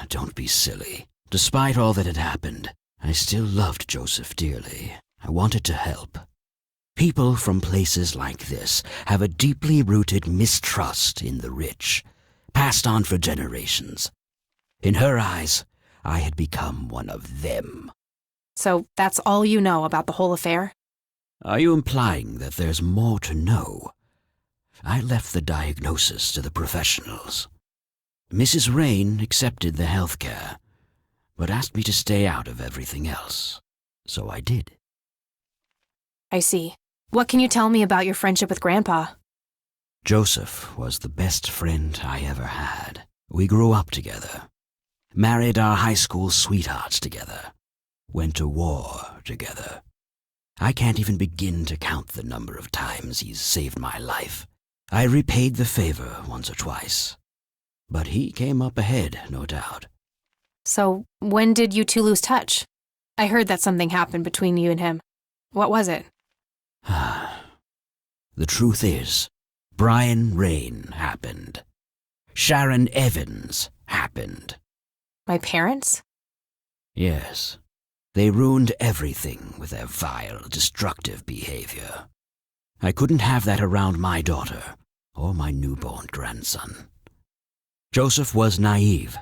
Don't be silly. Despite all that had happened, I still loved Joseph dearly. I wanted to help. People from places like this have a deeply rooted mistrust in the rich, passed on for generations. In her eyes, I had become one of them. So that's all you know about the whole affair? Are you implying that there's more to know? I left the diagnosis to the professionals. Mrs. Rain accepted the health care, but asked me to stay out of everything else. So I did. I see. What can you tell me about your friendship with Grandpa? Joseph was the best friend I ever had. We grew up together, married our high school sweethearts together, went to war together. I can't even begin to count the number of times he's saved my life, I repaid the favor once or twice. But he came up ahead, no doubt. So, when did you two lose touch? I heard that something happened between you and him. What was it? The truth is, Brian Rain happened. Sharon Evans happened. My parents? Yes. They ruined everything with their vile, destructive behavior. I couldn't have that around my daughter or my newborn grandson. Joseph was naive.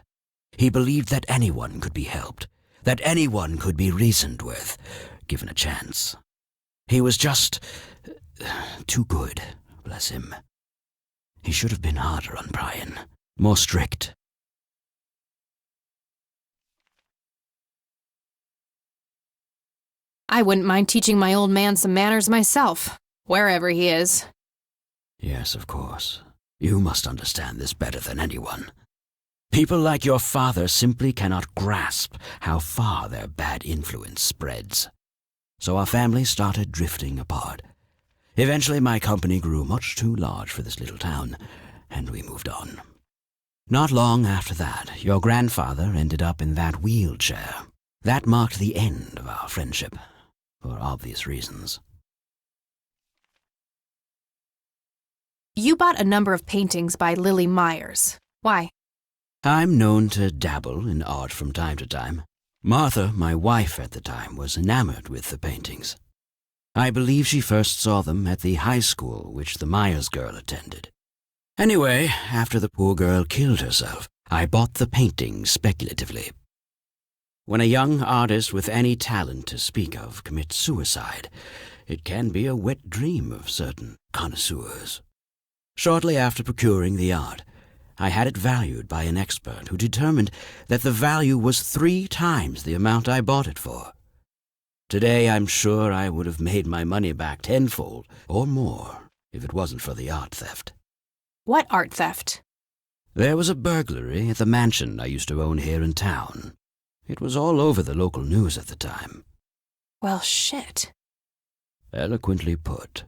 He believed that anyone could be helped, that anyone could be reasoned with, given a chance. He was just too good, bless him. He should have been harder on Brian, more strict. I wouldn't mind teaching my old man some manners myself, wherever he is. Yes, of course. You must understand this better than anyone. People like your father simply cannot grasp how far their bad influence spreads. So our family started drifting apart. Eventually my company grew much too large for this little town, and we moved on. Not long after that, your grandfather ended up in that wheelchair. That marked the end of our friendship, for obvious reasons. You bought a number of paintings by Lily Myers. Why? I'm known to dabble in art from time to time. Martha, my wife at the time, was enamored with the paintings. I believe she first saw them at the high school which the Myers girl attended. Anyway, after the poor girl killed herself, I bought the paintings speculatively. When a young artist with any talent to speak of commits suicide, it can be a wet dream of certain connoisseurs. Shortly after procuring the art, I had it valued by an expert who determined that the value was 3 times the amount I bought it for. Today, I'm sure I would have made my money back tenfold or more if it wasn't for the art theft. What art theft? There was a burglary at the mansion I used to own here in town. It was all over the local news at the time. Well, shit. Eloquently put.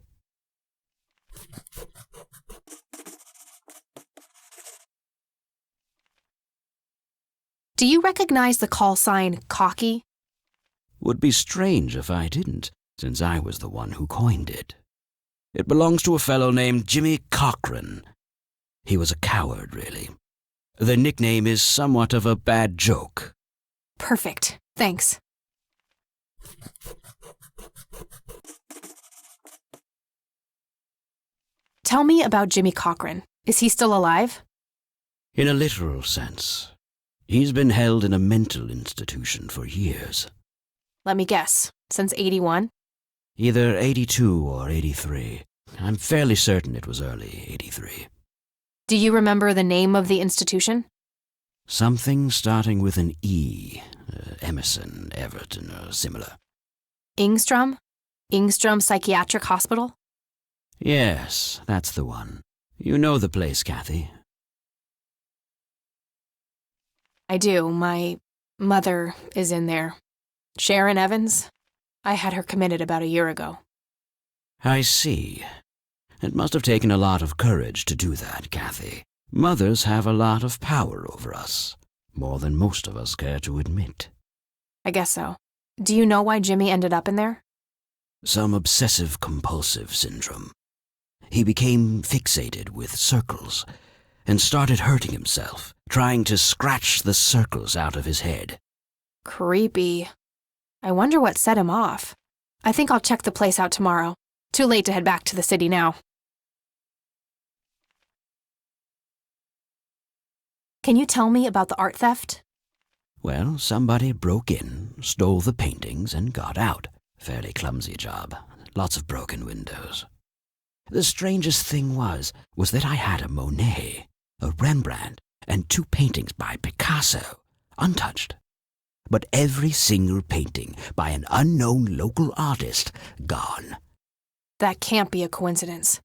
Do you recognize the call sign Cocky? Would be strange if I didn't, since I was the one who coined it. It belongs to a fellow named Jimmy Cochran. He was a coward, really. The nickname is somewhat of a bad joke. Perfect. Thanks. Tell me about Jimmy Cochran. Is he still alive? In a literal sense. He's been held in a mental institution for years. Let me guess. Since 81? Either 82 or 83. I'm fairly certain it was early 83. Do you remember the name of the institution? Something starting with an E. Emerson, Everton, or similar. Ingstrom? Ingstrom Psychiatric Hospital? Yes, that's the one. You know the place, Kathy. I do. My mother is in there. Sharon Evans? I had her committed about a year ago. I see. It must have taken a lot of courage to do that, Kathy. Mothers have a lot of power over us, more than most of us care to admit. I guess so. Do you know why Jimmy ended up in there? Some obsessive-compulsive syndrome. He became fixated with circles and started hurting himself, trying to scratch the circles out of his head. Creepy. I wonder what set him off. I think I'll check the place out tomorrow. Too late to head back to the city now. Can you tell me about the art theft? Well, somebody broke in, stole the paintings, and got out. Fairly clumsy job. Lots of broken windows. The strangest thing was that I had a Monet, a Rembrandt, and 2 paintings by Picasso, untouched. But every single painting by an unknown local artist, gone. That can't be a coincidence.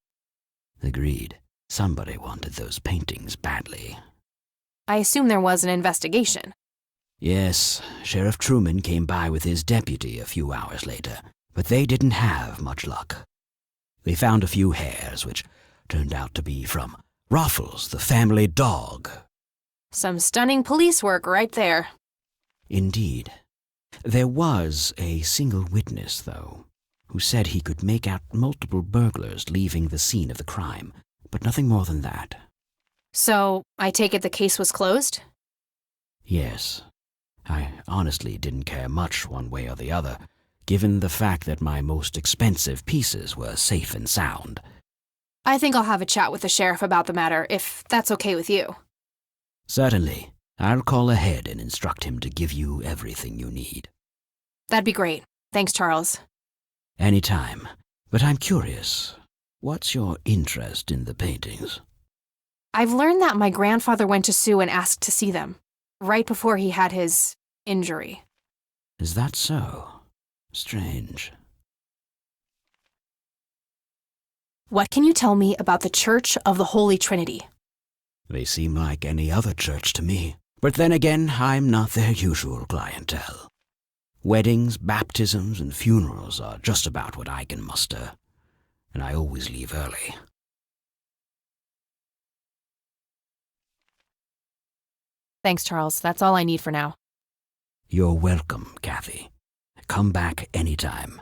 Agreed. Somebody wanted those paintings badly. I assume there was an investigation. Yes, Sheriff Truman came by with his deputy a few hours later, but they didn't have much luck. They found a few hairs, which turned out to be from Ruffles, the family dog. Some stunning police work right there. Indeed. There was a single witness, though, who said he could make out multiple burglars leaving the scene of the crime, but nothing more than that. So, I take it the case was closed? Yes. I honestly didn't care much one way or the other, given the fact that my most expensive pieces were safe and sound. I think I'll have a chat with the sheriff about the matter, if that's okay with you. Certainly. I'll call ahead and instruct him to give you everything you need. That'd be great. Thanks, Charles. Anytime. But I'm curious, what's your interest in the paintings? I've learned that my grandfather went to Sue and asked to see them, right before he had his injury. Is that so? Strange. What can you tell me about the Church of the Holy Trinity? They seem like any other church to me. But then again, I'm not their usual clientele. Weddings, baptisms, and funerals are just about what I can muster. And I always leave early. Thanks, Charles. That's all I need for now. You're welcome, Kathy. Come back anytime.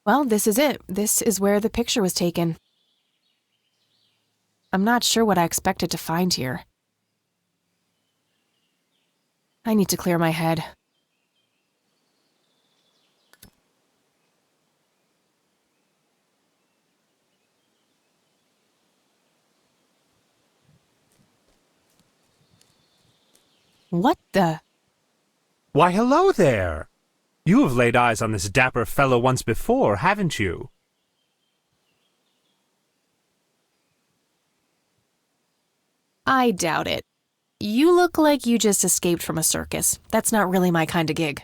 Well, this is it. This is where the picture was taken. I'm not sure what I expected to find here. I need to clear my head. What the? Why, hello there! You have laid eyes on this dapper fellow once before, haven't you? I doubt it. You look like you just escaped from a circus. That's not really my kind of gig.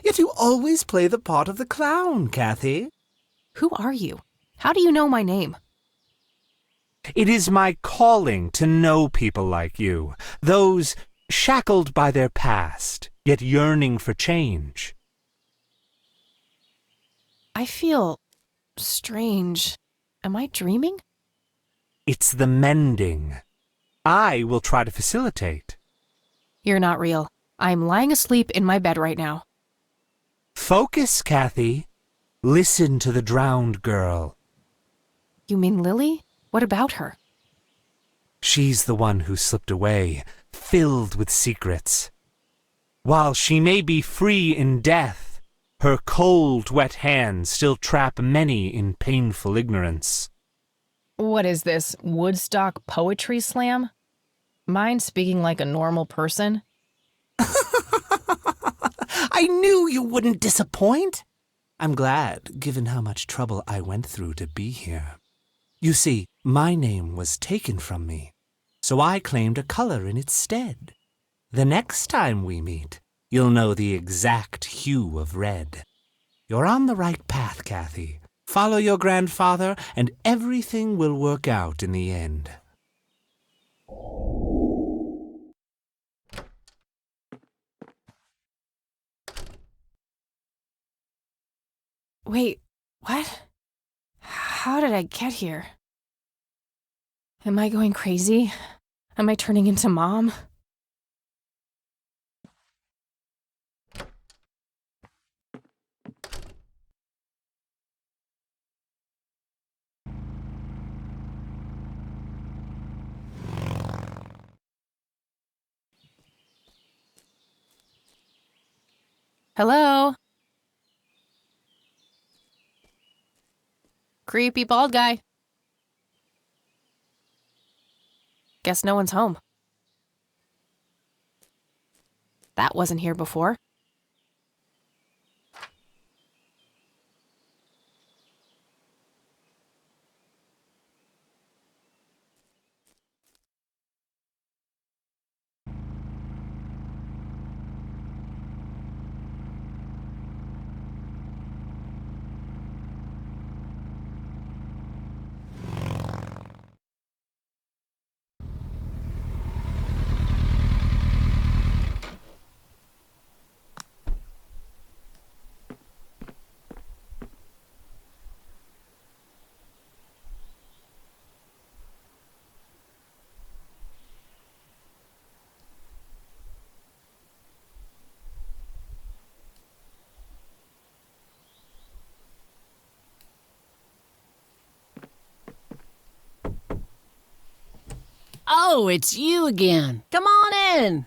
Yet you always play the part of the clown, Kathy. Who are you? How do you know my name? It is my calling to know people like you, those shackled by their past, yet yearning for change. I feel strange. Am I dreaming? It's the mending. I will try to facilitate. You're not real. I'm lying asleep in my bed right now. Focus, Kathy. Listen to the drowned girl. You mean Lily? What about her? She's the one who slipped away, filled with secrets. While she may be free in death, her cold, wet hands still trap many in painful ignorance. What is this, Woodstock Poetry Slam? Mind speaking like a normal person? I knew you wouldn't disappoint. I'm glad, given how much trouble I went through to be here. You see, my name was taken from me, so I claimed a color in its stead. The next time we meet, you'll know the exact hue of red. You're on the right path, Kathy. Follow your grandfather, and everything will work out in the end. Wait, what? How did I get here? Am I going crazy? Am I turning into Mom? Hello? Creepy bald guy. Guess no one's home. That wasn't here before. Oh, it's you again. Come on in.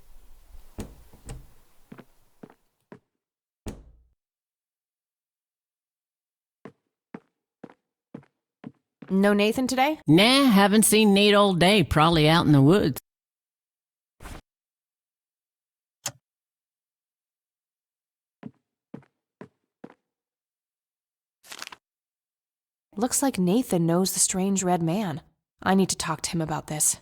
No Nathan today? Nah, haven't seen Nate all day. Probably out in the woods. Looks like Nathan knows the strange red man. I need to talk to him about this.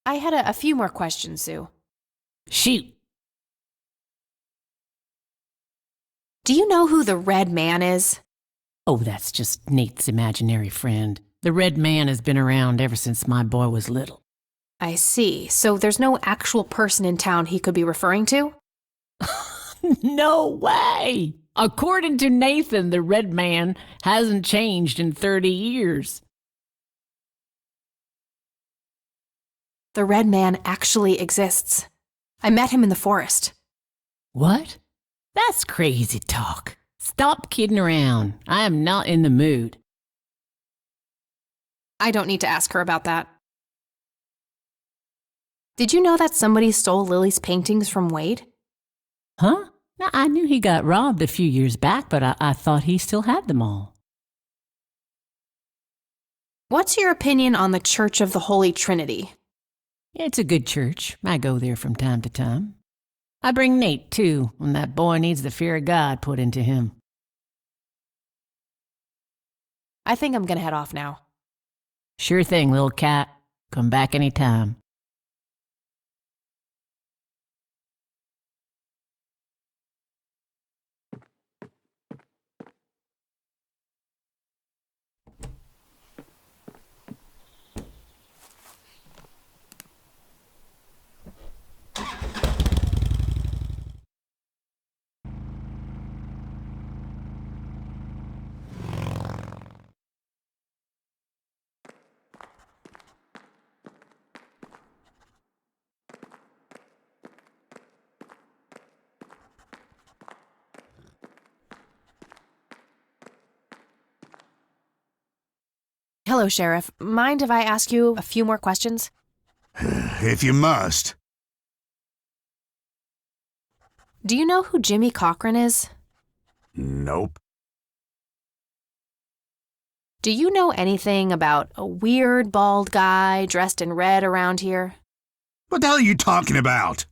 I had a few more questions, Sue. Shoot. Do you know who the red man is? Oh, that's just Nate's imaginary friend. The red man has been around ever since my boy was little. I see. So there's no actual person in town he could be referring to? No way! According to Nathan, the red man hasn't changed in 30 years. The red man actually exists. I met him in the forest. What? That's crazy talk. Stop kidding around. I am not in the mood. I don't need to ask her about that. Did you know that somebody stole Lily's paintings from Wade? Huh? Now, I knew he got robbed a few years back, but I thought he still had them all. What's your opinion on the Church of the Holy Trinity? It's a good church. I go there from time to time. I bring Nate, too, when that boy needs the fear of God put into him. I think I'm gonna head off now. Sure thing, little cat. Come back anytime. Hello, Sheriff. Mind if I ask you a few more questions? If you must. Do you know who Jimmy Cochran is? Nope. Do you know anything about a weird bald guy dressed in red around here? What the hell are you talking about?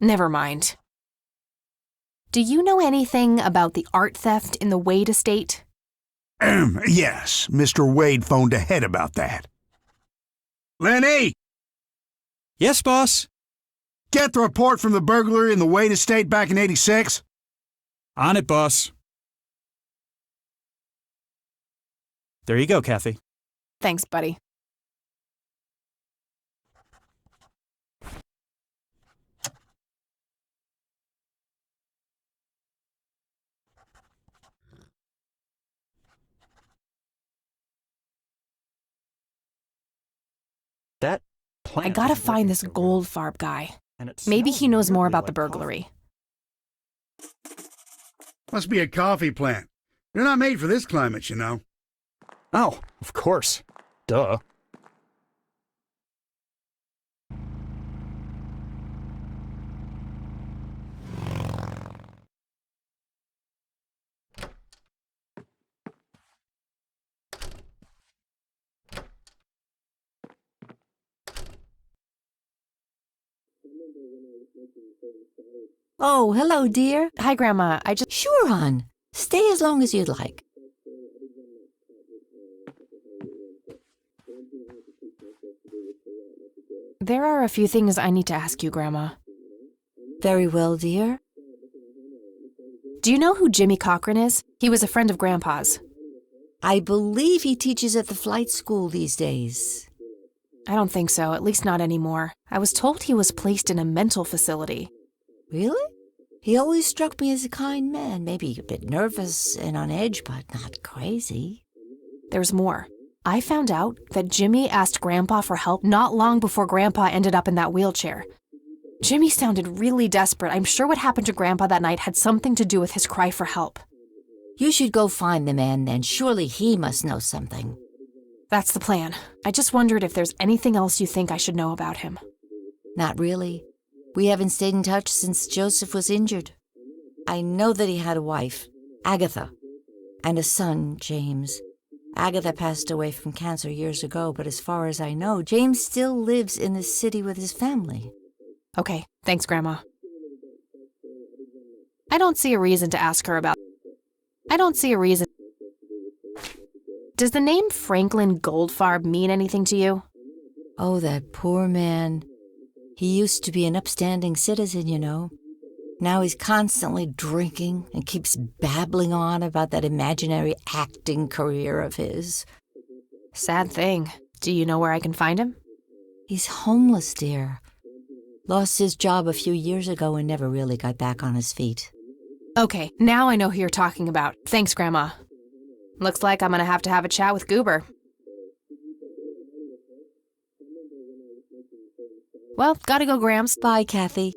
Never mind. Do you know anything about the art theft in the Wade estate? Yes, Mr. Wade phoned ahead about that. Lenny! Yes, boss? Get the report from the burglary in the Wade estate back in '86? On it, boss. There you go, Kathy. Thanks, buddy. That I plant gotta isn't find working this so well. Goldfarb guy. And it Maybe smells he knows more weirdly about the like burglary. Must be a coffee plant. They're not made for this climate, you know. Oh, of course. Duh. Oh, hello, dear. Hi, Grandma. Sure, hon. Stay as long as you'd like. There are a few things I need to ask you, Grandma. Very well, dear. Do you know who Jimmy Cochran is? He was a friend of Grandpa's. I believe he teaches at the flight school these days. I don't think so, at least not anymore. I was told he was placed in a mental facility. Really? He always struck me as a kind man, maybe a bit nervous and on edge, but not crazy. There's more. I found out that Jimmy asked Grandpa for help not long before Grandpa ended up in that wheelchair. Jimmy sounded really desperate. I'm sure what happened to Grandpa that night had something to do with his cry for help. You should go find the man then. Surely he must know something. That's the plan. I just wondered if there's anything else you think I should know about him. Not really. We haven't stayed in touch since Joseph was injured. I know that he had a wife, Agatha, and a son, James. Agatha passed away from cancer years ago, but as far as I know, James still lives in the city with his family. Okay, thanks, Grandma. I don't see a reason to ask her about... Does the name Franklin Goldfarb mean anything to you? Oh, that poor man. He used to be an upstanding citizen, you know. Now he's constantly drinking and keeps babbling on about that imaginary acting career of his. Sad thing. Do you know where I can find him? He's homeless, dear. Lost his job a few years ago and never really got back on his feet. Okay, now I know who you're talking about. Thanks, Grandma. Looks like I'm gonna have to have a chat with Goober. Well, gotta go, Grams. Bye, Kathy.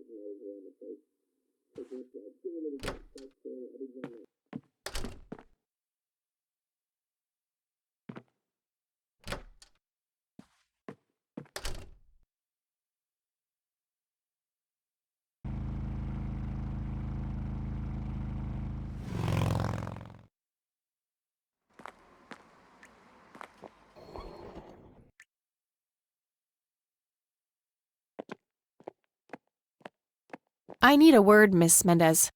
I need a word, Miss Mendez.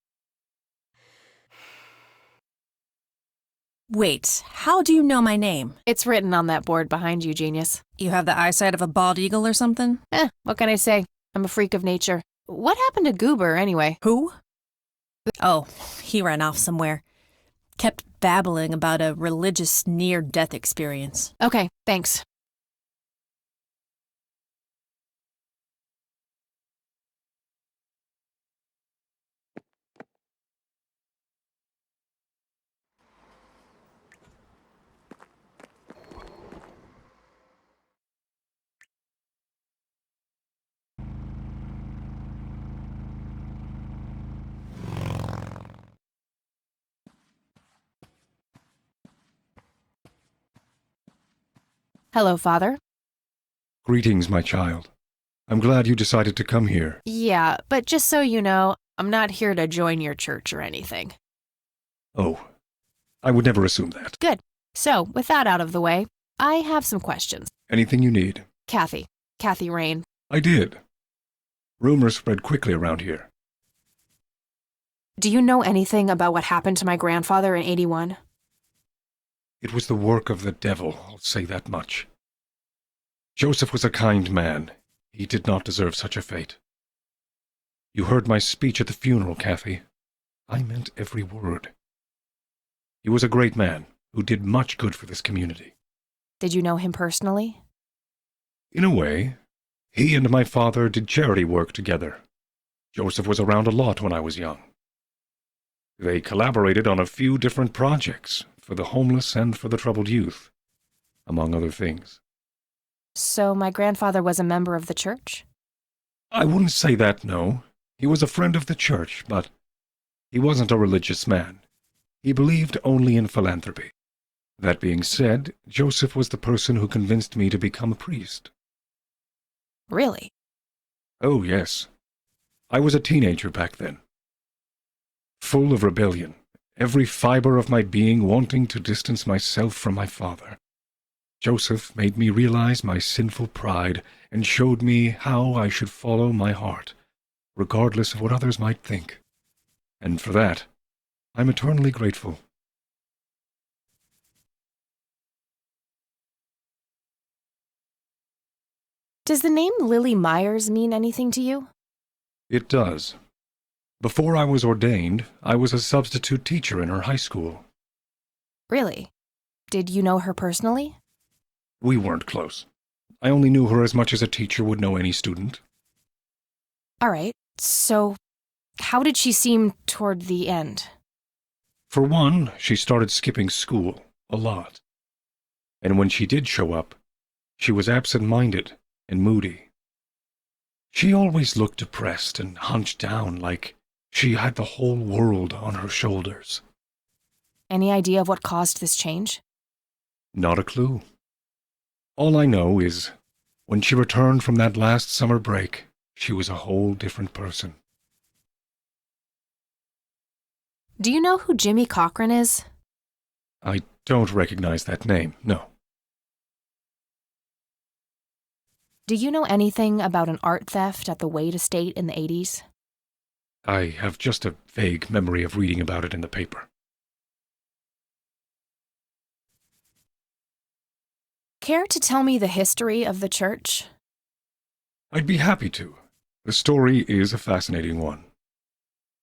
Wait, how do you know my name? It's written on that board behind you, genius. You have the eyesight of a bald eagle or something? What can I say? I'm a freak of nature. What happened to Goober, anyway? Who? Oh, he ran off somewhere. Kept babbling about a religious near-death experience. Okay, thanks. Hello, Father. Greetings, my child. I'm glad you decided to come here. Yeah, but just so you know, I'm not here to join your church or anything. Oh, I would never assume that. Good. So, with that out of the way, I have some questions. Anything you need. Kathy Rain. I did. Rumors spread quickly around here. Do you know anything about what happened to my grandfather in 81? It was the work of the devil, I'll say that much. Joseph was a kind man. He did not deserve such a fate. You heard my speech at the funeral, Kathy. I meant every word. He was a great man who did much good for this community. Did you know him personally? In a way, he and my father did charity work together. Joseph was around a lot when I was young. They collaborated on a few different projects for the homeless and for the troubled youth, among other things. So my grandfather was a member of the church? I wouldn't say that, no. He was a friend of the church, but he wasn't a religious man. He believed only in philanthropy. That being said, Joseph was the person who convinced me to become a priest. Really? Oh, yes. I was a teenager back then. Full of rebellion, every fiber of my being wanting to distance myself from my father. Joseph made me realize my sinful pride and showed me how I should follow my heart regardless of what others might think. And for that, I'm eternally grateful. Does the name Lily Myers mean anything to you? It does. Before I was ordained, I was a substitute teacher in her high school. Really? Did you know her personally? We weren't close. I only knew her as much as a teacher would know any student. All right, so how did she seem toward the end? For one, she started skipping school a lot. And when she did show up, she was absent-minded and moody. She always looked depressed and hunched down like she had the whole world on her shoulders. Any idea of what caused this change? Not a clue. All I know is, when she returned from that last summer break, she was a whole different person. Do you know who Jimmy Cochran is? I don't recognize that name, no. Do you know anything about an art theft at the Wade estate in the 80s? I have just a vague memory of reading about it in the paper. Care to tell me the history of the church? I'd be happy to. The story is a fascinating one.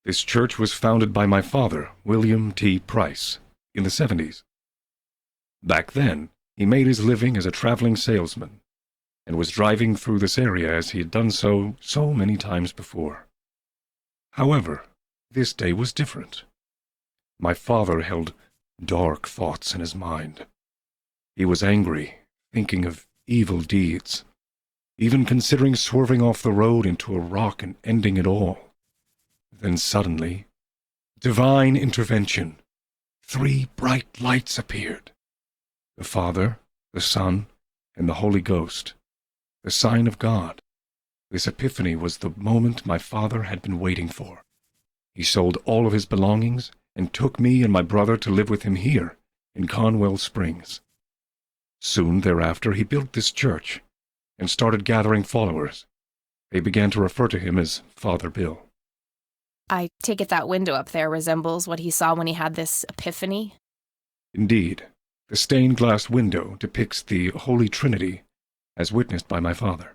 This church was founded by my father, William T. Price, in the 70s. Back then, he made his living as a traveling salesman, and was driving through this area as he had done so many times before. However, this day was different. My father held dark thoughts in his mind. He was angry, thinking of evil deeds, even considering swerving off the road into a rock and ending it all. Then suddenly, divine intervention. 3 bright lights appeared. The Father, the Son, and the Holy Ghost. The sign of God. This epiphany was the moment my father had been waiting for. He sold all of his belongings and took me and my brother to live with him here, in Conwell Springs. Soon thereafter he built this church and started gathering followers. They began to refer to him as Father Bill. I take it that window up there resembles what he saw when he had this epiphany? Indeed, the stained glass window depicts the Holy Trinity as witnessed by my father.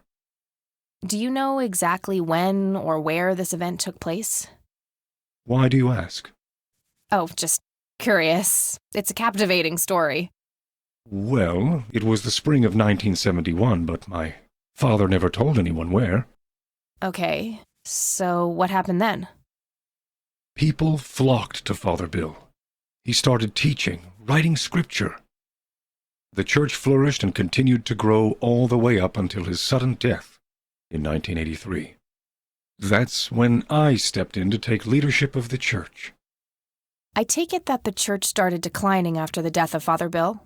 Do you know exactly when or where this event took place? Why do you ask? Oh, just curious. It's a captivating story. Well, it was the spring of 1971, but my father never told anyone where. Okay, so what happened then? People flocked to Father Bill. He started teaching, writing scripture. The church flourished and continued to grow all the way up until his sudden death in 1983. That's when I stepped in to take leadership of the church. I take it that the church started declining after the death of Father Bill?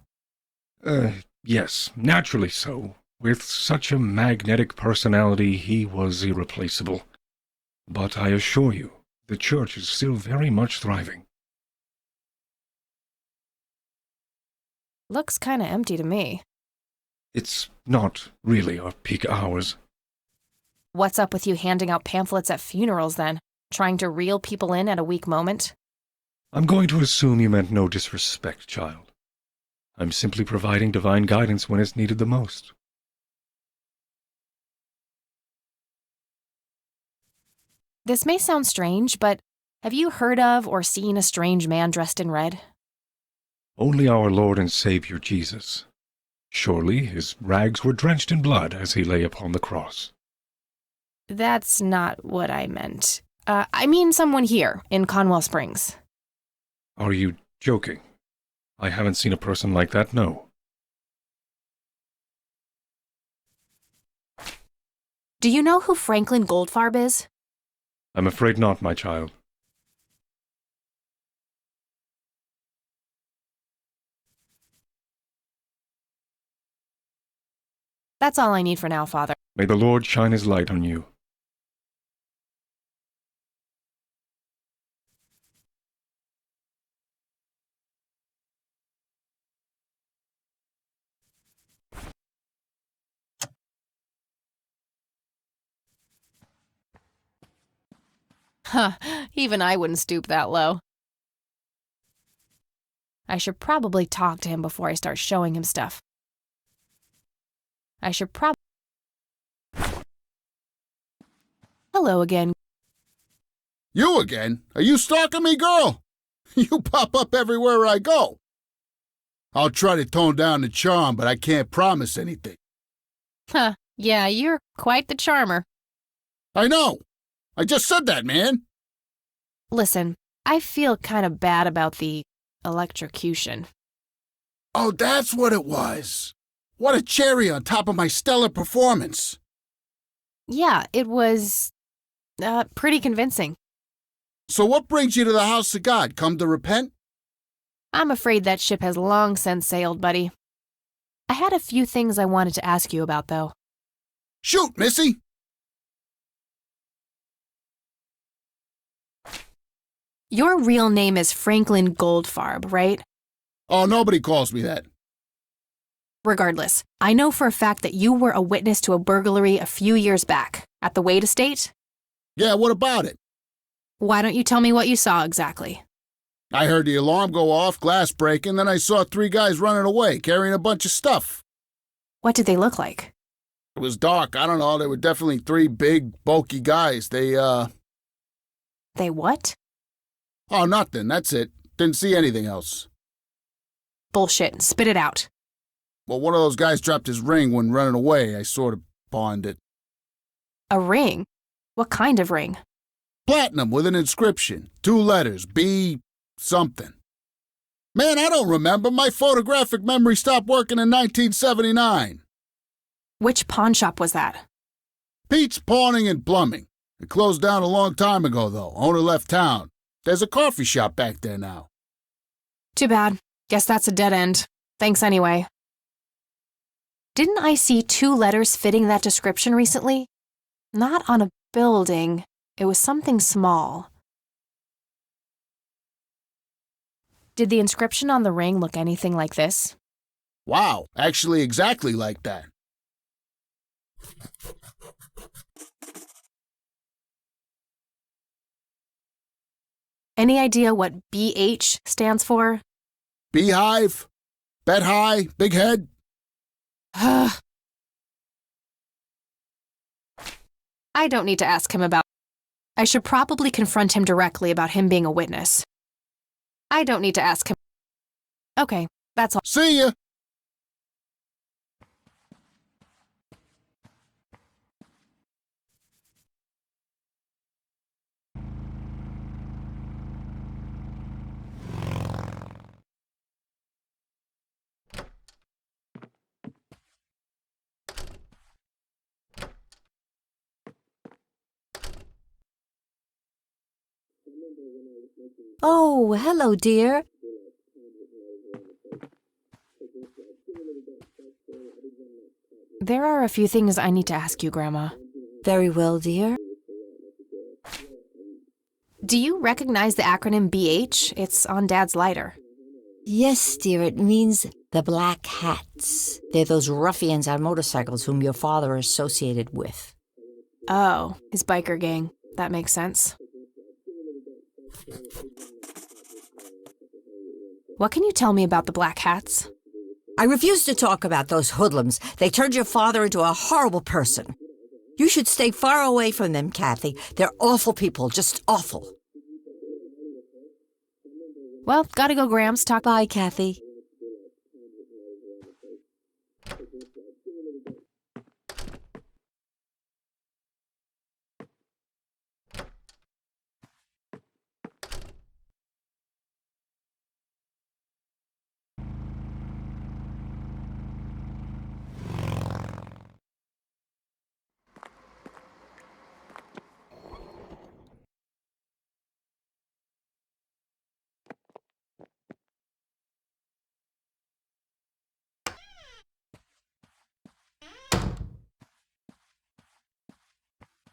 Yes, naturally so. With such a magnetic personality, he was irreplaceable. But I assure you, the church is still very much thriving. Looks kinda empty to me. It's not really our peak hours. What's up with you handing out pamphlets at funerals then? Trying to reel people in at a weak moment? I'm going to assume you meant no disrespect, child. I'm simply providing divine guidance when it's needed the most. This may sound strange, but have you heard of or seen a strange man dressed in red? Only our Lord and Savior Jesus. Surely his rags were drenched in blood as he lay upon the cross. That's not what I meant. I mean someone here, in Conwell Springs. Are you joking? I haven't seen a person like that, no. Do you know who Franklin Goldfarb is? I'm afraid not, my child. That's all I need for now, Father. May the Lord shine his light on you. Huh, even I wouldn't stoop that low. I should probably talk to him before I start showing him stuff. I should probably... Hello again. You again? Are you stalking me, girl? You pop up everywhere I go. I'll try to tone down the charm, but I can't promise anything. Huh, yeah, you're quite the charmer. I know. I just said that, man. Listen, I feel kind of bad about the electrocution. Oh, that's what it was. What a cherry on top of my stellar performance. Yeah, it was pretty convincing. So what brings you to the house of God? Come to repent? I'm afraid that ship has long since sailed, buddy. I had a few things I wanted to ask you about, though. Shoot, Missy! Your real name is Franklin Goldfarb, right? Oh, nobody calls me that. Regardless, I know for a fact that you were a witness to a burglary a few years back at the Wade estate. Yeah, what about it? Why don't you tell me what you saw exactly? I heard the alarm go off, glass breaking, then I saw 3 guys running away, carrying a bunch of stuff. What did they look like? It was dark, I don't know, they were definitely 3 big, bulky guys. They what? Oh, nothing, that's it. Didn't see anything else. Bullshit, spit it out. Well, one of those guys dropped his ring when running away. I sort of pawned it. A ring? What kind of ring? Platinum with an inscription. 2 letters, B something. Man, I don't remember. My photographic memory stopped working in 1979. Which pawn shop was that? Pete's Pawning and Plumbing. It closed down a long time ago, though. Owner left town. There's a coffee shop back there now. Too bad. Guess that's a dead end. Thanks anyway. Didn't I see 2 letters fitting that description recently? Not on a building. It was something small. Did the inscription on the ring look anything like this? Wow, actually exactly like that. Any idea what BH stands for? Beehive? Bet high? Big head? I don't need to ask him about... I should probably confront him directly about him being a witness. I don't need to ask him... Okay, that's all. See ya! Oh, hello, dear. There are a few things I need to ask you, Grandma. Very well, dear. Do you recognize the acronym BH? It's on Dad's lighter. Yes, dear, it means the Black Hats. They're those ruffians on motorcycles whom your father associated with. Oh, his biker gang. That makes sense. What can you tell me about the Black Hats? I refuse to talk about those hoodlums. They turned your father into a horrible person. You should stay far away from them, Kathy. They're awful people, just awful. Well, gotta go, Grams. Talk. Bye, Kathy.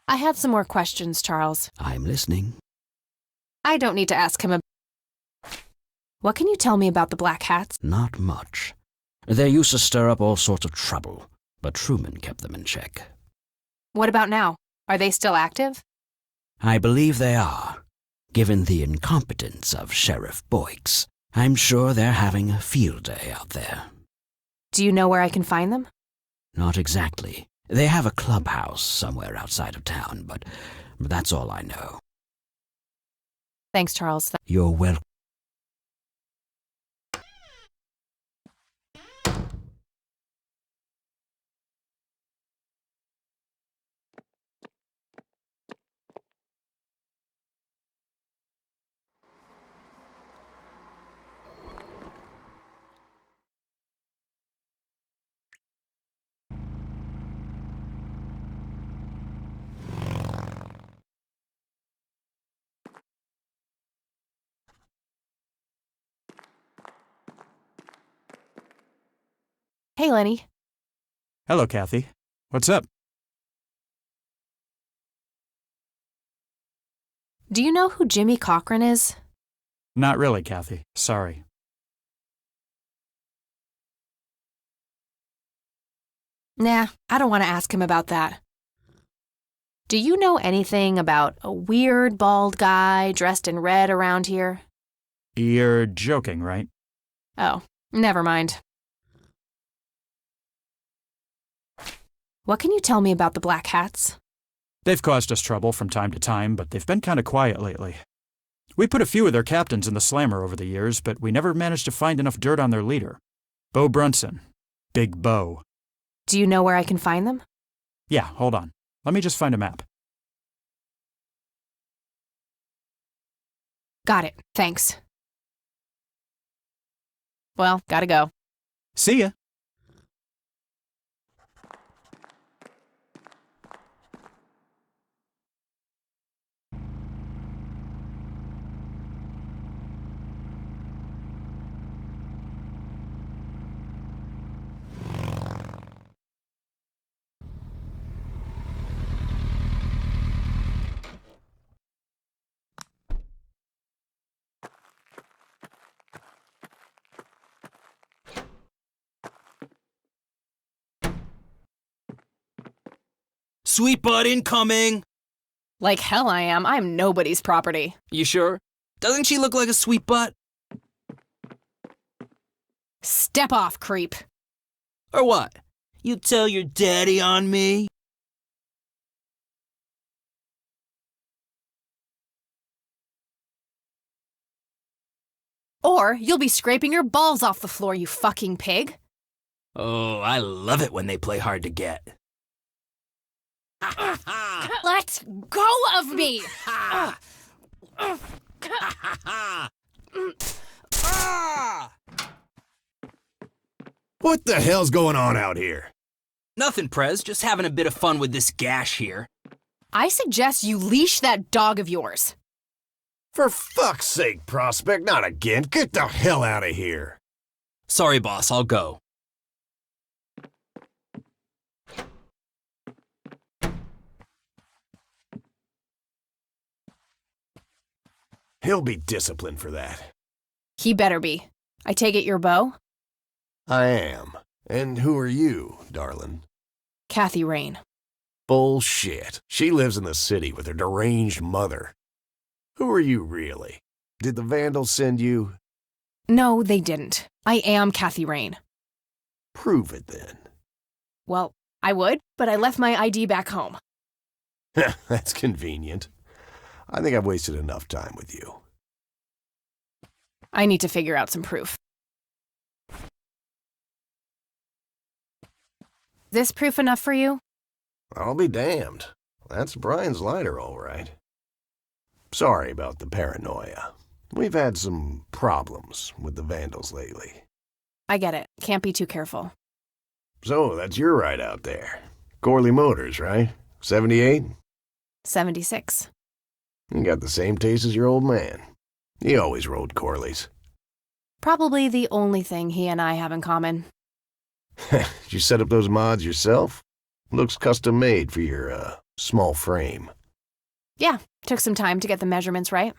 I have some more questions, Charles. I'm listening. I don't need to ask him. What can you tell me about the Black Hats? Not much. They used to stir up all sorts of trouble, but Truman kept them in check. What about now? Are they still active? I believe they are. Given the incompetence of Sheriff Boyks, I'm sure they're having a field day out there. Do you know where I can find them? Not exactly. They have a clubhouse somewhere outside of town, but that's all I know. Thanks, Charles. You're welcome. Hey, Lenny. Hello, Kathy. What's up? Do you know who Jimmy Cochran is? Not really, Kathy. Sorry. Nah, I don't want to ask him about that. Do you know anything about a weird bald guy dressed in red around here? You're joking, right? Oh, never mind. What can you tell me about the Black Hats? They've caused us trouble from time to time, but they've been kind of quiet lately. We put a few of their captains in the slammer over the years, but we never managed to find enough dirt on their leader. Bo Brunson. Big Bo. Do you know where I can find them? Yeah, hold on. Let me just find a map. Got it. Thanks. Well, gotta go. See ya. Sweet butt incoming! Like hell I am. I'm nobody's property. You sure? Doesn't she look like a sweet butt? Step off, creep. Or what? You tell your daddy on me? Or you'll be scraping your balls off the floor, you fucking pig. Oh, I love it when they play hard to get. Let go of me! What the hell's going on out here? Nothing, Prez. Just having a bit of fun with this gash here. I suggest you leash that dog of yours. For fuck's sake, Prospect, not again. Get the hell out of here. Sorry, boss. I'll go. He'll be disciplined for that. He better be. I take it you're Bo? I am. And who are you, darling? Kathy Rain. Bullshit. She lives in the city with her deranged mother. Who are you, really? Did the Vandals send you? No, they didn't. I am Kathy Rain. Prove it, then. Well, I would, but I left my ID back home. That's convenient. I think I've wasted enough time with you. I need to figure out some proof. This proof enough for you? I'll be damned. That's Brian's lighter, all right. Sorry about the paranoia. We've had some problems with the Vandals lately. I get it. Can't be too careful. So, that's your ride out there. Corley Motors, right? 78? 76. You got the same taste as your old man. He always rode Corleys. Probably the only thing he and I have in common. Did you set up those mods yourself? Looks custom made for your, small frame. Yeah, took some time to get the measurements right.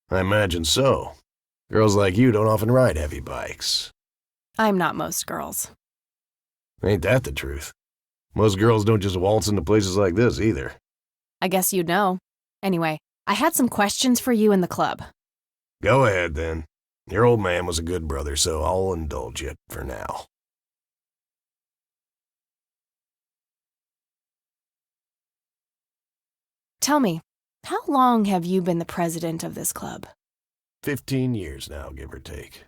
I imagine so. Girls like you don't often ride heavy bikes. I'm not most girls. Ain't that the truth? Most girls don't just waltz into places like this, either. I guess you'd know. Anyway, I had some questions for you in the club. Go ahead, then. Your old man was a good brother, so I'll indulge you for now. Tell me, how long have you been the president of this club? 15 years now, give or take.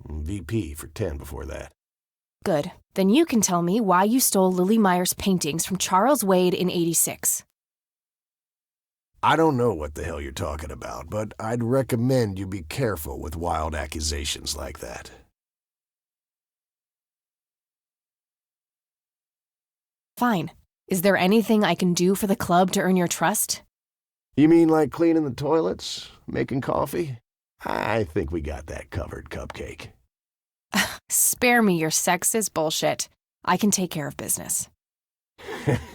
VP for 10 before that. Good. Then you can tell me why you stole Lily Meyer's paintings from Charles Wade in '86. I don't know what the hell you're talking about, but I'd recommend you be careful with wild accusations like that. Fine. Is there anything I can do for the club to earn your trust? You mean like cleaning the toilets? Making coffee? I think we got that covered, Cupcake. Spare me your sexist bullshit. I can take care of business.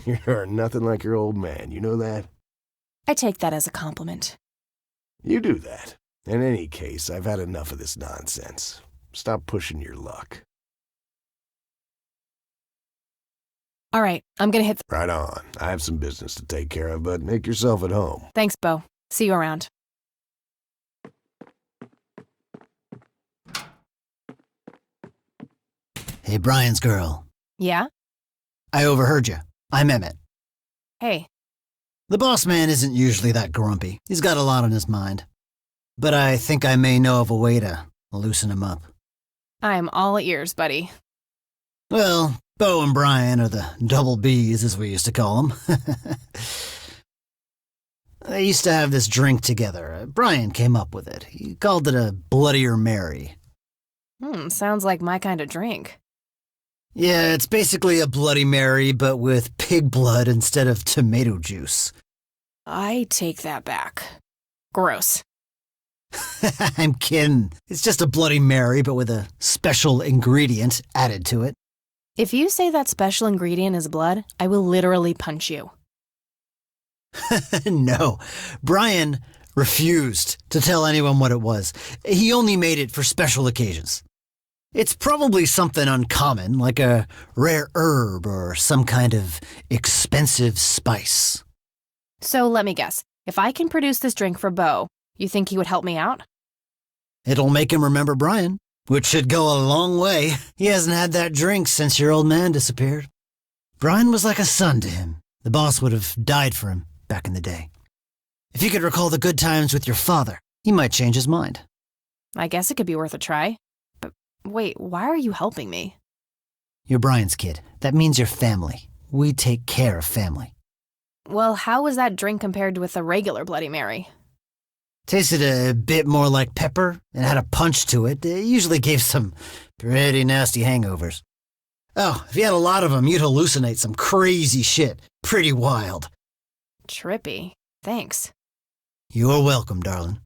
You're nothing like your old man, you know that? I take that as a compliment. You do that. In any case, I've had enough of this nonsense. Stop pushing your luck. All right, I'm gonna hit Right on. I have some business to take care of, but make yourself at home. Thanks, Bo. See you around. Hey, Brian's girl. Yeah? I overheard you. I'm Emmett. Hey. The boss man isn't usually that grumpy. He's got a lot on his mind. But I think I may know of a way to loosen him up. I'm all ears, buddy. Well, Bo and Brian are the double Bs, as we used to call them. They used to have this drink together. Brian came up with it. He called it a Bloodier Mary. Sounds like my kind of drink. Yeah, it's basically a Bloody Mary, but with pig blood instead of tomato juice. I take that back. Gross. I'm kidding. It's just a Bloody Mary, but with a special ingredient added to it. If you say that special ingredient is blood, I will literally punch you. No, Brian refused to tell anyone what it was. He only made it for special occasions. It's probably something uncommon, like a rare herb or some kind of expensive spice. So let me guess. If I can produce this drink for Bo, you think he would help me out? It'll make him remember Brian, which should go a long way. He hasn't had that drink since your old man disappeared. Brian was like a son to him. The boss would have died for him back in the day. If you could recall the good times with your father, he might change his mind. I guess it could be worth a try. But wait, why are you helping me? You're Brian's kid. That means you're family. We take care of family. Well, how was that drink compared with a regular Bloody Mary? Tasted a bit more like pepper and had a punch to it. It usually gave some pretty nasty hangovers. Oh, if you had a lot of them, you'd hallucinate some crazy shit. Pretty wild. Trippy. Thanks. You're welcome, darling.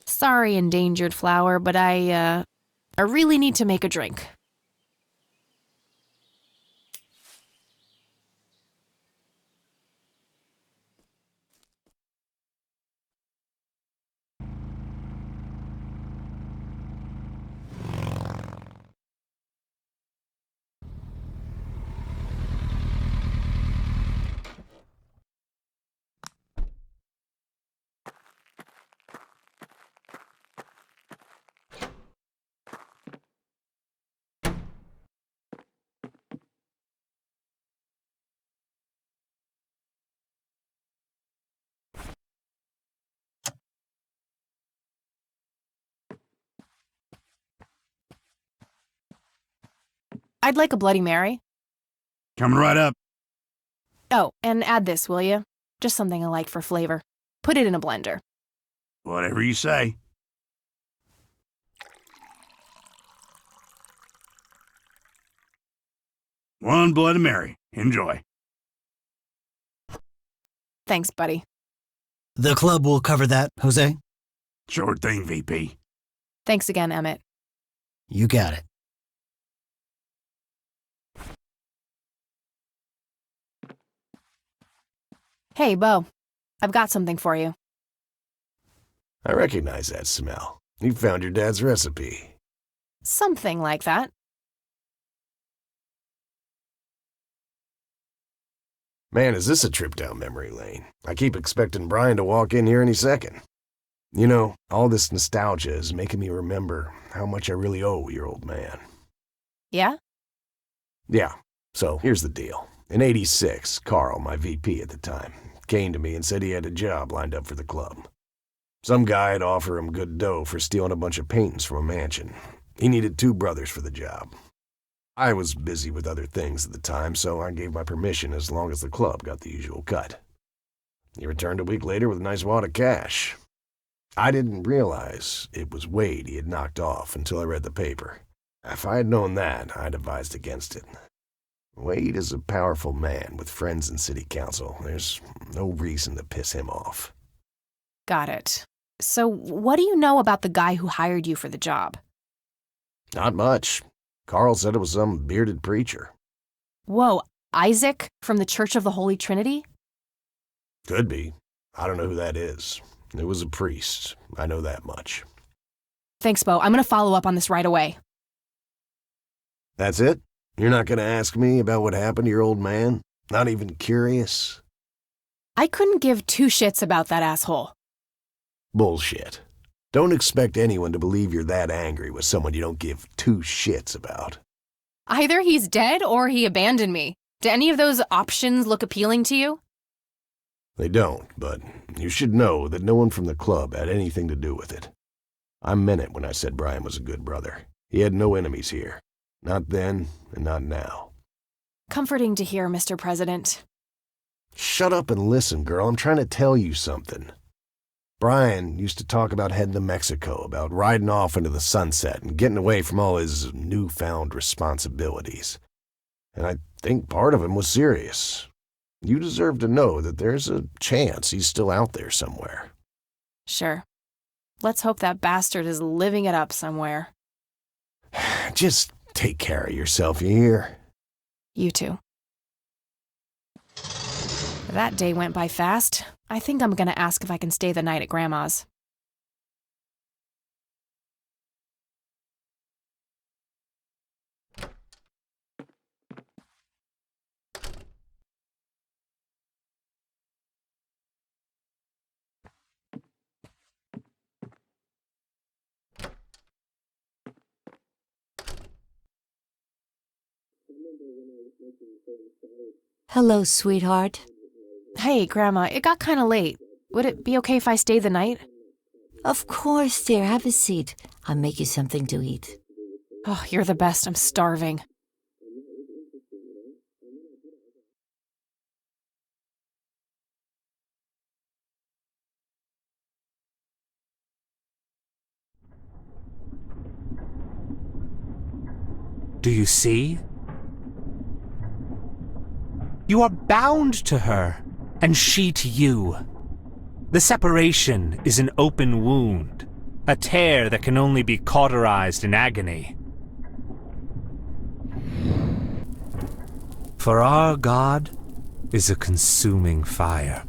Sorry, endangered flower, but I really need to make a drink. I'd like a Bloody Mary. Coming right up. Oh, and add this, will you? Just something I like for flavor. Put it in a blender. Whatever you say. One Bloody Mary. Enjoy. Thanks, buddy. The club will cover that, Jose. Sure thing, VP. Thanks again, Emmett. You got it. Hey, Bo. I've got something for you. I recognize that smell. You found your dad's recipe. Something like that. Man, is this a trip down memory lane. I keep expecting Brian to walk in here any second. You know, all this nostalgia is making me remember how much I really owe your old man. Yeah? Yeah, so here's the deal. In '86, Carl, my VP at the time, came to me and said he had a job lined up for the club. Some guy had offered him good dough for stealing a bunch of paintings from a mansion. He needed 2 brothers for the job. I was busy with other things at the time, so I gave my permission as long as the club got the usual cut. He returned a week later with a nice wad of cash. I didn't realize it was Wade he had knocked off until I read the paper. If I had known that, I'd advised against it. Wade is a powerful man with friends in city council. There's no reason to piss him off. Got it. So, what do you know about the guy who hired you for the job? Not much. Carl said it was some bearded preacher. Whoa, Isaac from the Church of the Holy Trinity? Could be. I don't know who that is. It was a priest. I know that much. Thanks, Bo. I'm gonna follow up on this right away. That's it? You're not gonna ask me about what happened to your old man? Not even curious? I couldn't give 2 shits about that asshole. Bullshit. Don't expect anyone to believe you're that angry with someone you don't give 2 shits about. Either he's dead or he abandoned me. Do any of those options look appealing to you? They don't, but you should know that no one from the club had anything to do with it. I meant it when I said Brian was a good brother. He had no enemies here. Not then, and not now. Comforting to hear, Mr. President. Shut up and listen, girl. I'm trying to tell you something. Brian used to talk about heading to Mexico, about riding off into the sunset and getting away from all his newfound responsibilities. And I think part of him was serious. You deserve to know that there's a chance he's still out there somewhere. Sure. Let's hope that bastard is living it up somewhere. Just take care of yourself, you hear? You too. That day went by fast. I think I'm gonna ask if I can stay the night at Grandma's. Hello, sweetheart. Hey, Grandma, it got kinda late. Would it be okay if I stay the night? Of course, dear. Have a seat. I'll make you something to eat. Oh, you're the best. I'm starving. Do you see? You are bound to her, and she to you. The separation is an open wound, a tear that can only be cauterized in agony. For our God is a consuming fire.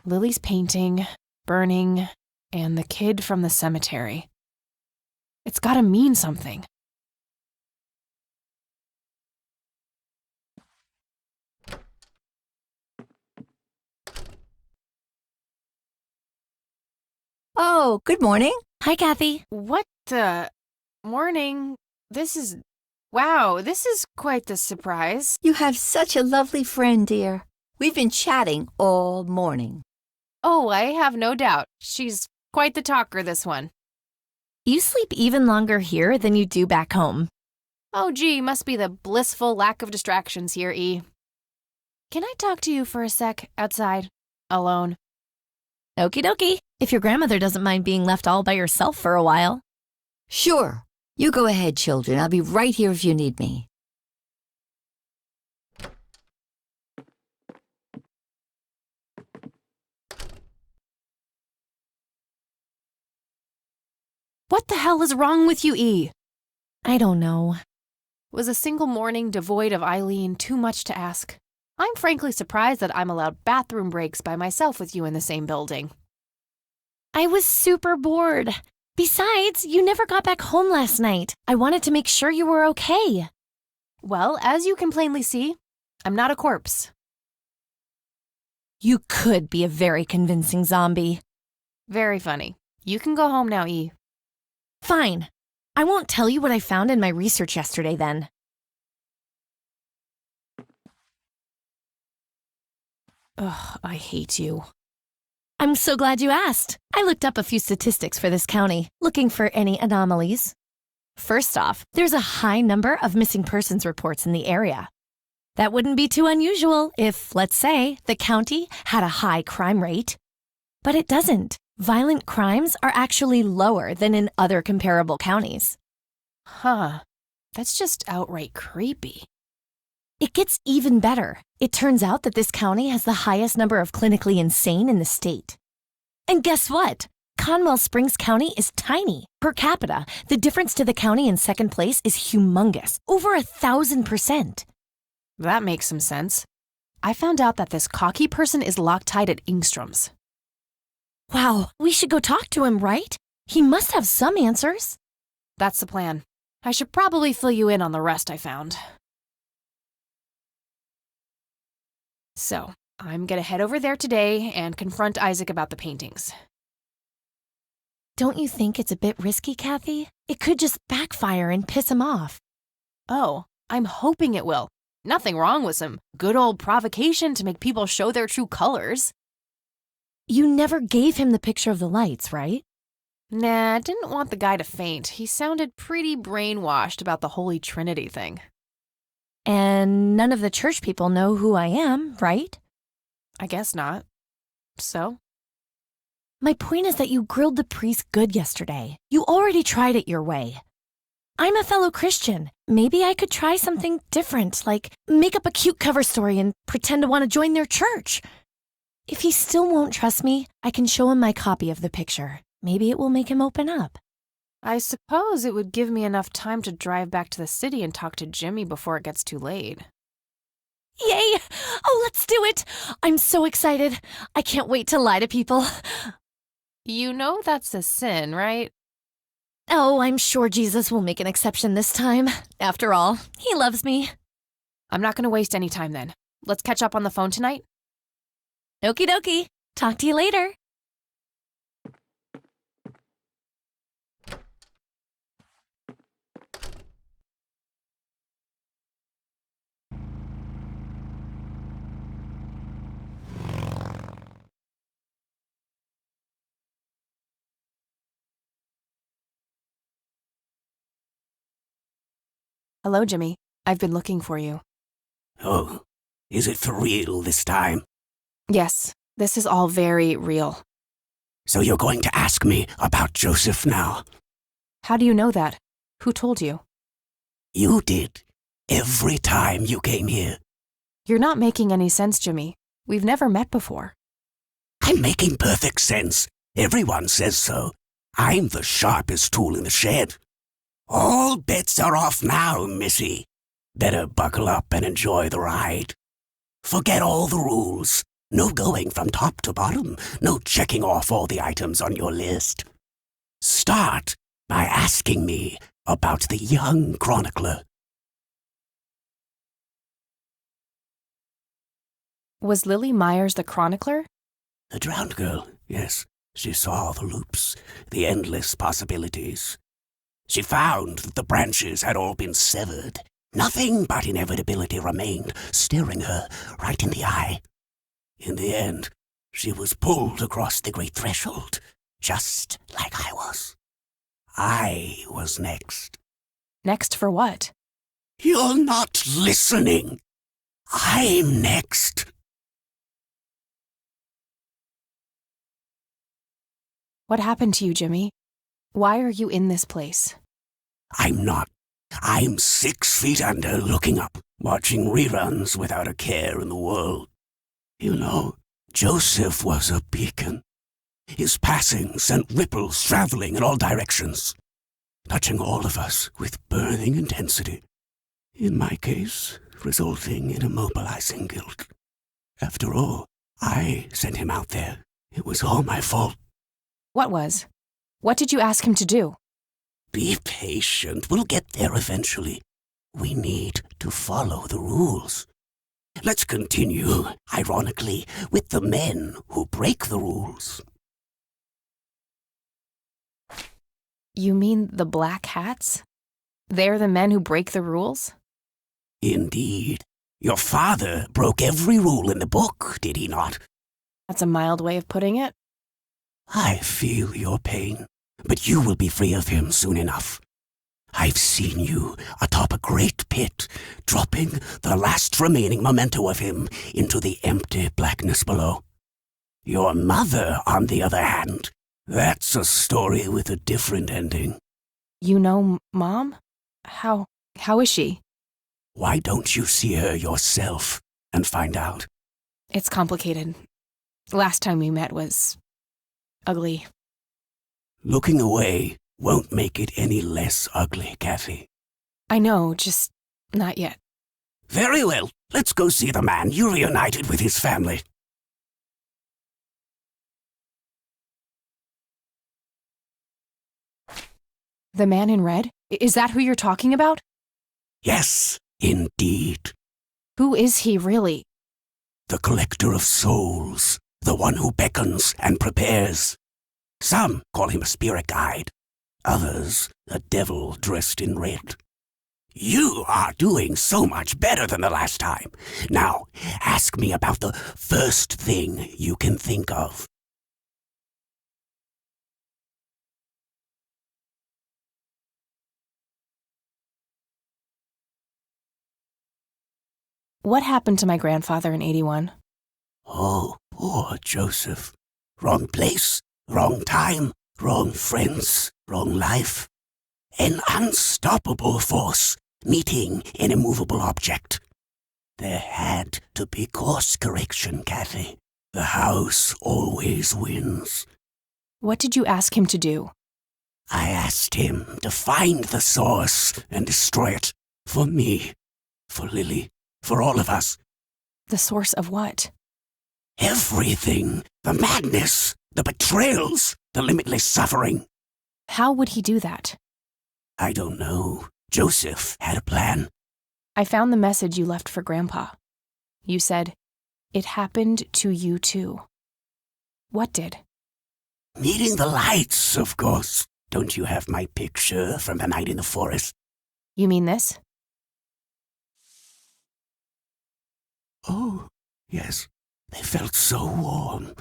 Lily's painting, burning, and the kid from the cemetery. It's gotta mean something. Oh, good morning. Hi, Kathy. What the... Morning. Wow, this is quite the surprise. You have such a lovely friend, dear. We've been chatting all morning. Oh, I have no doubt. She's quite the talker, this one. You sleep even longer here than you do back home. Oh, gee, must be the blissful lack of distractions here, E. Can I talk to you for a sec outside? Alone? Okie dokie. if your grandmother doesn't mind being left all by yourself for a while. Sure. You go ahead, children. I'll be right here if you need me. What the hell is wrong with you, E? I don't know. Was a single morning devoid of Eileen too much to ask? I'm frankly surprised that I'm allowed bathroom breaks by myself with you in the same building. I was super bored. Besides, you never got back home last night. I wanted to make sure you were okay. Well, as you can plainly see, I'm not a corpse. You could be a very convincing zombie. Very funny. You can go home now, E. Fine. I won't tell you what I found in my research yesterday then. Ugh, I hate you. I'm so glad you asked. I looked up a few statistics for this county, looking for any anomalies. First off, there's a high number of missing persons reports in the area. That wouldn't be too unusual if, let's say, the county had a high crime rate. But it doesn't. Violent crimes are actually lower than in other comparable counties. Huh. That's just outright creepy. It gets even better. It turns out that this county has the highest number of clinically insane in the state. And guess what? Conwell Springs County is tiny. Per capita, the difference to the county in second place is humongous, over 1,000%. That makes some sense. I found out that this cocky person is Loctite at Ingstrom's. Wow, we should go talk to him, right? He must have some answers. That's the plan. I should probably fill you in on the rest I found. So, I'm gonna head over there today and confront Isaac about the paintings. Don't you think it's a bit risky, Kathy? It could just backfire and piss him off. Oh, I'm hoping it will. Nothing wrong with some good old provocation to make people show their true colors. You never gave him the picture of the lights, right? Nah, I didn't want the guy to faint. He sounded pretty brainwashed about the Holy Trinity thing. And none of the church people know who I am, right? I guess not. So? My point is that you grilled the priest good yesterday. You already tried it your way. I'm a fellow Christian. Maybe I could try something different, like make up a cute cover story and pretend to want to join their church. If he still won't trust me, I can show him my copy of the picture. Maybe it will make him open up. I suppose it would give me enough time to drive back to the city and talk to Jimmy before it gets too late. Yay! Oh, let's do it! I'm so excited. I can't wait to lie to people. You know that's a sin, right? Oh, I'm sure Jesus will make an exception this time. After all, he loves me. I'm not going to waste any time then. Let's catch up on the phone tonight. Okie dokie. Talk to you later. Hello, Jimmy. I've been looking for you. Oh, is it for real this time? Yes, this is all very real. So you're going to ask me about Joseph now? How do you know that? Who told you? You did. Every time you came here. You're not making any sense, Jimmy. We've never met before. I'm making perfect sense. Everyone says so. I'm the sharpest tool in the shed. All bets are off now, Missy. Better buckle up and enjoy the ride. Forget all the rules. No going from top to bottom. No checking off all the items on your list. Start by asking me about the young chronicler. Was Lily Myers the chronicler? The drowned girl, yes. She saw the loops, the endless possibilities. She found that the branches had all been severed. Nothing but inevitability remained, staring her right in the eye. In the end, she was pulled across the great threshold, just like I was. I was next. Next for what? You're not listening. I'm next. What happened to you, Jimmy? Why are you in this place? I'm not. I'm 6 feet under, looking up, watching reruns without a care in the world. You know, Joseph was a beacon. His passing sent ripples traveling in all directions, touching all of us with burning intensity. In my case, resulting in immobilizing guilt. After all, I sent him out there. It was all my fault. What was? What did you ask him to do? Be patient. We'll get there eventually. We need to follow the rules. Let's continue, ironically, with the men who break the rules. You mean the black hats? They're the men who break the rules? Indeed. Your father broke every rule in the book, did he not? That's a mild way of putting it. I feel your pain, but you will be free of him soon enough. I've seen you atop a great pit, dropping the last remaining memento of him into the empty blackness below. Your mother, on the other hand, that's a story with a different ending. You know Mom? How is she? Why don't you see her yourself and find out? It's complicated. Last time we met was ugly. Looking away won't make it any less ugly, Kathy. I know, just not yet. Very well. Let's go see the man you reunited with his family. The man in red? Is that who you're talking about? Yes, indeed. Who is he really? The collector of souls, the one who beckons and prepares. Some call him a spirit guide, others a devil dressed in red. You are doing so much better than the last time. Now, ask me about the first thing you can think of. What happened to my grandfather in 81? Oh, poor Joseph. Wrong place, wrong time, wrong friends, wrong life. An unstoppable force meeting an immovable object. There had to be course correction, Kathy. The house always wins. What did you ask him to do? I asked him to find the source and destroy it. For me, for Lily, for all of us. The source of what? Everything. The madness, the betrayals, the limitless suffering. How would he do that? I don't know. Joseph had a plan. I found the message you left for Grandpa. You said, "It happened to you too." What did? Meeting the lights, of course. Don't you have my picture from the night in the forest? You mean this? Oh, yes. They felt so warm,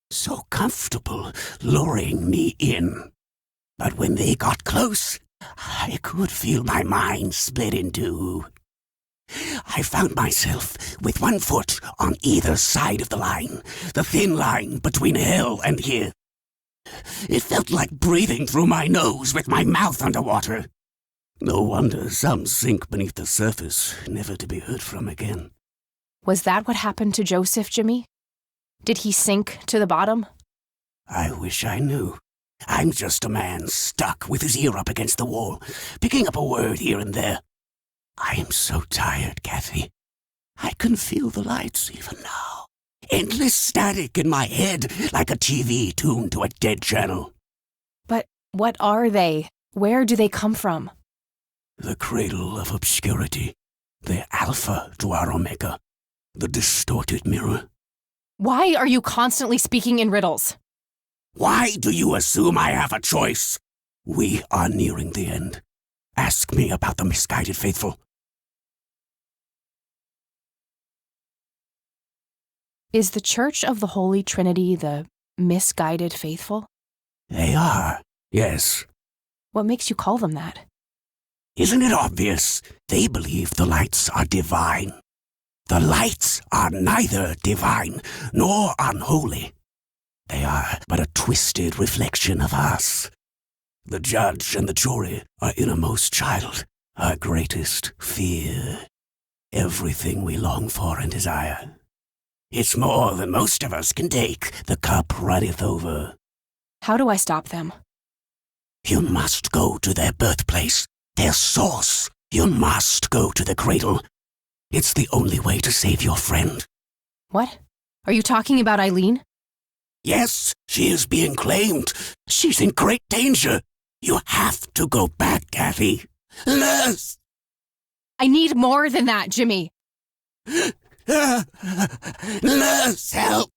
so comfortable, luring me in. But when they got close, I could feel my mind split in two. I found myself with one foot on either side of the line, the thin line between hell and here. It felt like breathing through my nose with my mouth underwater. No wonder some sink beneath the surface, never to be heard from again. Was that what happened to Joseph, Jimmy? Did he sink to the bottom? I wish I knew. I'm just a man stuck with his ear up against the wall, picking up a word here and there. I am so tired, Kathy. I can feel the lights even now. Endless static in my head, like a TV tuned to a dead channel. But what are they? Where do they come from? The cradle of obscurity. The alpha to our omega. The distorted mirror. Why are you constantly speaking in riddles? Why do you assume I have a choice? We are nearing the end. Ask me about the misguided faithful. Is the Church of the Holy Trinity the misguided faithful? They are, yes. What makes you call them that? Isn't it obvious? They believe the lights are divine. The lights are neither divine nor unholy. They are but a twisted reflection of us. The judge and the jury, our innermost child, our greatest fear. Everything we long for and desire. It's more than most of us can take. The cup runneth over. How do I stop them? You must go to their birthplace, their source. You must go to the cradle. It's the only way to save your friend. What? Are you talking about Eileen? Yes, she is being claimed. She's in great danger. You have to go back, Kathy. Nurse! I need more than that, Jimmy. Nurse, help!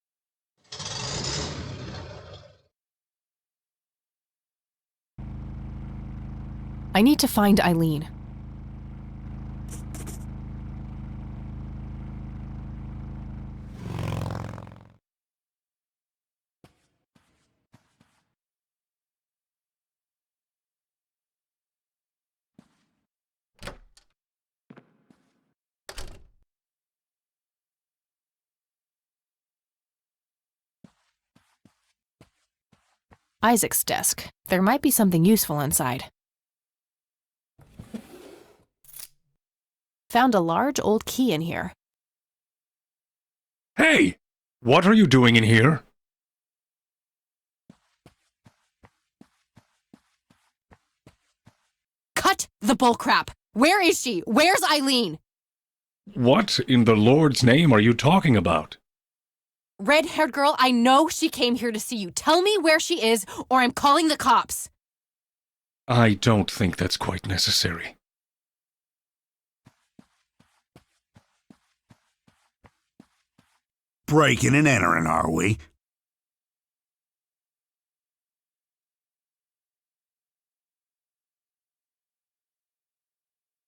I need to find Eileen. Isaac's desk. There might be something useful inside. Found a large old key in here. Hey! What are you doing in here? Cut the bullcrap! Where is she? Where's Eileen? What in the Lord's name are you talking about? Red-haired girl, I know she came here to see you. Tell me where she is, or I'm calling the cops. I don't think that's quite necessary. Breaking and entering, are we?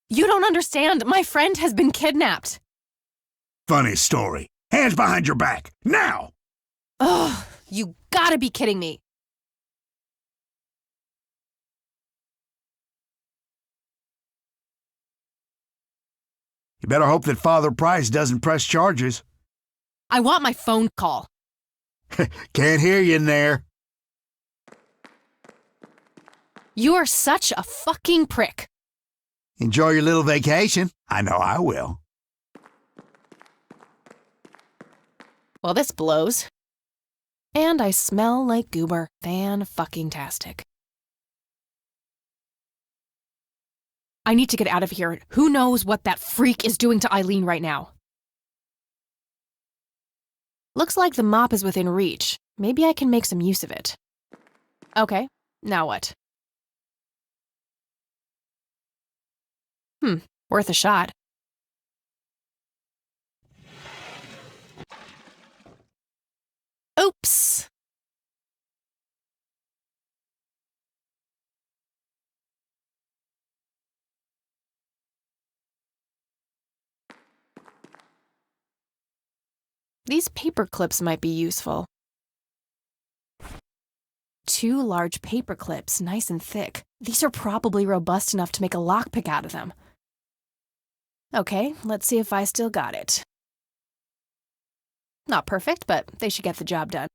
You don't understand. My friend has been kidnapped. Funny story. Hands behind your back, now! Ugh, you gotta be kidding me. You better hope that Father Price doesn't press charges. I want my phone call. Can't hear you in there. You are such a fucking prick. Enjoy your little vacation. I know I will. Well, this blows. And I smell like goober. Fan-fucking-tastic. I need to get out of here. Who knows what that freak is doing to Eileen right now? Looks like the mop is within reach. Maybe I can make some use of it. Okay, now what? Worth a shot. Oops! These paper clips might be useful. 2 large paper clips, nice and thick. These are probably robust enough to make a lockpick out of them. Okay, let's see if I still got it. Not perfect, but they should get the job done.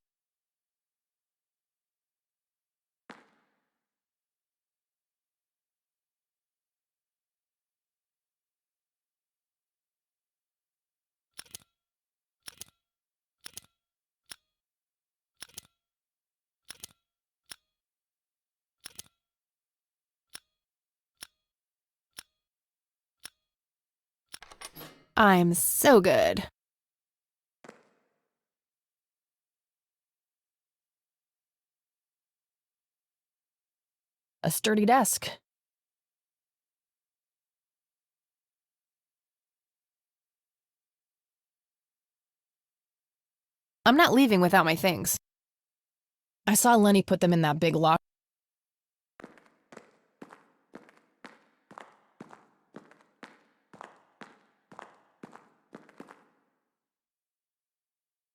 I'm so good. A sturdy desk. I'm not leaving without my things. I saw Lenny put them in that big locker.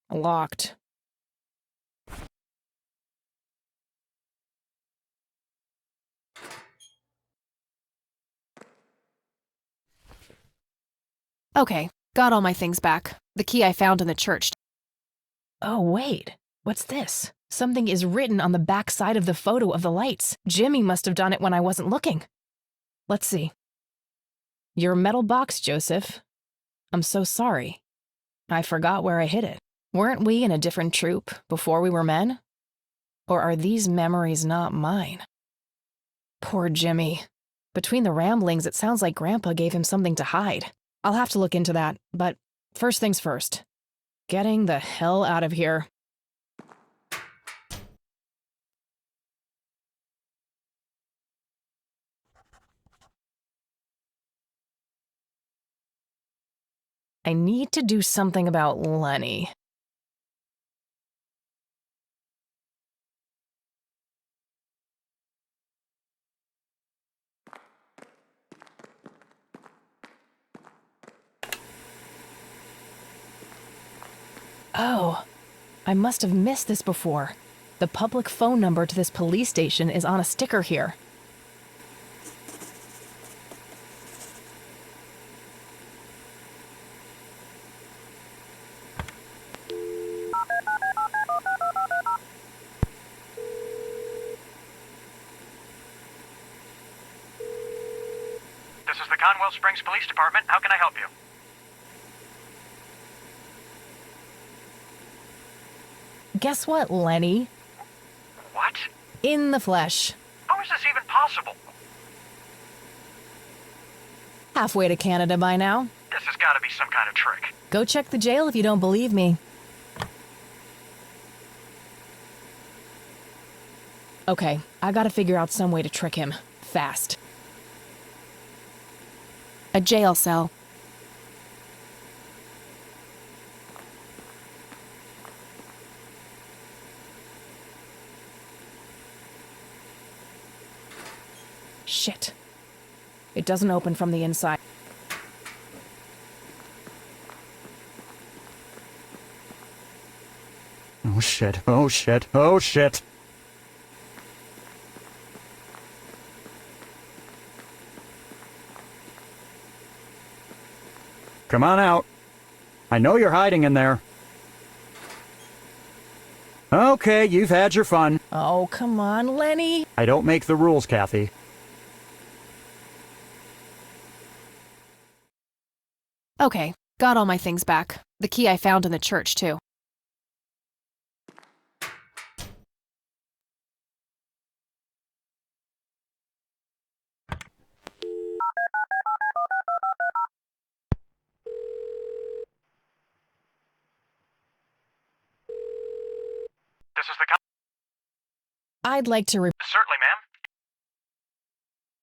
Locked. Okay, got all my things back. The key I found in the church. Oh, wait. What's this? Something is written on the back side of the photo of the lights. Jimmy must have done it when I wasn't looking. Let's see. Your metal box, Joseph. I'm so sorry. I forgot where I hid it. Weren't we in a different troop before we were men? Or are these memories not mine? Poor Jimmy. Between the ramblings, it sounds like Grandpa gave him something to hide. I'll have to look into that, but first things first. Getting the hell out of here. I need to do something about Lenny. Oh, I must have missed this before. The public phone number to this police station is on a sticker here. This is the Conwell Springs Police Department. How can I help you? Guess what, Lenny? What? In the flesh. How is this even possible? Halfway to Canada by now. This has got to be some kind of trick. Go check the jail if you don't believe me. Okay, I gotta figure out some way to trick him. Fast. A jail cell. Shit. It doesn't open from the inside. Oh shit, oh shit, oh shit. Come on out. I know you're hiding in there. Okay, you've had your fun. Oh, come on, Lenny. I don't make the rules, Kathy. Okay, got all my things back. The key I found in the church, too. This is the I'd like to Certainly, ma'am.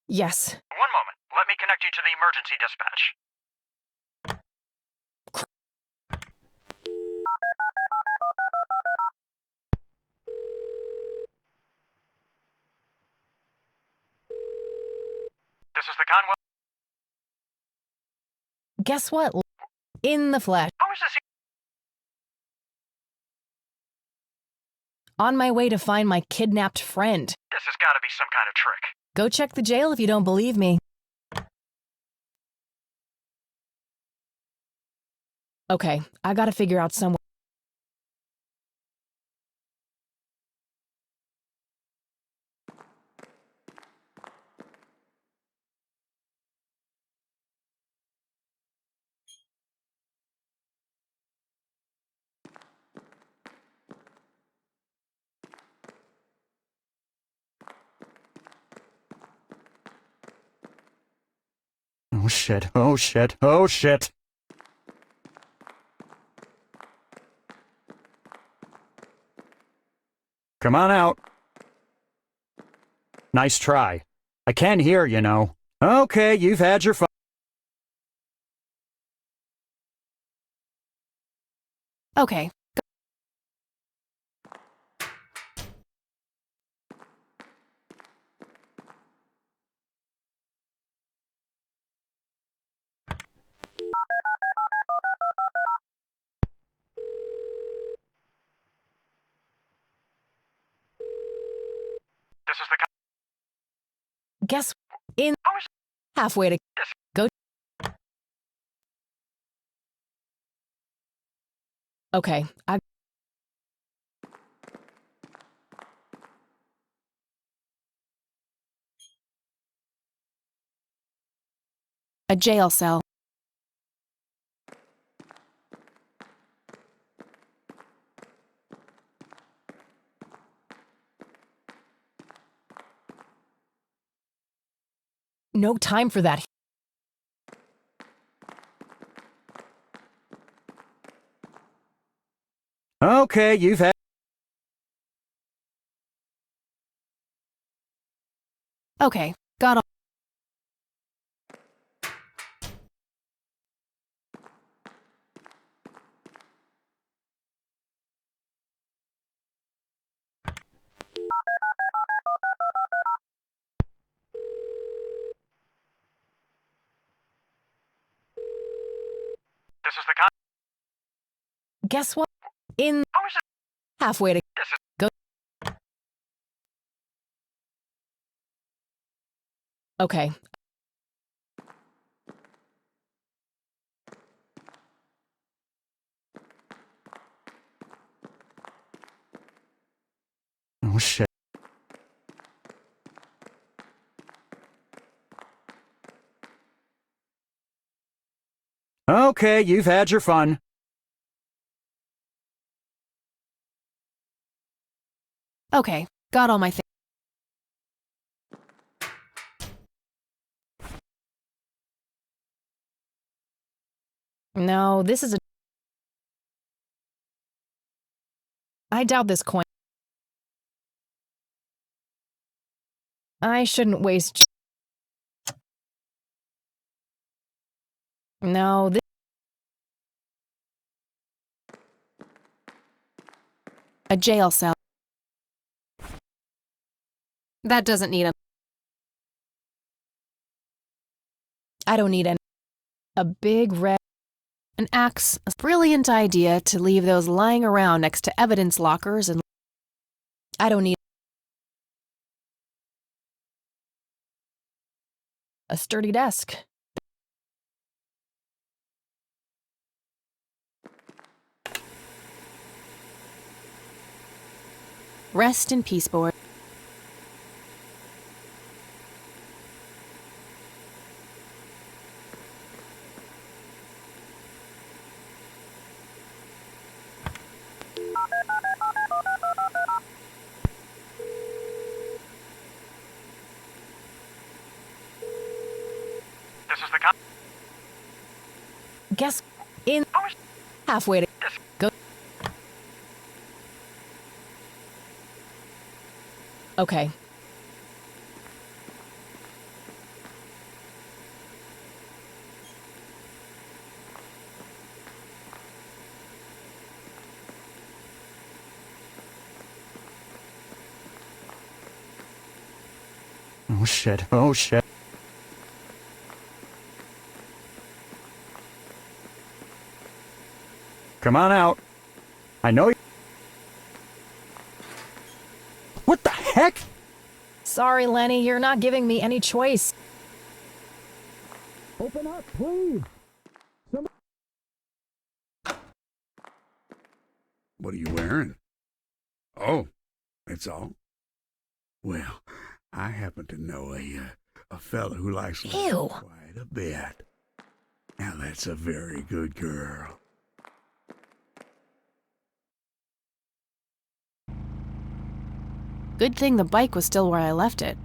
Yes. One moment. Let me connect you to the emergency dispatch. This is the Conwell. Guess what? In the flesh. How is this? On my way to find my kidnapped friend. This has got to be some kind of trick. Go check the jail if you don't believe me. Okay, I gotta figure out some way. Oh shit, oh shit, oh shit. Come on out. Nice try. I can hear, you know. Okay, you've had your fun. Okay. This is the Guess in halfway to go. Okay, A jail cell. No time for that. Okay, you've had... Okay, got all. This is the Guess what? In halfway to go. Okay. Oh, shit. Okay, you've had your fun. Okay, got all my things. No, this is a... I doubt this coin. I shouldn't waste... No, this... A jail cell. That doesn't need a... I don't need a big red... An axe. A brilliant idea to leave those lying around next to evidence lockers and... I don't need... A sturdy desk. Rest in peace, boy. This is the cop. Guess in halfway to go. Okay. Oh, shit. Oh, shit. Come on out. I know you... What the heck? Sorry, Lenny, you're not giving me any choice. Open up, please. What are you wearing? Oh, that's all. Well, I happen to know a fella who likes Ew. quite a bit. Now that's a very good girl. Good thing the bike was still where I left it.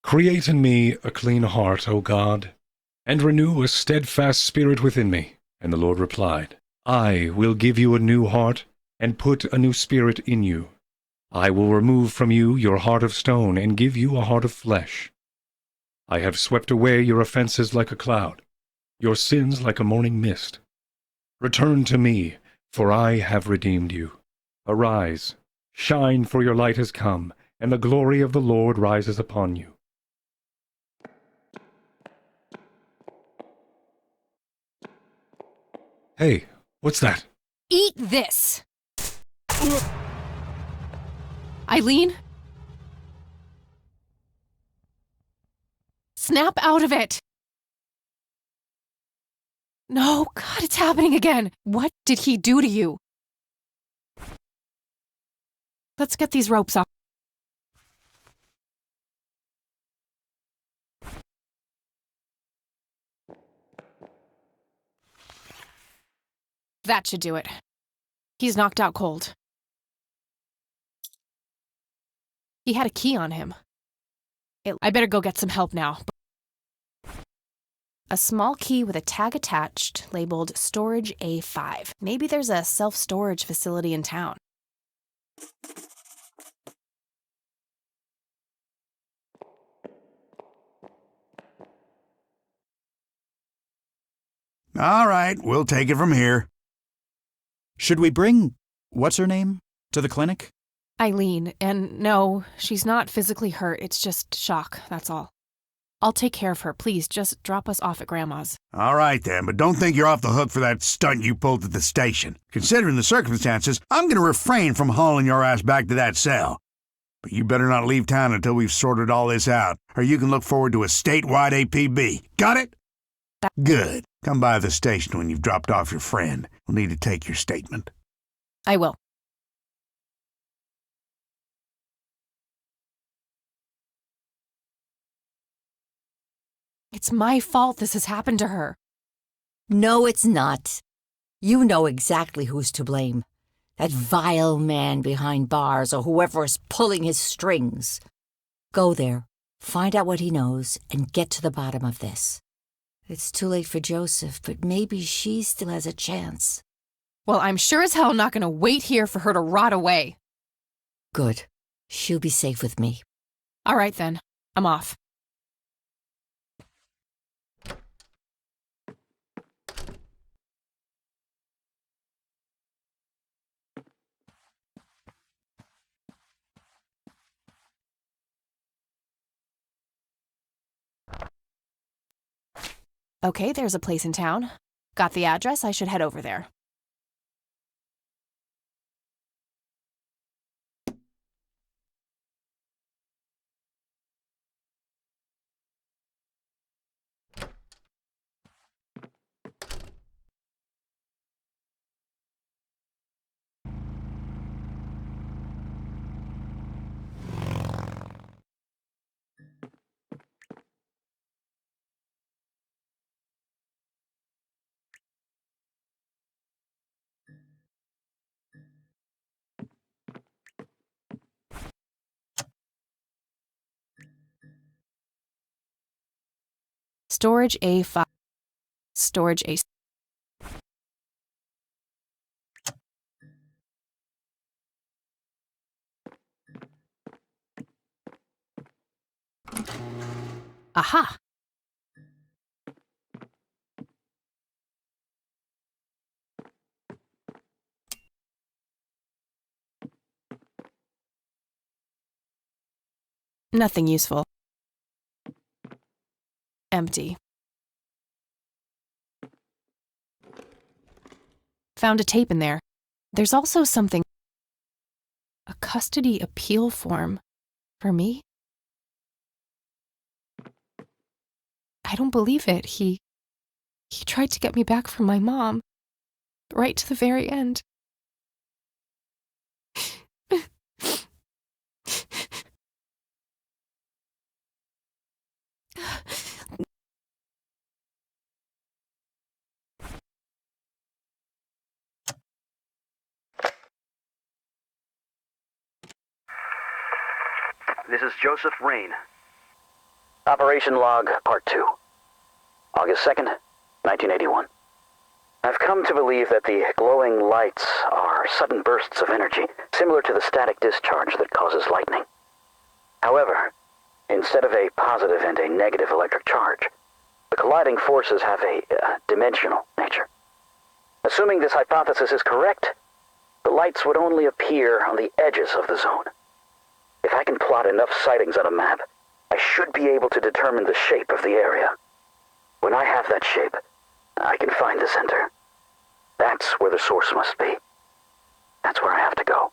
Create in me a clean heart, O God, and renew a steadfast spirit within me. And the Lord replied, I will give you a new heart, and put a new spirit in you. I will remove from you your heart of stone, and give you a heart of flesh. I have swept away your offenses like a cloud, your sins like a morning mist. Return to me, for I have redeemed you. Arise, shine, for your light has come, and the glory of the Lord rises upon you. Hey, what's that? Eat this! Eileen? Snap out of it! No, God, it's happening again. What did he do to you? Let's get these ropes off. That should do it. He's knocked out cold. He had a key on him. I better go get some help now. A small key with a tag attached, labeled Storage A5. Maybe there's a self-storage facility in town. All right, we'll take it from here. Should we bring what's-her-name to the clinic? Eileen, and no, she's not physically hurt. It's just shock, that's all. I'll take care of her. Please, just drop us off at Grandma's. All right, then, but don't think you're off the hook for that stunt you pulled at the station. Considering the circumstances, I'm going to refrain from hauling your ass back to that cell. But you better not leave town until we've sorted all this out, or you can look forward to a statewide APB. Got it? Good. Come by the station when you've dropped off your friend. We'll need to take your statement. I will. It's my fault this has happened to her. No, it's not. You know exactly who's to blame. That vile man behind bars or whoever is pulling his strings. Go there, find out what he knows, and get to the bottom of this. It's too late for Joseph, but maybe she still has a chance. Well, I'm sure as hell not going to wait here for her to rot away. Good. She'll be safe with me. All right, then. I'm off. Okay, there's a place in town. Got the address, I should head over there. Storage A5. Storage A. Aha! Nothing useful. Empty. Found a tape in there. There's also something. A custody appeal form. For me? I don't believe it. He tried to get me back from my mom. Right to the very end. This is Joseph Rain. Operation Log, Part 2. August 2nd, 1981. I've come to believe that the glowing lights are sudden bursts of energy, similar to the static discharge that causes lightning. However, instead of a positive and a negative electric charge, the colliding forces have a dimensional nature. Assuming this hypothesis is correct, the lights would only appear on the edges of the zone. If I can plot enough sightings on a map, I should be able to determine the shape of the area. When I have that shape, I can find the center. That's where the source must be. That's where I have to go.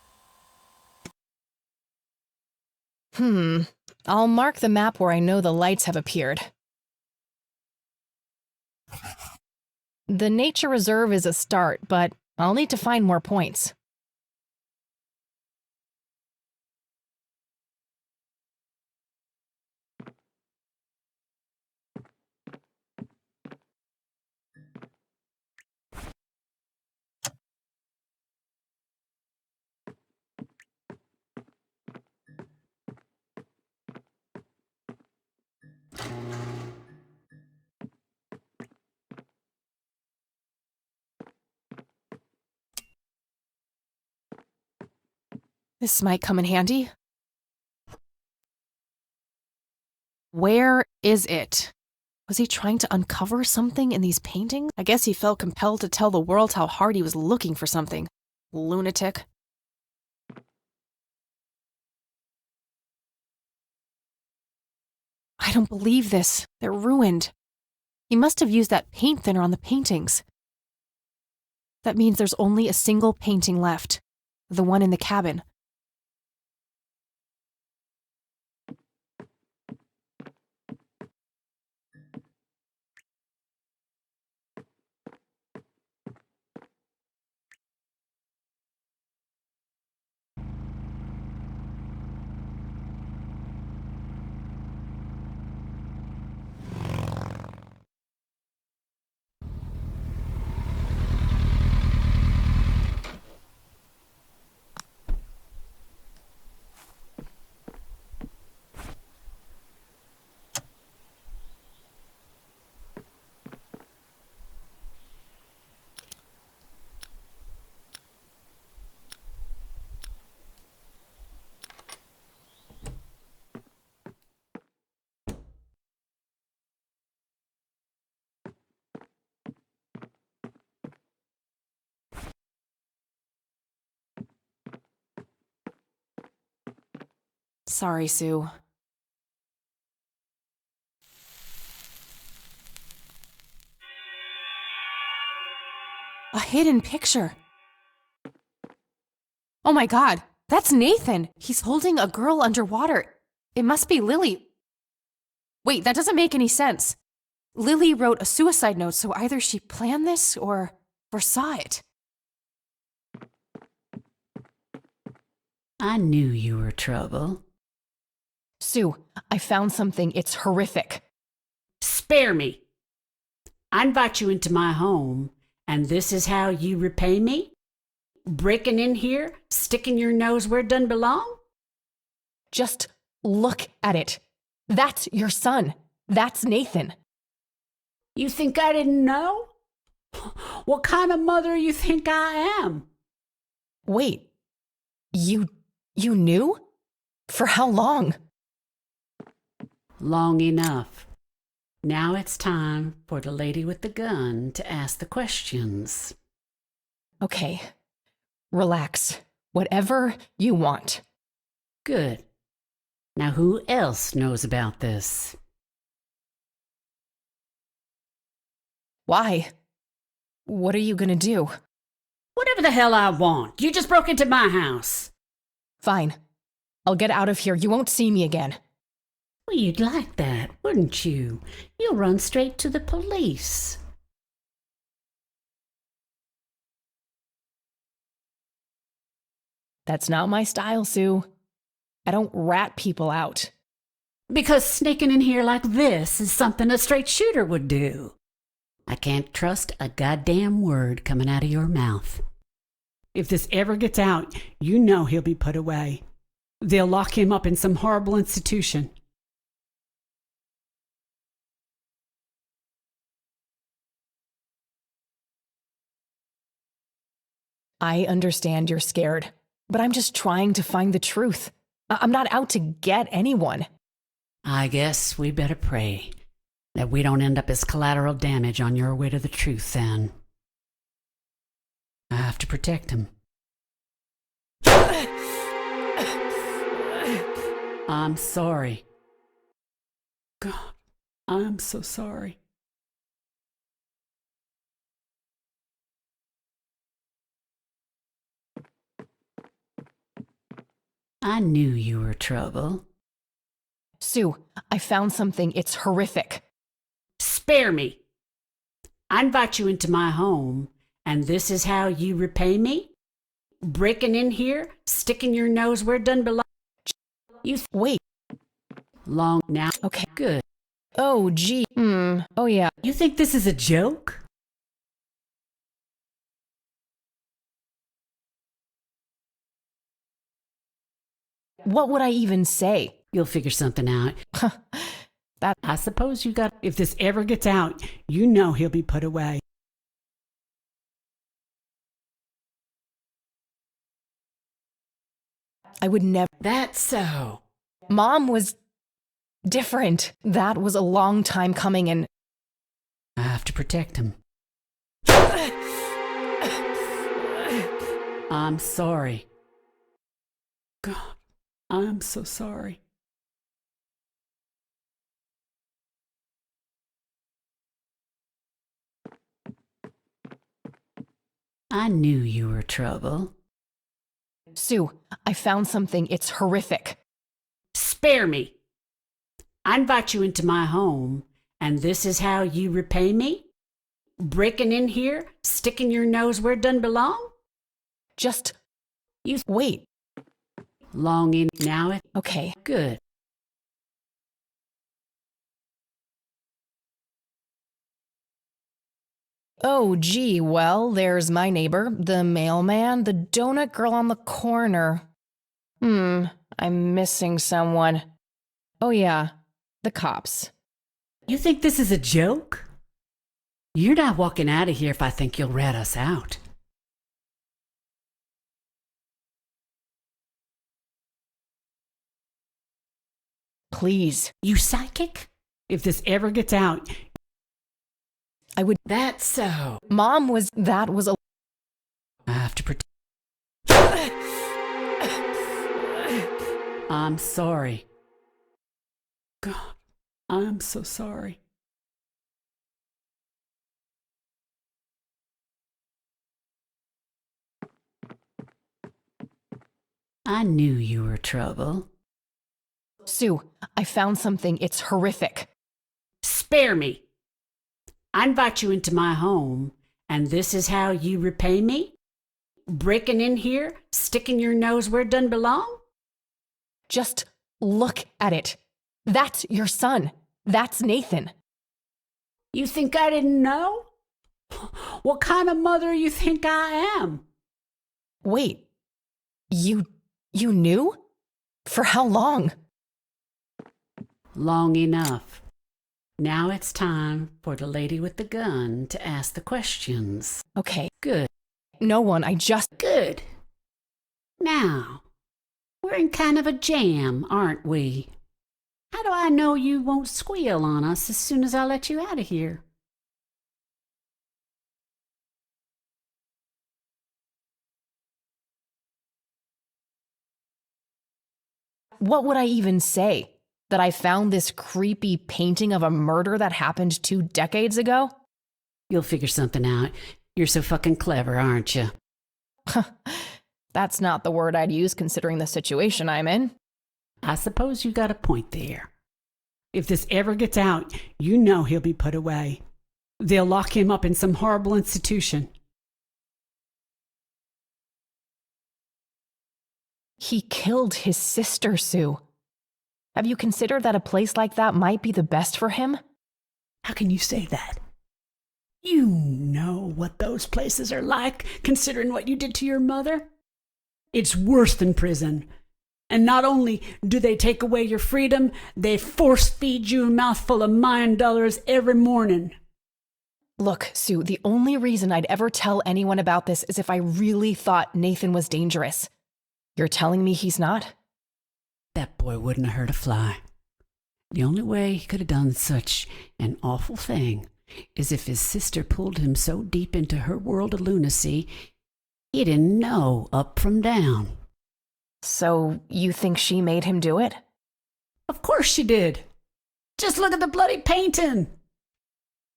I'll mark the map where I know the lights have appeared. The nature reserve is a start, but I'll need to find more points. This might come in handy. Where is it? Was he trying to uncover something in these paintings? I guess he felt compelled to tell the world how hard he was looking for something. Lunatic. I don't believe this. They're ruined. He must have used that paint thinner on the paintings. That means there's only a single painting left. The one in the cabin. Sorry, Sue. A hidden picture. Oh my God, that's Nathan. He's holding a girl underwater. It must be Lily. Wait, that doesn't make any sense. Lily wrote a suicide note, so either she planned this or foresaw it. I knew you were trouble. Sue, I found something. It's horrific. Spare me. I invite you into my home, and this is how you repay me? Breaking in here, sticking your nose where it doesn't belong? Just look at it. That's your son. That's Nathan. You think I didn't know? What kind of mother you think I am? Wait, you knew? For how long? Long enough. Now it's time for the lady with the gun to ask the questions. Okay, relax. Whatever you want. Good. Now who else knows about this? Why? What are you gonna do? Whatever the hell I want. You just broke into my house. Fine. I'll get out of here. You won't see me again. Well, you'd like that, wouldn't you? You'll run straight to the police. That's not my style, Sue. I don't rat people out. Because sneaking in here like this is something a straight shooter would do. I can't trust a goddamn word coming out of your mouth. If this ever gets out, you know he'll be put away. They'll lock him up in some horrible institution. I understand you're scared, but I'm just trying to find the truth. I'm not out to get anyone. I guess we better pray that we don't end up as collateral damage on your way to the truth then. I have to protect him. I'm sorry. God, I'm so sorry. I knew you were trouble. Sue, I found something. It's horrific. Spare me. I invite you into my home, and this is how you repay me? Breaking in here, sticking your nose where it doesn't belong. Wait. Long now. Okay. Good. Oh, gee. Oh, yeah. You think this is a joke? What would I even say? You'll figure something out. I suppose you got. If this ever gets out, you know he'll be put away. I would never. That's so. Mom was different. That was a long time coming, and I have to protect him. I'm sorry. God, I'm so sorry. I knew you were trouble. Sue, I found something. It's horrific. Spare me. I invite you into my home, and this is how you repay me? Breaking in here, sticking your nose where it doesn't belong? Just wait. Long in now it. Okay. Good. Oh, gee, well, there's my neighbor, the mailman, the donut girl on the corner. I'm missing someone. Oh, yeah, the cops. You think this is a joke? You're not walking out of here if I think you'll rat us out. Please. You psychic? If this ever gets out, I would. That's so. Mom was. That was a. I have to protect. I'm sorry. God, I'm so sorry. I knew you were trouble. Sue, I found something. It's horrific. Spare me. I invite you into my home, and this is how you repay me? Breaking in here, sticking your nose where it doesn't belong? Just look at it. That's your son. That's Nathan. You think I didn't know? What kind of mother you think I am? Wait. You knew? For how long? Long enough. Now it's time for the lady with the gun to ask the questions. Okay. Good. No one, I just... Good. Now, we're in kind of a jam, aren't we? How do I know you won't squeal on us as soon as I let you out of here? What would I even say? That I found this creepy painting of a murder that happened 2 decades ago? You'll figure something out. You're so fucking clever, aren't you? That's not the word I'd use considering the situation I'm in. I suppose you got a point there. If this ever gets out, you know he'll be put away. They'll lock him up in some horrible institution. He killed his sister, Sue. Have you considered that a place like that might be the best for him? How can you say that? You know what those places are like, considering what you did to your mother. It's worse than prison. And not only do they take away your freedom, they force-feed you a mouthful of mine dollars every morning. Look, Sue, the only reason I'd ever tell anyone about this is if I really thought Nathan was dangerous. You're telling me he's not? That boy wouldn't have hurt a fly. The only way he could have done such an awful thing is if his sister pulled him so deep into her world of lunacy, He didn't know up from down. So you think she made him do it? Of course she did. Just look at the bloody painting.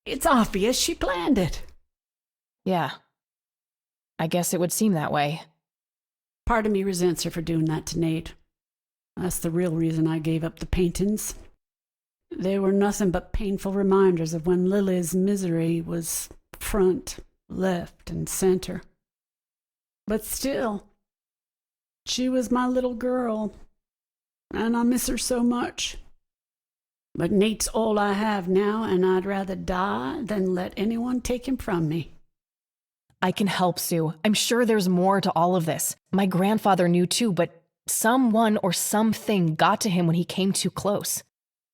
It's obvious she planned it. Yeah. I guess it would seem that way. Part of me resents her for doing that to Nate. That's the real reason I gave up the paintings. They were nothing but painful reminders of when Lily's misery was front, left, and center. But still, she was my little girl, and I miss her so much. But Nate's all I have now, and I'd rather die than let anyone take him from me. I can help, Sue. I'm sure there's more to all of this. My grandfather knew too, but someone or something got to him when he came too close.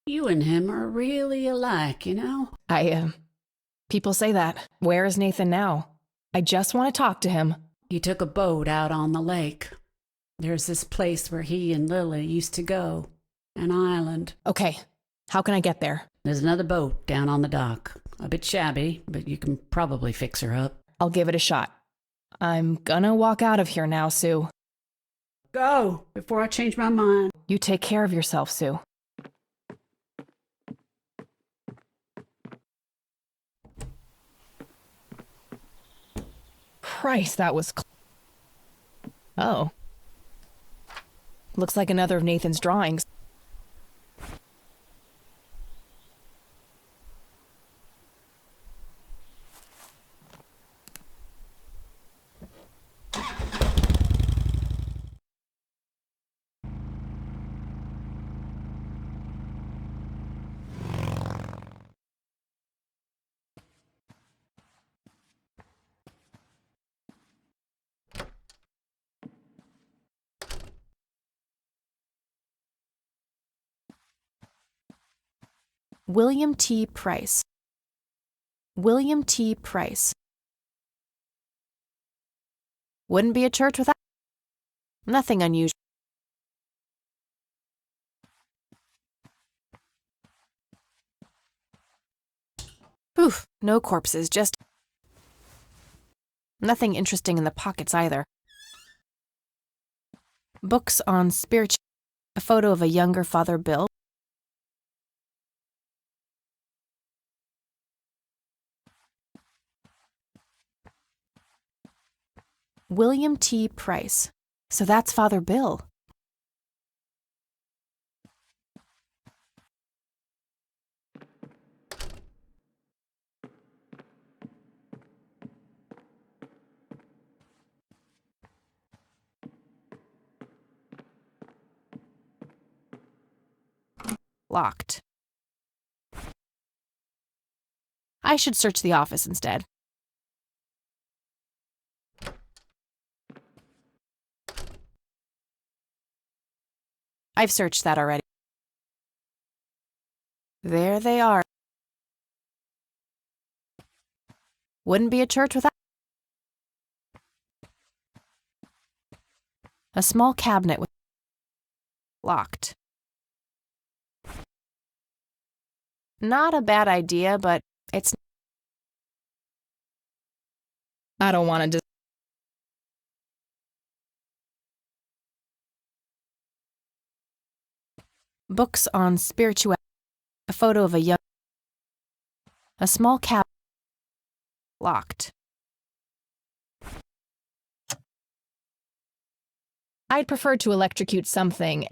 You and him are really alike, you know? People say that. Where is Nathan now? I just want to talk to him. He took a boat out on the lake. There's this place where he and Lily used to go. An island. Okay. How can I get there? There's another boat down on the dock. A bit shabby, but you can probably fix her up. I'll give it a shot. I'm gonna walk out of here now, Sue. Go, before I change my mind. You take care of yourself, Sue. Christ, that was Oh. Looks like another of Nathan's drawings. William T. Price. William T. Price. Wouldn't be a church without. Nothing unusual. Oof, no corpses, just. Nothing interesting in the pockets either. Books on spiritual. A photo of a younger Father Bill. William T. Price. So that's Father Bill. Locked. I should search the office instead. I've searched that already. There they are. Wouldn't be a church without. A small cabinet with. Locked. Not a bad idea, but it's. I don't want to. Books on spirituality. A photo of a young. A small cabinet. Locked. I'd prefer to electrocute something.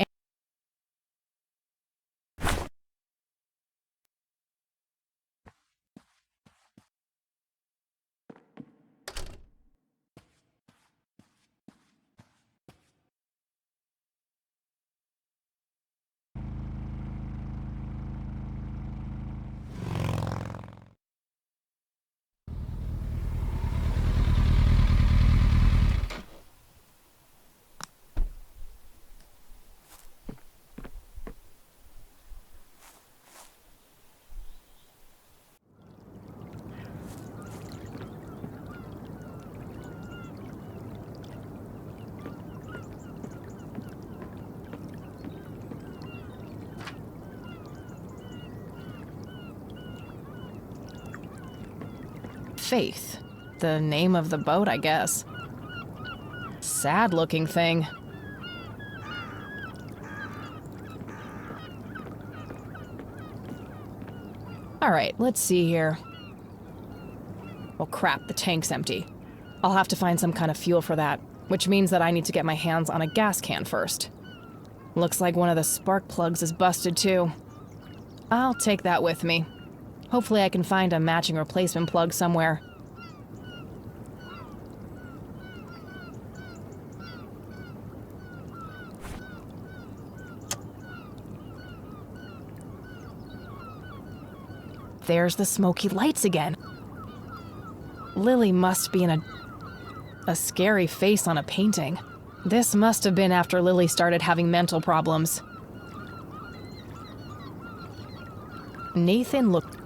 Faith. The name of the boat, I guess. sad-looking thing. Alright, let's see here. Well, crap, the tank's empty. I'll have to find some kind of fuel for that, which means that I need to get my hands on a gas can first. Looks like one of the spark plugs is busted too. I'll take that with me. Hopefully I can find a matching replacement plug somewhere. There's the smoky lights again. Lily must be in a scary face on a painting. This must have been after Lily started having mental problems. Nathan looked...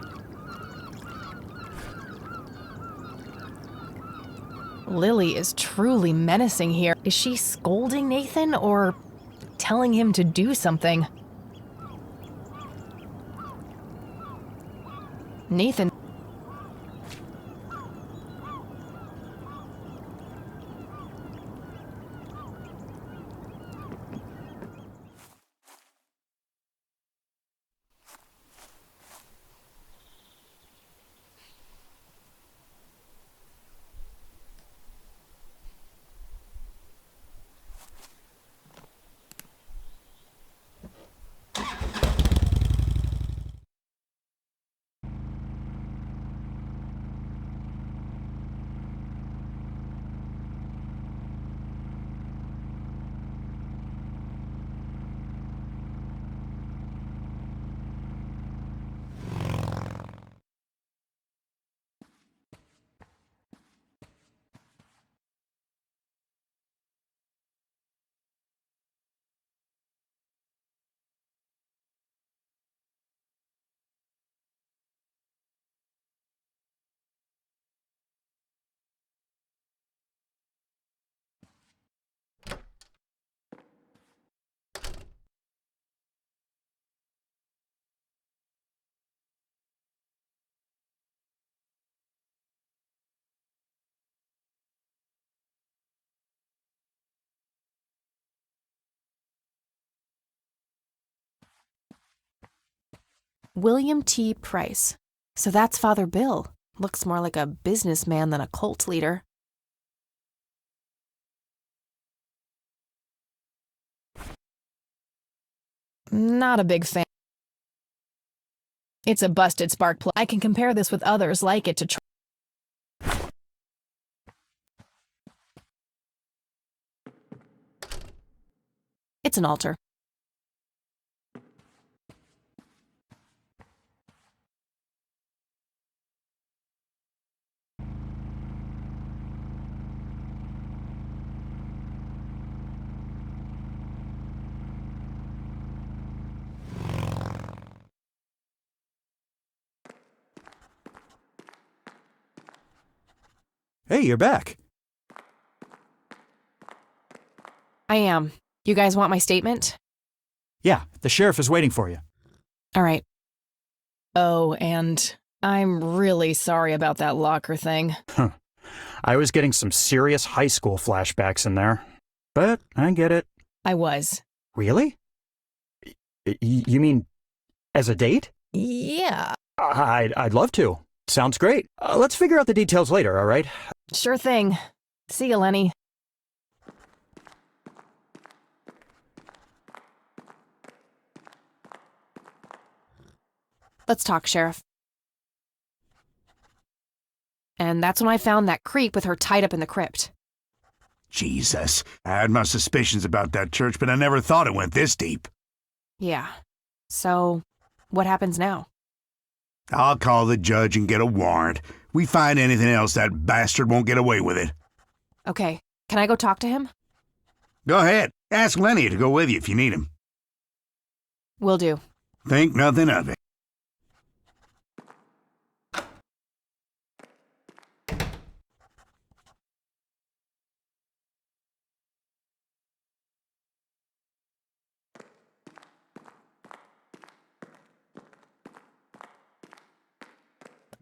Lily is truly menacing here. Is she scolding Nathan or telling him to do something? Nathan... William T. Price. So that's Father Bill. Looks more like a businessman than a cult leader. Not a big fan. It's a busted spark plug. I can compare this with others like it to try. It's an altar. Hey, you're back. I am. You guys want my statement? Yeah, the sheriff is waiting for you. All right. Oh, and I'm really sorry about that locker thing. I was getting some serious high school flashbacks in there. But I get it. I was. Really? You mean as a date? Yeah. I'd love to. Sounds great. Let's figure out the details later, all right? Sure thing. See you, Lenny. Let's talk, Sheriff. And that's when I found that creep with her tied up in the crypt. Jesus. I had my suspicions about that church, but I never thought it went this deep. Yeah. So, what happens now? I'll call the judge and get a warrant. We find anything else, that bastard won't get away with it. Okay. Can I go talk to him? Go ahead. Ask Lenny to go with you if you need him. Will do. Think nothing of it.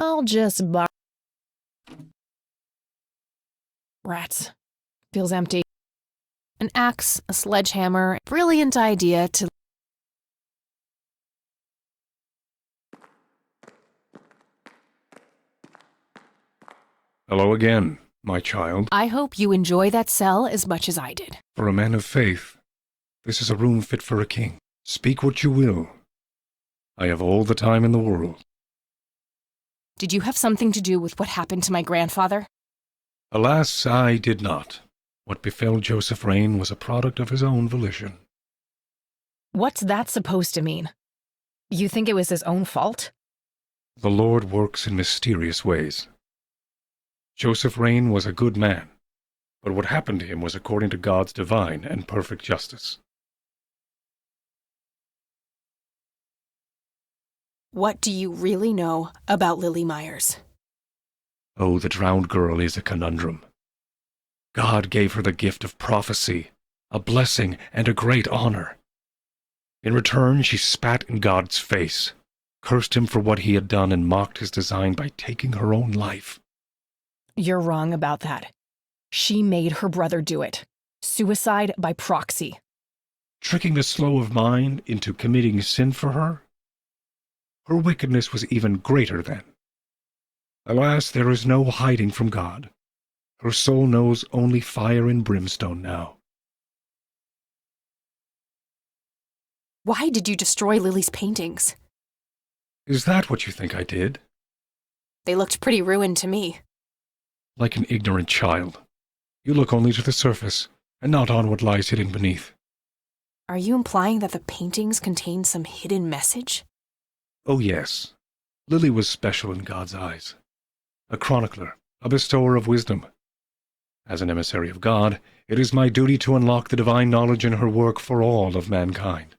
I'll just buy... Rats. Feels empty. An axe, a sledgehammer, brilliant idea to... Hello again, my child. I hope you enjoy that cell as much as I did. For a man of faith, this is a room fit for a king. Speak what you will. I have all the time in the world. Did you have something to do with what happened to my grandfather? Alas, I did not. What befell Joseph Rain was a product of his own volition. What's that supposed to mean? You think it was his own fault? The Lord works in mysterious ways. Joseph Rain was a good man, but what happened to him was according to God's divine and perfect justice. What do you really know about Lily Myers? Oh, the drowned girl is a conundrum. God gave her the gift of prophecy, a blessing, and a great honor. In return, she spat in God's face, cursed him for what he had done, and mocked his design by taking her own life. You're wrong about that. She made her brother do it. Suicide by proxy. Tricking the slow of mind into committing sin for her? Her wickedness was even greater then. Alas, there is no hiding from God. Her soul knows only fire and brimstone now. Why did you destroy Lily's paintings? Is that what you think I did? They looked pretty ruined to me. Like an ignorant child. You look only to the surface, and not on what lies hidden beneath. Are you implying that the paintings contain some hidden message? Oh yes, Lily was special in God's eyes. A chronicler, a bestower of wisdom. As an emissary of God, it is my duty to unlock the divine knowledge in her work for all of mankind.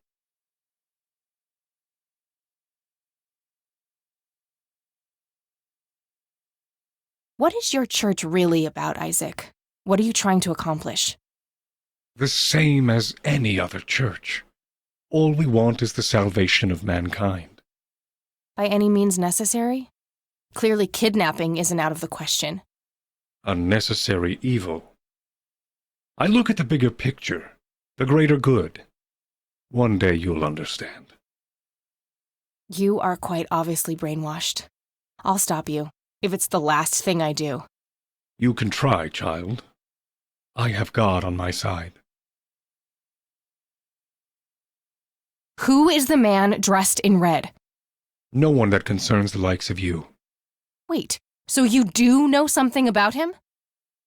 What is your church really about, Isaac? What are you trying to accomplish? The same as any other church. All we want is the salvation of mankind. By any means necessary? Clearly kidnapping isn't out of the question. A necessary evil. I look at the bigger picture, the greater good. One day you'll understand. You are quite obviously brainwashed. I'll stop you, if it's the last thing I do. You can try, child. I have God on my side. Who is the man dressed in red? No one that concerns the likes of you. Wait, so you do know something about him?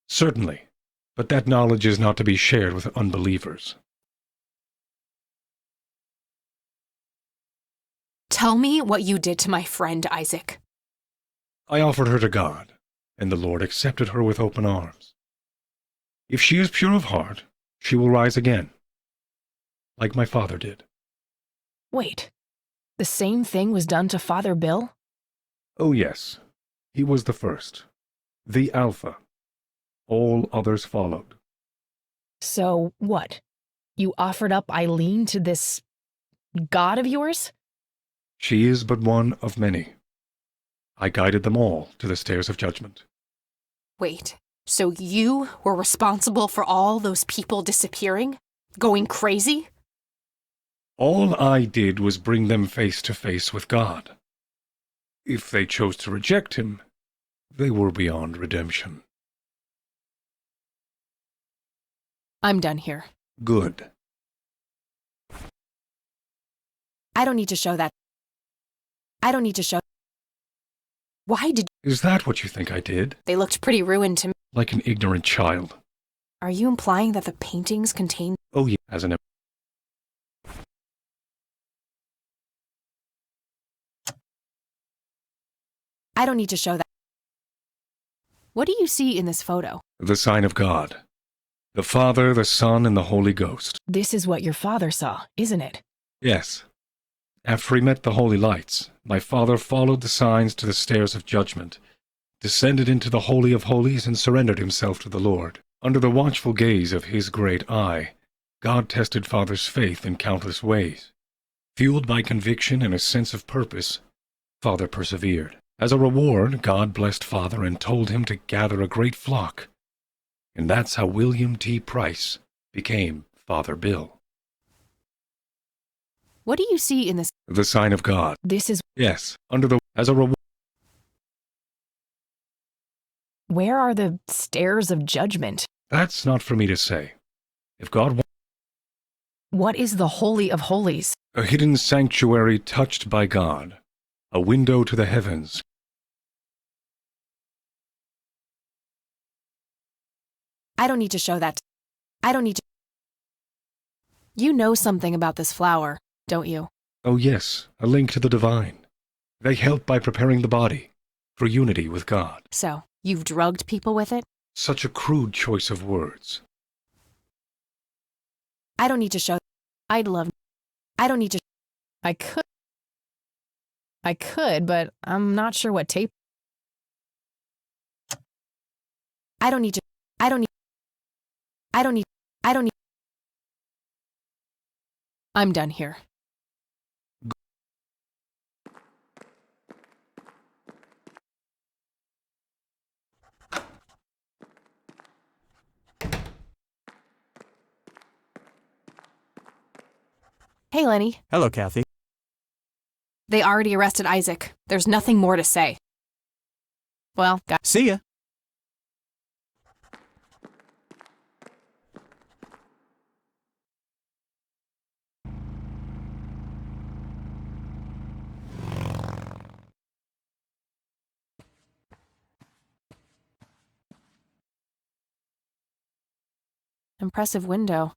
Certainly, but that knowledge is not to be shared with unbelievers. Tell me what you did to my friend, Isaac. I offered her to God, and the Lord accepted her with open arms. If she is pure of heart, she will rise again, like my father did. Wait, the same thing was done to Father Bill? Oh yes, he was the first, the Alpha. All others followed. So what? You offered up Eileen to this god of yours? She is but one of many. I guided them all to the stairs of judgment. Wait, so you were responsible for all those people disappearing? Going crazy? All I did was bring them face to face with God. If they chose to reject him, they were beyond redemption. I'm done here. Good. I don't need to show that. Why did... Is that what you think I did? They looked pretty ruined to me. Like an ignorant child. Are you implying that the paintings contain... Oh yeah, as an... I don't need to show that. What do you see in this photo? The sign of God. The Father, the Son, and the Holy Ghost. This is what your father saw, isn't it? Yes. After he met the holy lights, my father followed the signs to the stairs of judgment, descended into the Holy of Holies, and surrendered himself to the Lord. Under the watchful gaze of his great eye, God tested Father's faith in countless ways. Fueled by conviction and a sense of purpose, Father persevered. As a reward, God blessed Father and told him to gather a great flock. And that's how William T. Price became Father Bill. What do you see in this? The sign of God. This is... Yes, as a reward. Where are the stairs of judgment? That's not for me to say. If God wants... What is the Holy of Holies? A hidden sanctuary touched by God. A window to the heavens. I don't need to show that. I don't need to... You know something about this flower, don't you? Oh yes, a link to the divine. They help by preparing the body for unity with God. So, you've drugged people with it? Such a crude choice of words. I don't need to show... I don't need to... I could, but I'm not sure what tape... I don't need... I'm done here. Hey, Lenny. Hello, Kathy. They already arrested Isaac. There's nothing more to say. Well, see ya. Impressive window.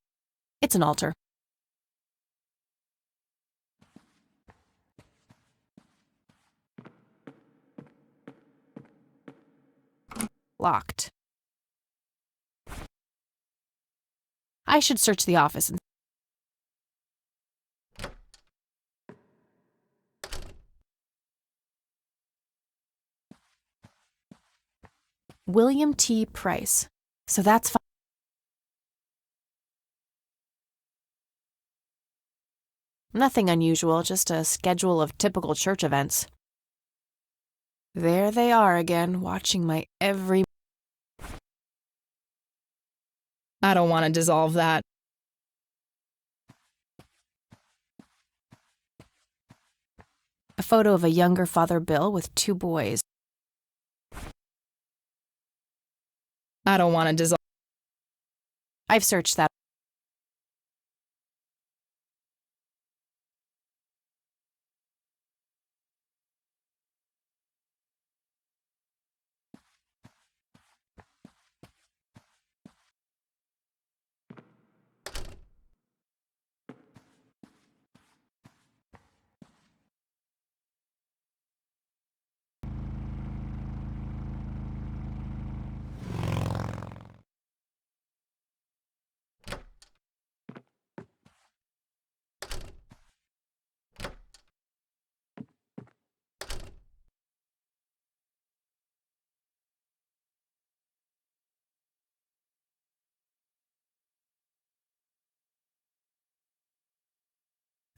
It's an altar. Locked. I should search the office and... William T. Price. So that's fine. Nothing unusual, just a schedule of typical church events. There they are again, watching my every... I don't want to dissolve that. A photo of a younger Father Bill with 2 boys. I don't want to dissolve... I've searched that.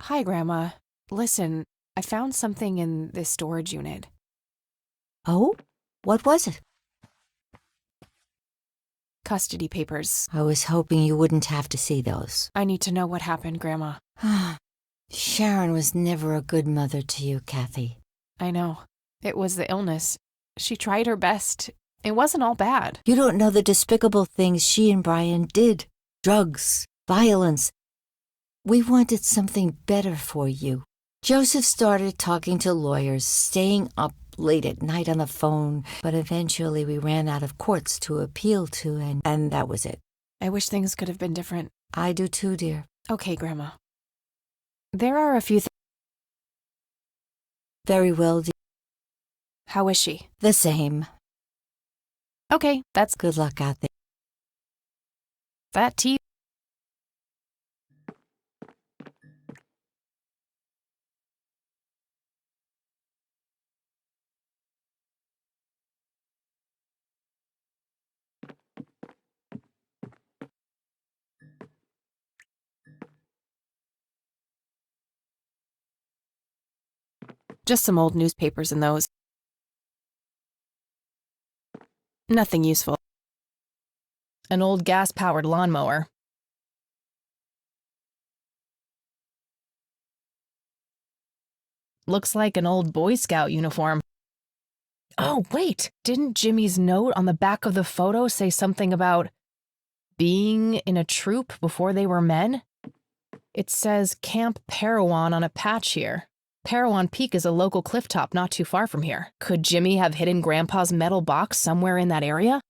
Hi, Grandma. Listen, I found something in this storage unit. Oh? What was it? Custody papers. I was hoping you wouldn't have to see those. I need to know what happened, Grandma. Sharon was never a good mother to you, Kathy. I know. It was the illness. She tried her best. It wasn't all bad. You don't know the despicable things she and Brian did. Drugs, violence. We wanted something better for you. Joseph started talking to lawyers, staying up late at night on the phone, but eventually we ran out of courts to appeal to, and that was it. I wish things could have been different. I do too, dear. Okay, Grandma. There are a few things. Very well, dear. How is she? The same. Okay, that's... Good luck out there. That tea... Just some old newspapers in those. Nothing useful. An old gas-powered lawnmower. Looks like an old Boy Scout uniform. Oh, wait, didn't Jimmy's note on the back of the photo say something about being in a troop before they were men? It says Camp Parowan on a patch here. Parowan Peak is a local clifftop not too far from here. Could Jimmy have hidden Grandpa's metal box somewhere in that area?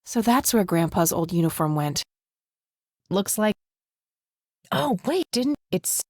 So that's where Grandpa's old uniform went. Looks like... Oh, wait, didn't... It's...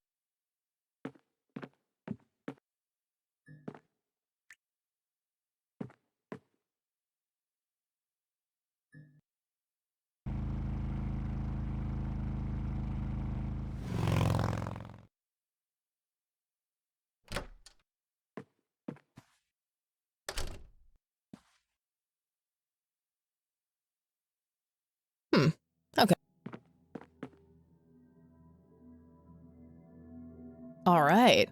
Okay. All right.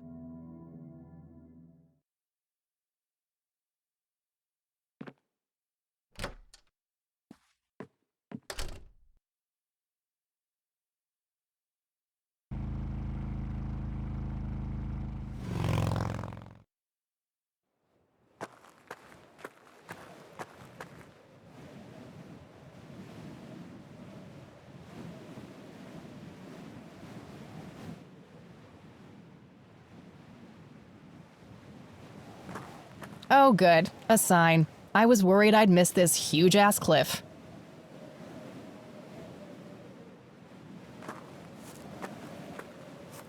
Oh, good. A sign. I was worried I'd miss this huge-ass cliff.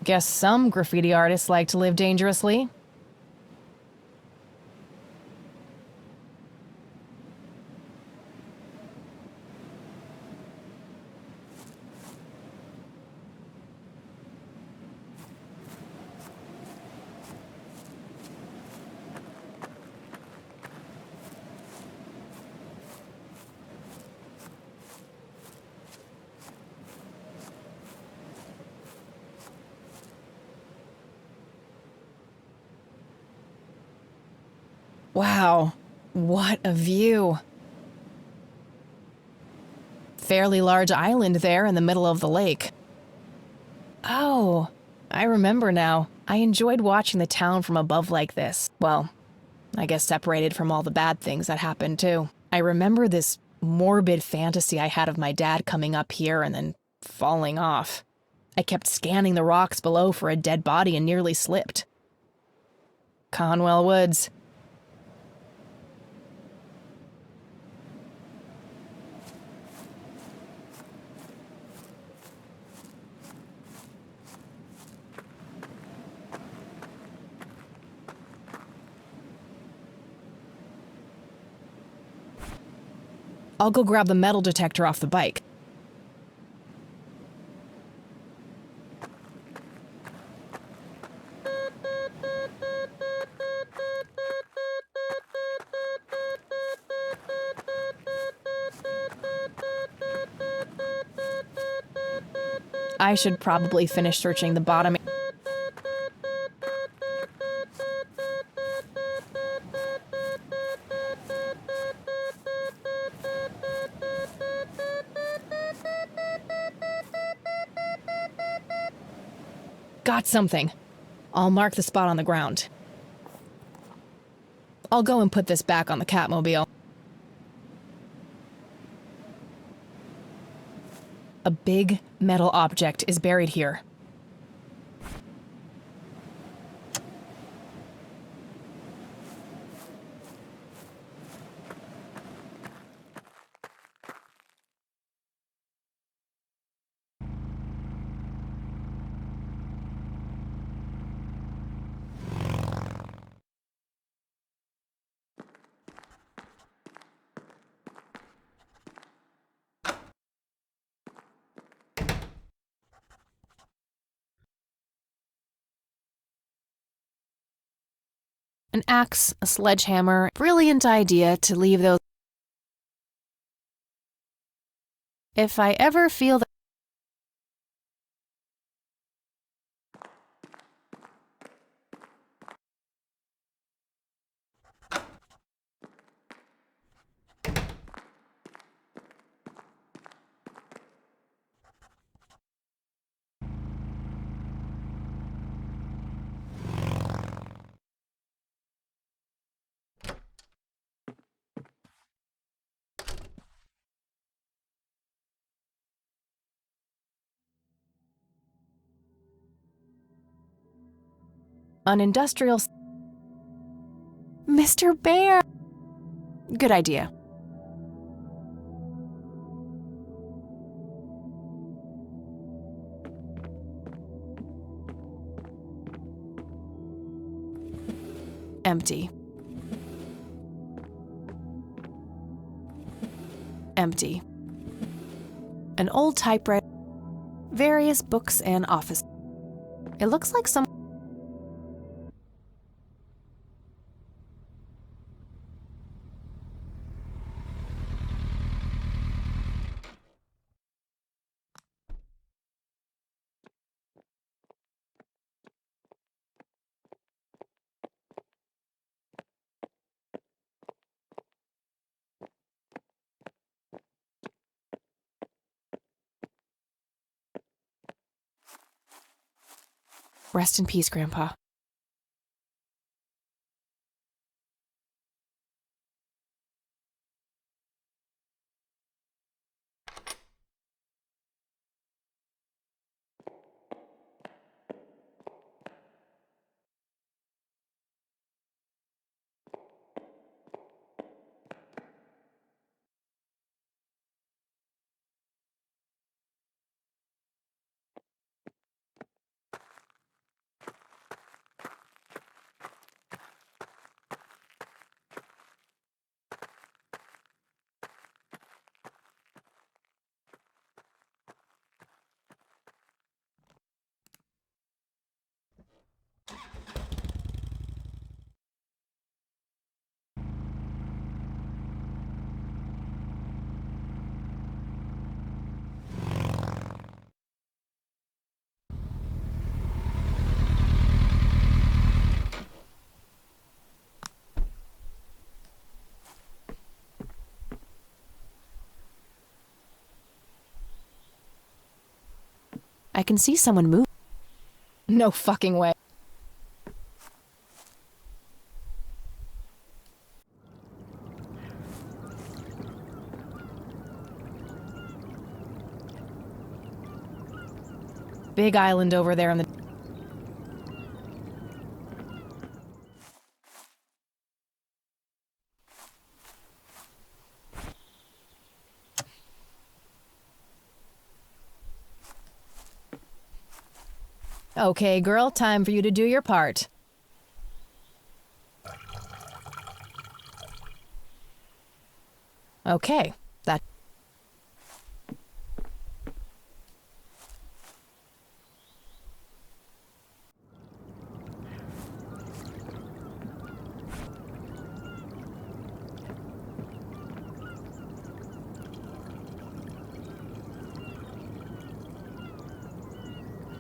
Guess some graffiti artists like to live dangerously. Wow, what a view. Fairly large island there in the middle of the lake. Oh, I remember now. I enjoyed watching the town from above like this. Well, I guess separated from all the bad things that happened too. I remember this morbid fantasy I had of my dad coming up here and then falling off. I kept scanning the rocks below for a dead body and nearly slipped. Conwell Woods. I'll go grab the metal detector off the bike. I should probably finish searching the bottom. Got something. I'll mark the spot on the ground. I'll go and put this back on the Catmobile. A big metal object is buried here. An axe, a sledgehammer, brilliant idea to leave those. If I ever feel that. An industrial... Mr. Bear! Good idea. Empty. Empty. An old typewriter, various books and office. It looks like some... Rest in peace, Grandpa. I can see someone move. No fucking way. Big island over there in the... Okay, girl, time for you to do your part. Okay, that...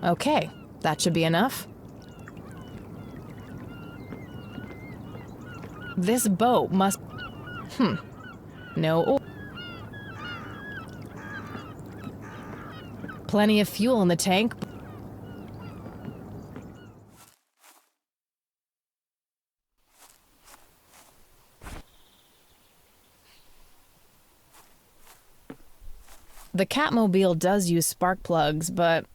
Okay, that should be enough. This boat must... No. Plenty of fuel in the tank. The Catmobile does use spark plugs, but...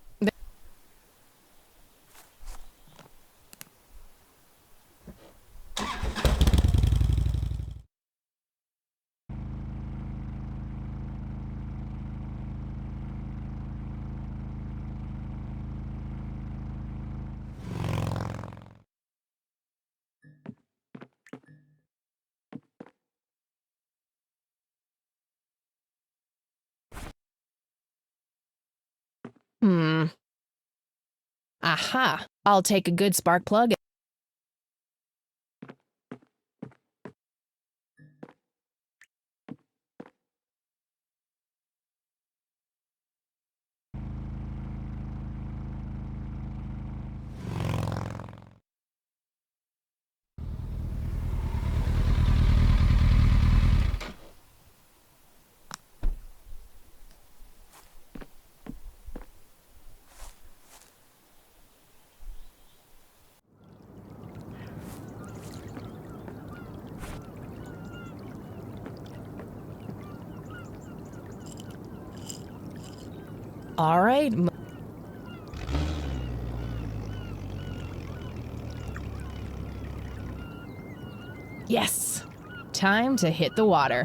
Aha! I'll take a good spark plug. All right. Yes. Time to hit the water.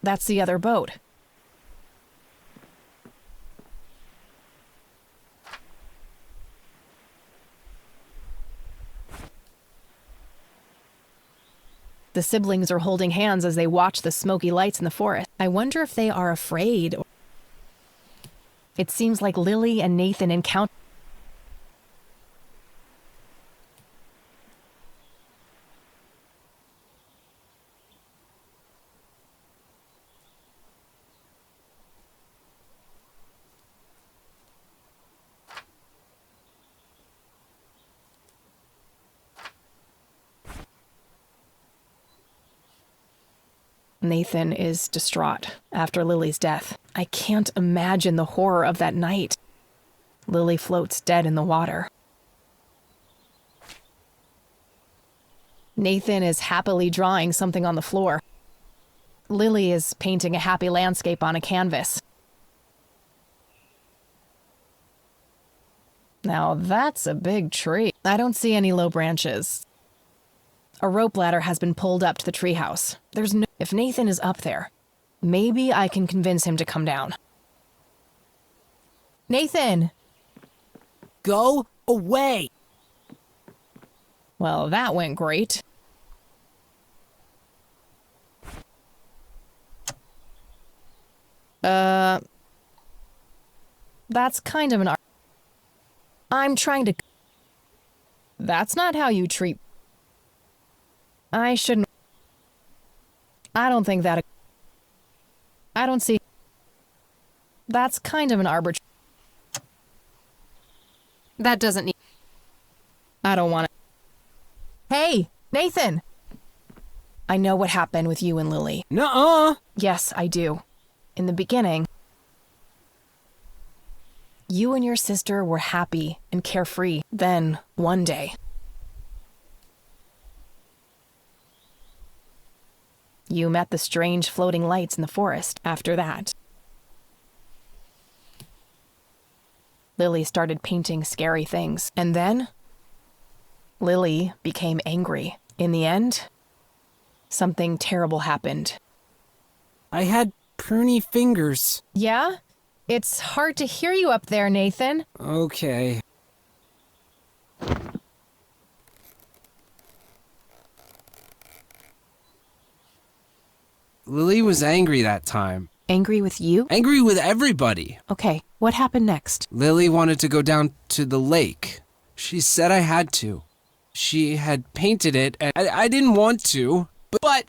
That's the other boat. The siblings are holding hands as they watch the smoky lights in the forest. I wonder if they are afraid. It seems like Lily and Nathan encounter. Nathan is distraught after Lily's death. I can't imagine the horror of that night. Lily floats dead in the water. Nathan is happily drawing something on the floor. Lily is painting a happy landscape on a canvas. Now that's a big tree. I don't see any low branches. A rope ladder has been pulled up to the treehouse. If Nathan is up there, maybe I can convince him to come down. Nathan! Go away! Well, that went great. That's kind of an... I'm trying to... That's not how you treat... I shouldn't... I don't think that... I don't see... That's kind of an arbitrary... That doesn't need... I don't want to... Hey, Nathan! I know what happened with you and Lily. Nuh-uh! Yes, I do. In the beginning, you and your sister were happy and carefree. Then, one day, you met the strange floating lights in the forest. After that, Lily started painting scary things. And then, Lily became angry. In the end, something terrible happened. I had pruny fingers. Yeah? It's hard to hear you up there, Nathan. Okay. Lily was angry that time. Angry with you? Angry with everybody. Okay, what happened next? Lily wanted to go down to the lake. She said I had to. She had painted it, and I didn't want to. But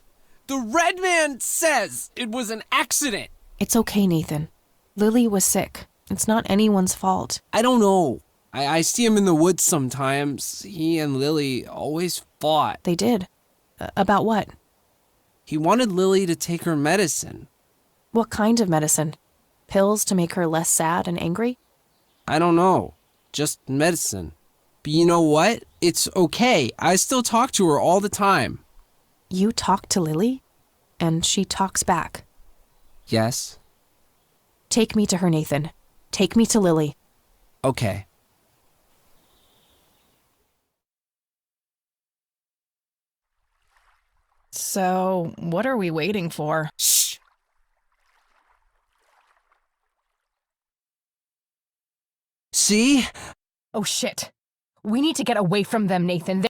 the red man says it was an accident. It's okay, Nathan. Lily was sick. It's not anyone's fault. I don't know. I see him in the woods sometimes. He and Lily always fought. They did? About what? He wanted Lily to take her medicine. What kind of medicine? Pills to make her less sad and angry? I don't know. Just medicine. But you know what? It's okay. I still talk to her all the time. You talk to Lily? And she talks back? Yes. Take me to her, Nathan. Take me to Lily. Okay. So, what are we waiting for? Shh! See? Oh shit. We need to get away from them, Nathan.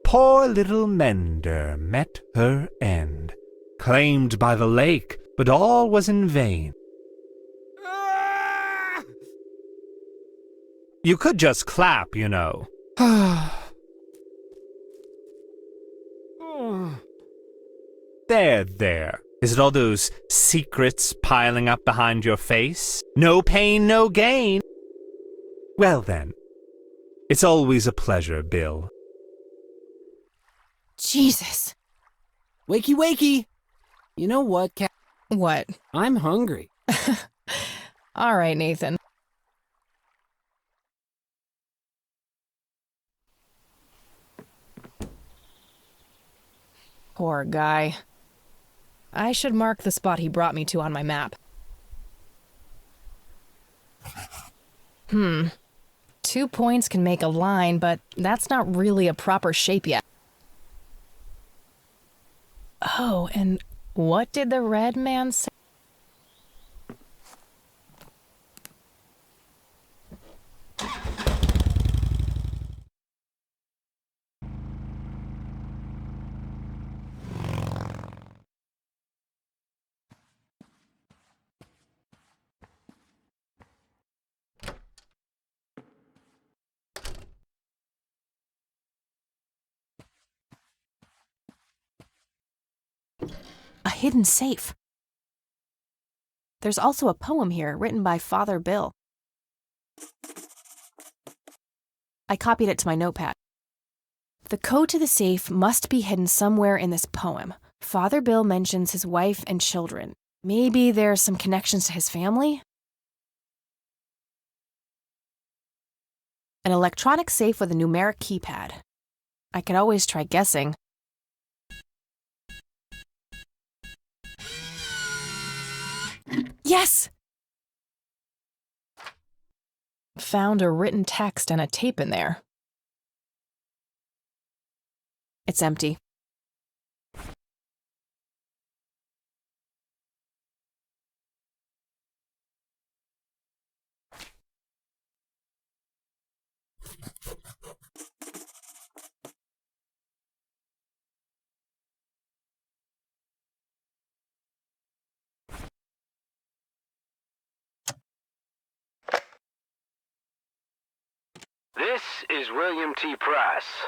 Poor little Mender met her end, claimed by the lake, but all was in vain. You could just clap, you know. There. Is it all those secrets piling up behind your face? No pain, no gain. Well then, it's always a pleasure, Bill. Jesus. Wakey, wakey! You know what, Cat? What? I'm hungry. All right, Nathan. Poor guy. I should mark the spot he brought me to on my map. 2 points can make a line, but that's not really a proper shape yet. Oh, and what did the red man say? A hidden safe. There's also a poem here written by Father Bill. I copied it to my notepad. The code to the safe must be hidden somewhere in this poem. Father Bill mentions his wife and children. Maybe there's some connections to his family? An electronic safe with a numeric keypad. I could always try guessing. Yes! Found a written text and a tape in there. It's empty. This is William T. Price.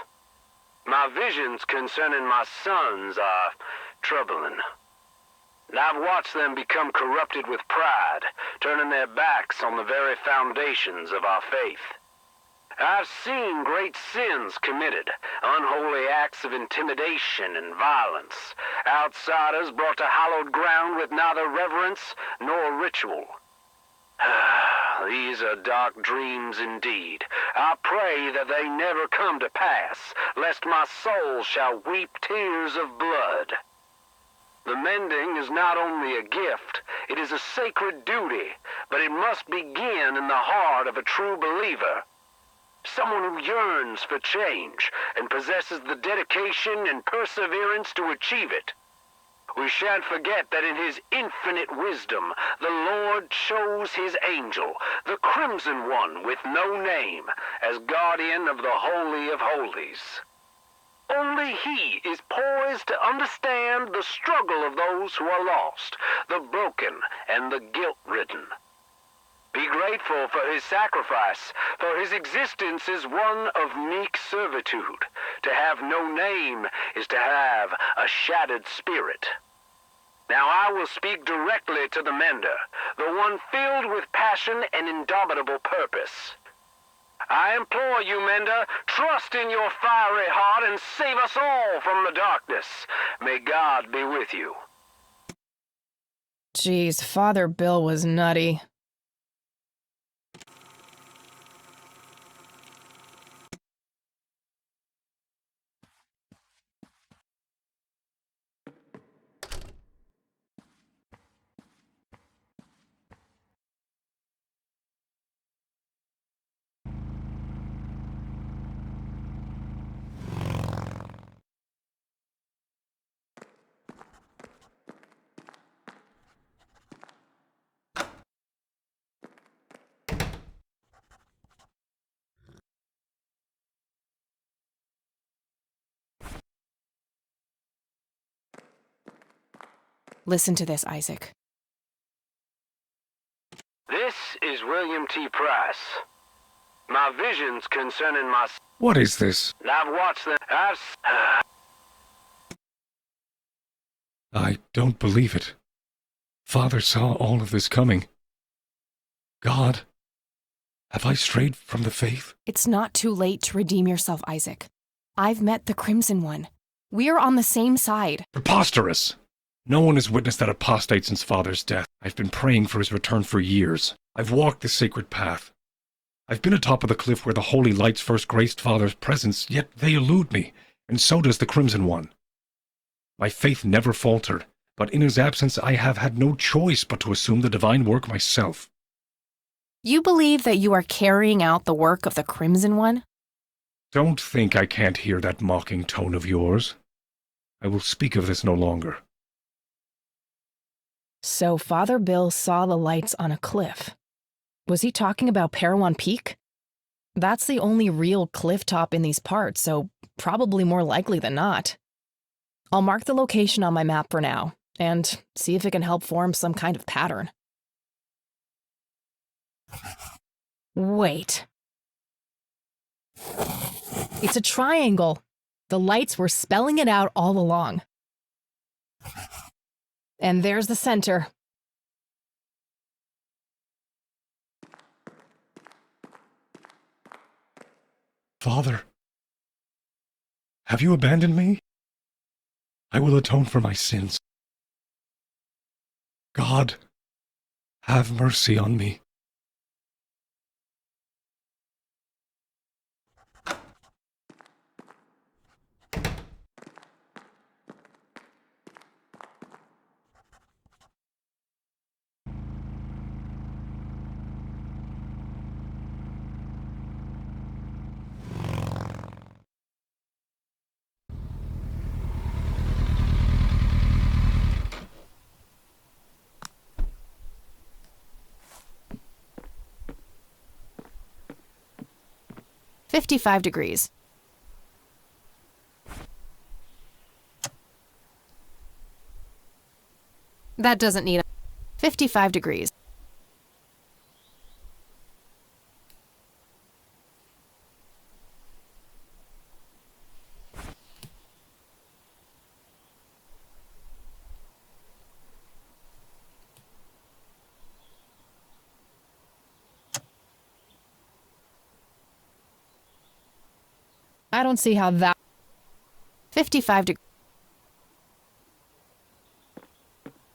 My visions concerning my sons are troubling. I've watched them become corrupted with pride, turning their backs on the very foundations of our faith. I've seen great sins committed, unholy acts of intimidation and violence, outsiders brought to hallowed ground with neither reverence nor ritual. These are dark dreams indeed. I pray that they never come to pass, lest my soul shall weep tears of blood. The mending is not only a gift, it is a sacred duty, but it must begin in the heart of a true believer. Someone who yearns for change and possesses the dedication and perseverance to achieve it. We shan't forget that in his infinite wisdom, the Lord chose his angel, the Crimson One with no name, as guardian of the Holy of Holies. Only he is poised to understand the struggle of those who are lost, the broken, and the guilt-ridden. Be grateful for his sacrifice, for his existence is one of meek servitude. To have no name is to have a shattered spirit. Now I will speak directly to the mender, the one filled with passion and indomitable purpose. I implore you, mender, trust in your fiery heart and save us all from the darkness. May God be with you. Geez, Father Bill was nutty. Listen to this, Isaac. This is William T. Price. My visions concerning my... What is this? I've watched them. I don't believe it. Father saw all of this coming. God, have I strayed from the faith? It's not too late to redeem yourself, Isaac. I've met the Crimson One. We're on the same side. Preposterous! No one has witnessed that apostate since Father's death. I've been praying for his return for years. I've walked this sacred path. I've been atop of the cliff where the holy lights first graced Father's presence, yet they elude me, and so does the Crimson One. My faith never faltered, but in his absence I have had no choice but to assume the divine work myself. You believe that you are carrying out the work of the Crimson One? Don't think I can't hear that mocking tone of yours. I will speak of this no longer. So Father Bill saw the lights on a cliff. Was he talking about Parowan Peak? That's the only real cliff top in these parts, so probably more likely than not. I'll mark the location on my map for now, and see if it can help form some kind of pattern. Wait. It's a triangle. The lights were spelling it out all along. And there's the center. Father, have you abandoned me? I will atone for my sins. God, have mercy on me. $55. That doesn't need a 55 degrees. I don't see how that 55 degrees.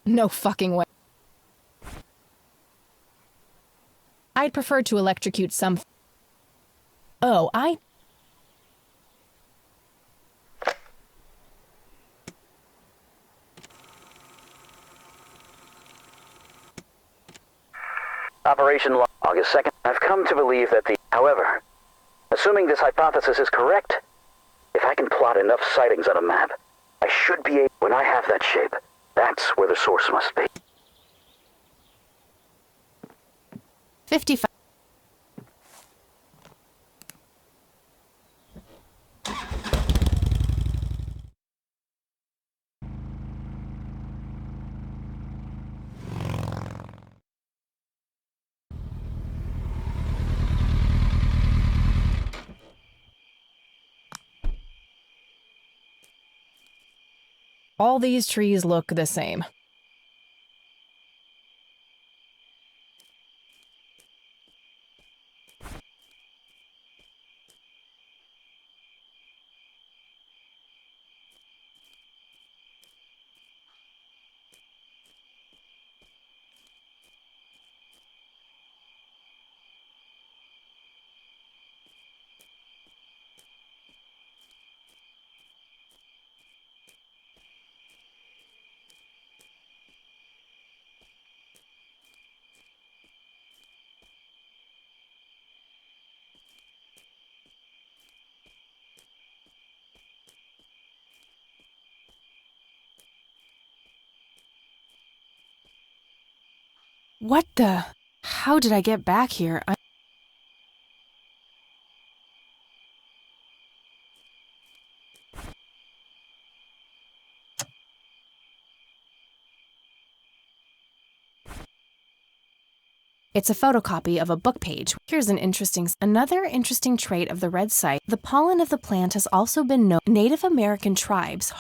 No fucking way. I'd prefer to electrocute some. Oh, Operation August 2nd. I've come to believe that However, assuming this hypothesis is correct, if I can plot enough sightings on a map, I should be able. When I have that shape, that's where the source must be. 55. All these trees look the same. What the? How did I get back here? It's a photocopy of a book page. Here's another interesting trait of the red site. The pollen of the plant has also been known. Native American tribes.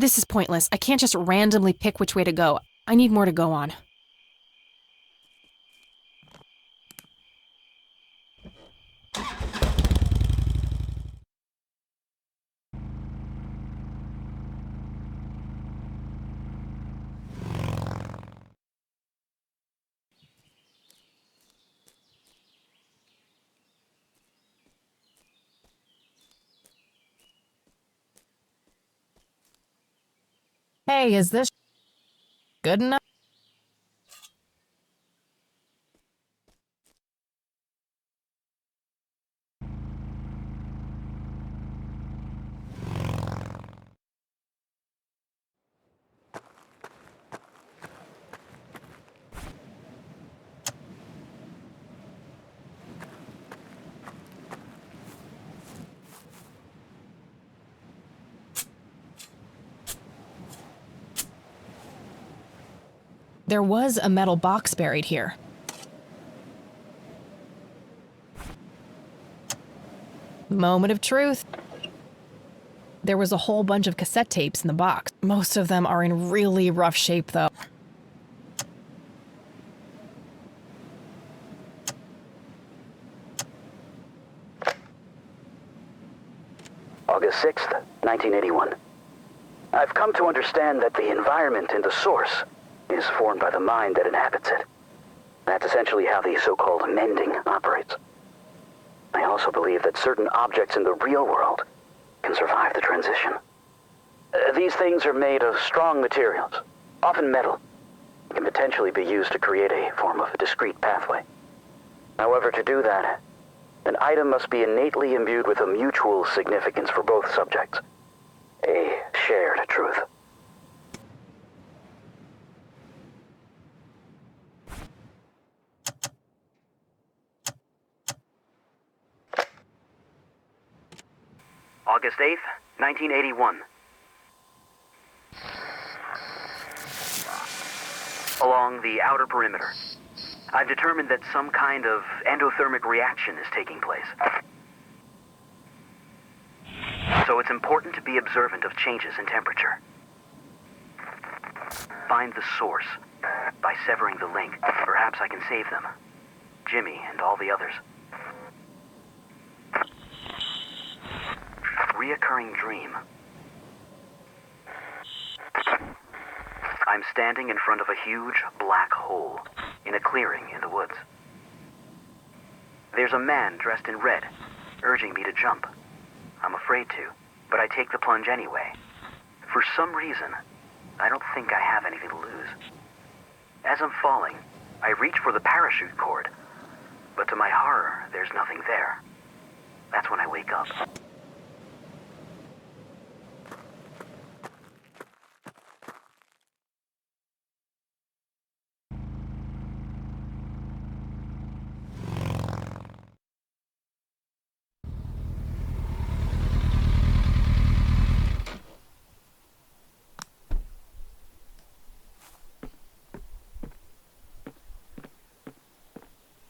This is pointless. I can't just randomly pick which way to go. I need more to go on. Hey, is this good enough? There was a metal box buried here. Moment of truth. There was a whole bunch of cassette tapes in the box. Most of them are in really rough shape, though. August 6th, 1981. I've come to understand that the environment in the source is formed by the mind that inhabits it. That's essentially how the so-called mending operates. I also believe that certain objects in the real world can survive the transition. These things are made of strong materials, often metal, and can potentially be used to create a form of a discrete pathway. However, to do that, an item must be innately imbued with a mutual significance for both subjects. A shared truth. August 8th, 1981. Along the outer perimeter, I've determined that some kind of endothermic reaction is taking place. So it's important to be observant of changes in temperature. Find the source. By severing the link, perhaps I can save them. Jimmy and all the others. Reoccurring dream. I'm standing in front of a huge black hole in a clearing in the woods. There's a man dressed in red, urging me to jump. I'm afraid to, but I take the plunge anyway. For some reason, I don't think I have anything to lose. As I'm falling, I reach for the parachute cord, but to my horror, there's nothing there. That's when I wake up.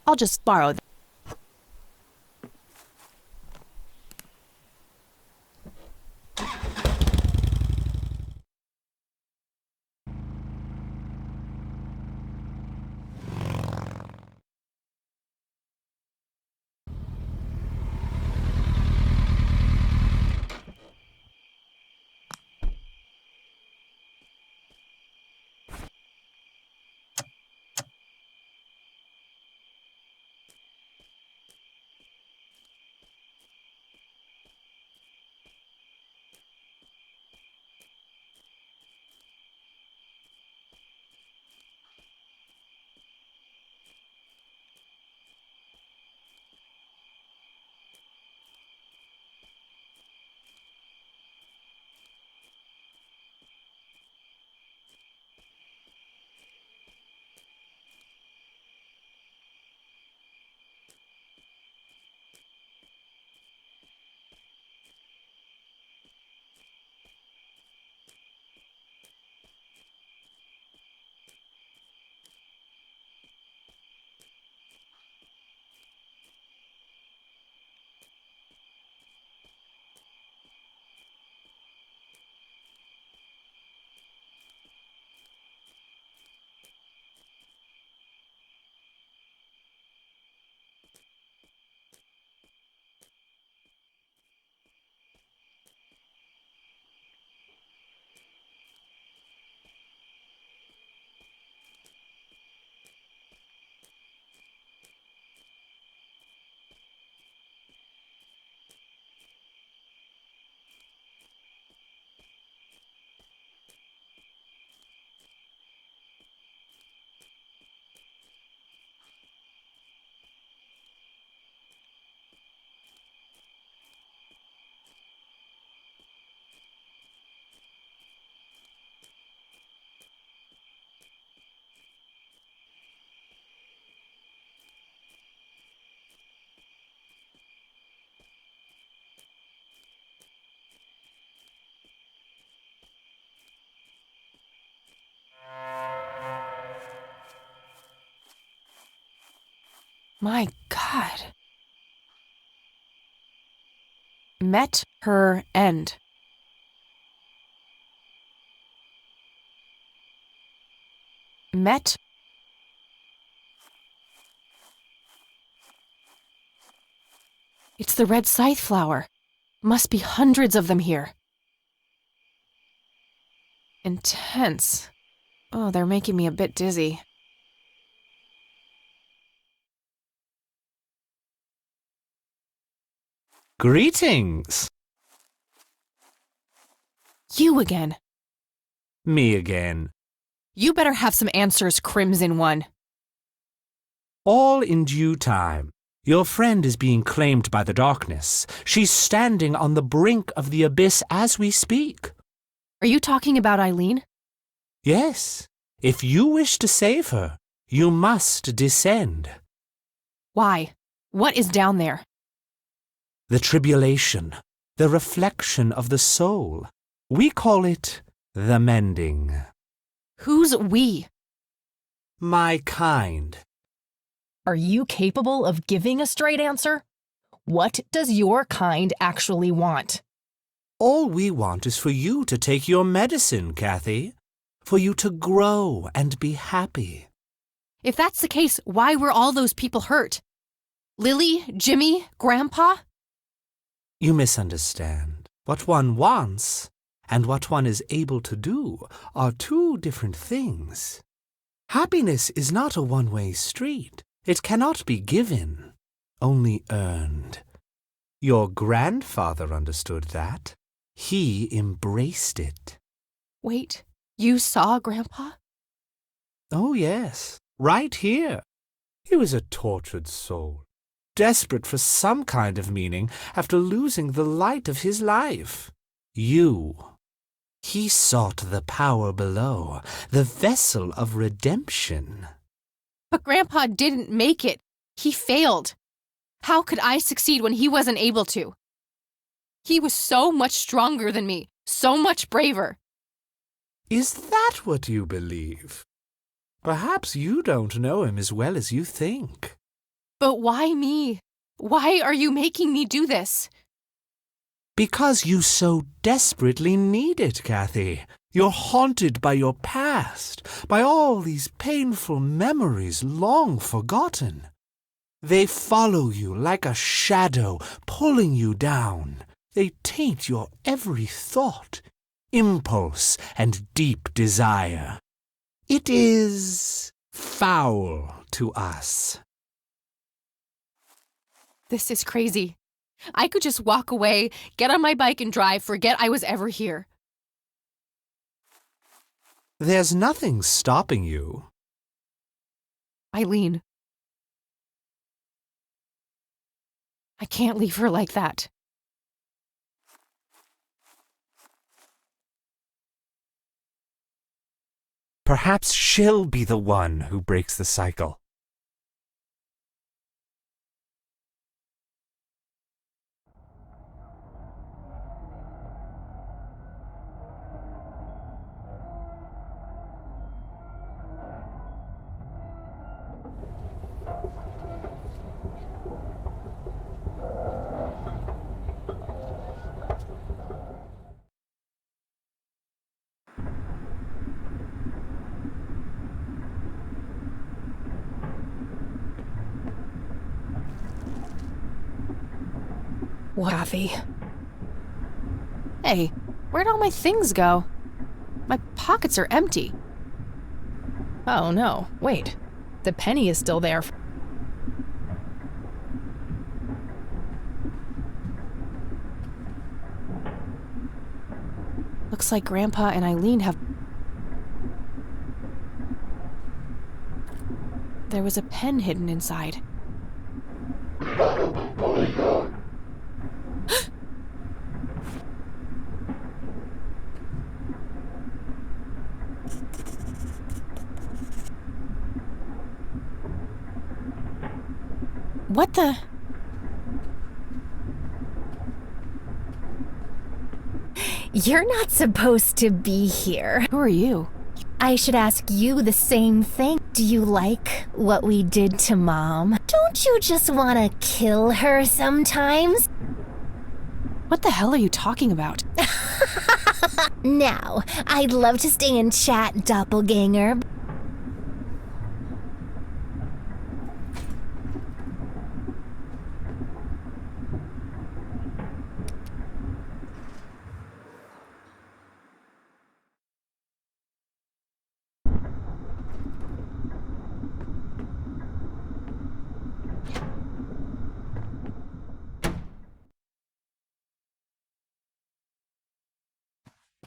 I'll just borrow them. My God. Met her end. Met. It's the red scythe flower. Must be hundreds of them here. Intense. Oh, they're making me a bit dizzy. Greetings. You again. Me again. You better have some answers, Crimson One. All in due time. Your friend is being claimed by the darkness. She's standing on the brink of the abyss as we speak. Are you talking about Eileen? Yes. If you wish to save her, you must descend. Why? What is down there? The tribulation, the reflection of the soul. We call it the mending. Who's we? My kind. Are you capable of giving a straight answer? What does your kind actually want? All we want is for you to take your medicine, Kathy. For you to grow and be happy. If that's the case, why were all those people hurt? Lily, Jimmy, Grandpa? You misunderstand. What one wants and what one is able to do are two different things. Happiness is not a one-way street. It cannot be given, only earned. Your grandfather understood that. He embraced it. Wait, you saw Grandpa? Oh, yes, right here. He was a tortured soul, desperate for some kind of meaning after losing the light of his life. He sought the power below, the vessel of redemption. But Grandpa didn't make it. He failed. How could I succeed when he wasn't able to? He was so much stronger than me, so much braver. Is that what you believe? Perhaps you don't know him as well as you think. But why me? Why are you making me do this? Because you so desperately need it, Kathy. You're haunted by your past, by all these painful memories long forgotten. They follow you like a shadow, pulling you down. They taint your every thought, impulse, and deep desire. It is foul to us. This is crazy. I could just walk away, get on my bike and drive, forget I was ever here. There's nothing stopping you. Eileen. I can't leave her like that. Perhaps she'll be the one who breaks the cycle. Kathy. Hey, where'd all my things go? My pockets are empty. Oh no, wait. The penny is still there. Looks like Grandpa and Eileen have... There was a pen hidden inside. What the? You're not supposed to be here. Who are you? I should ask you the same thing. Do you like what we did to Mom? Don't you just want to kill her sometimes? What the hell are you talking about? Now, I'd love to stay and chat, doppelganger.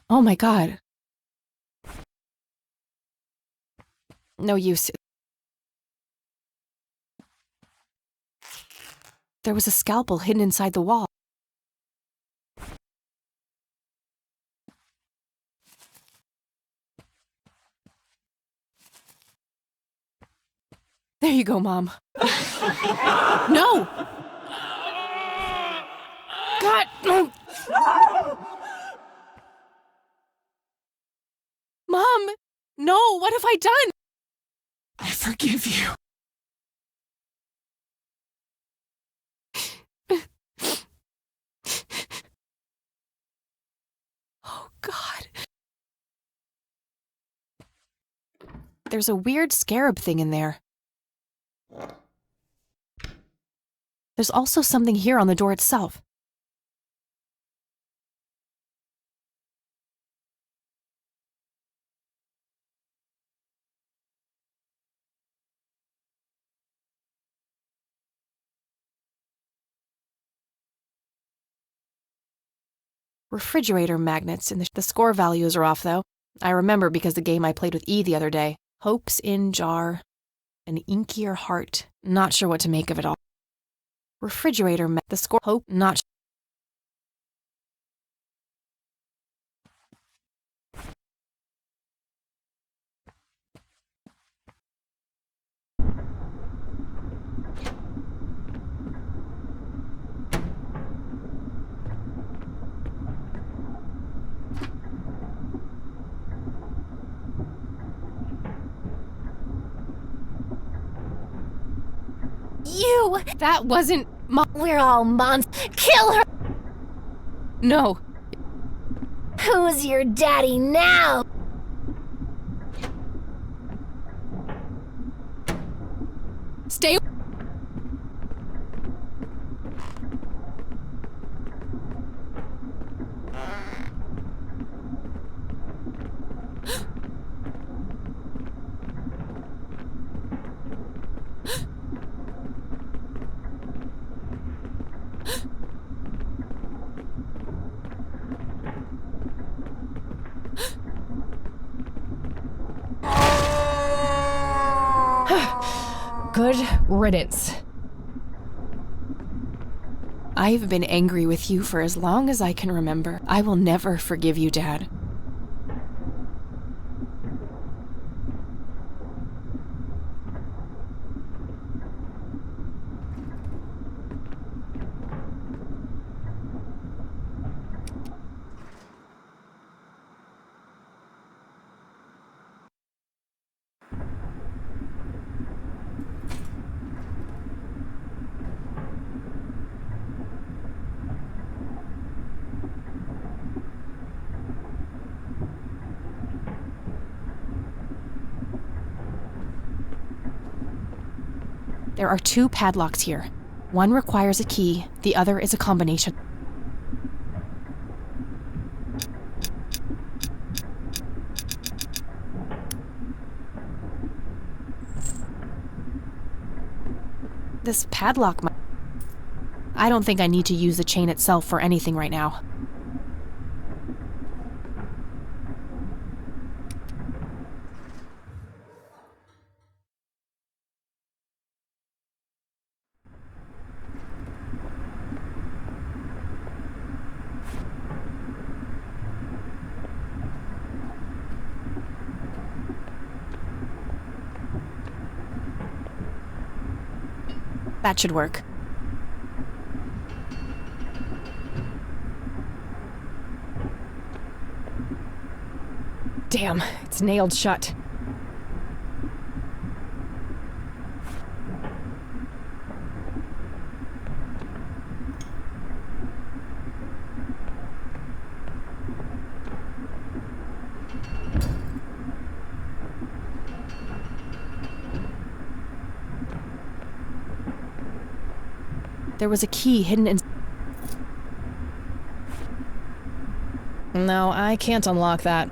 Oh my god. No use. There was a scalpel hidden inside the wall. There you go, Mom. No! God! Mom! No, what have I done? I forgive you. Oh, God. There's a weird scarab thing in there. There's also something here on the door itself. Refrigerator magnets, and the score values are off, though. I remember because the game I played with E the other day. Hopes in jar. An inkier heart. Not sure what to make of it all. Refrigerator the score. Hope not. You! That wasn't We're all Kill her! No. Who's your daddy now? Stay. Good riddance. I've been angry with you for as long as I can remember. I will never forgive you, Dad. There are 2 padlocks here. One requires a key, the other is a combination. This padlock I don't think I need to use the chain itself for anything right now. That should work. Damn, it's nailed shut. There was a key hidden in... No, I can't unlock that.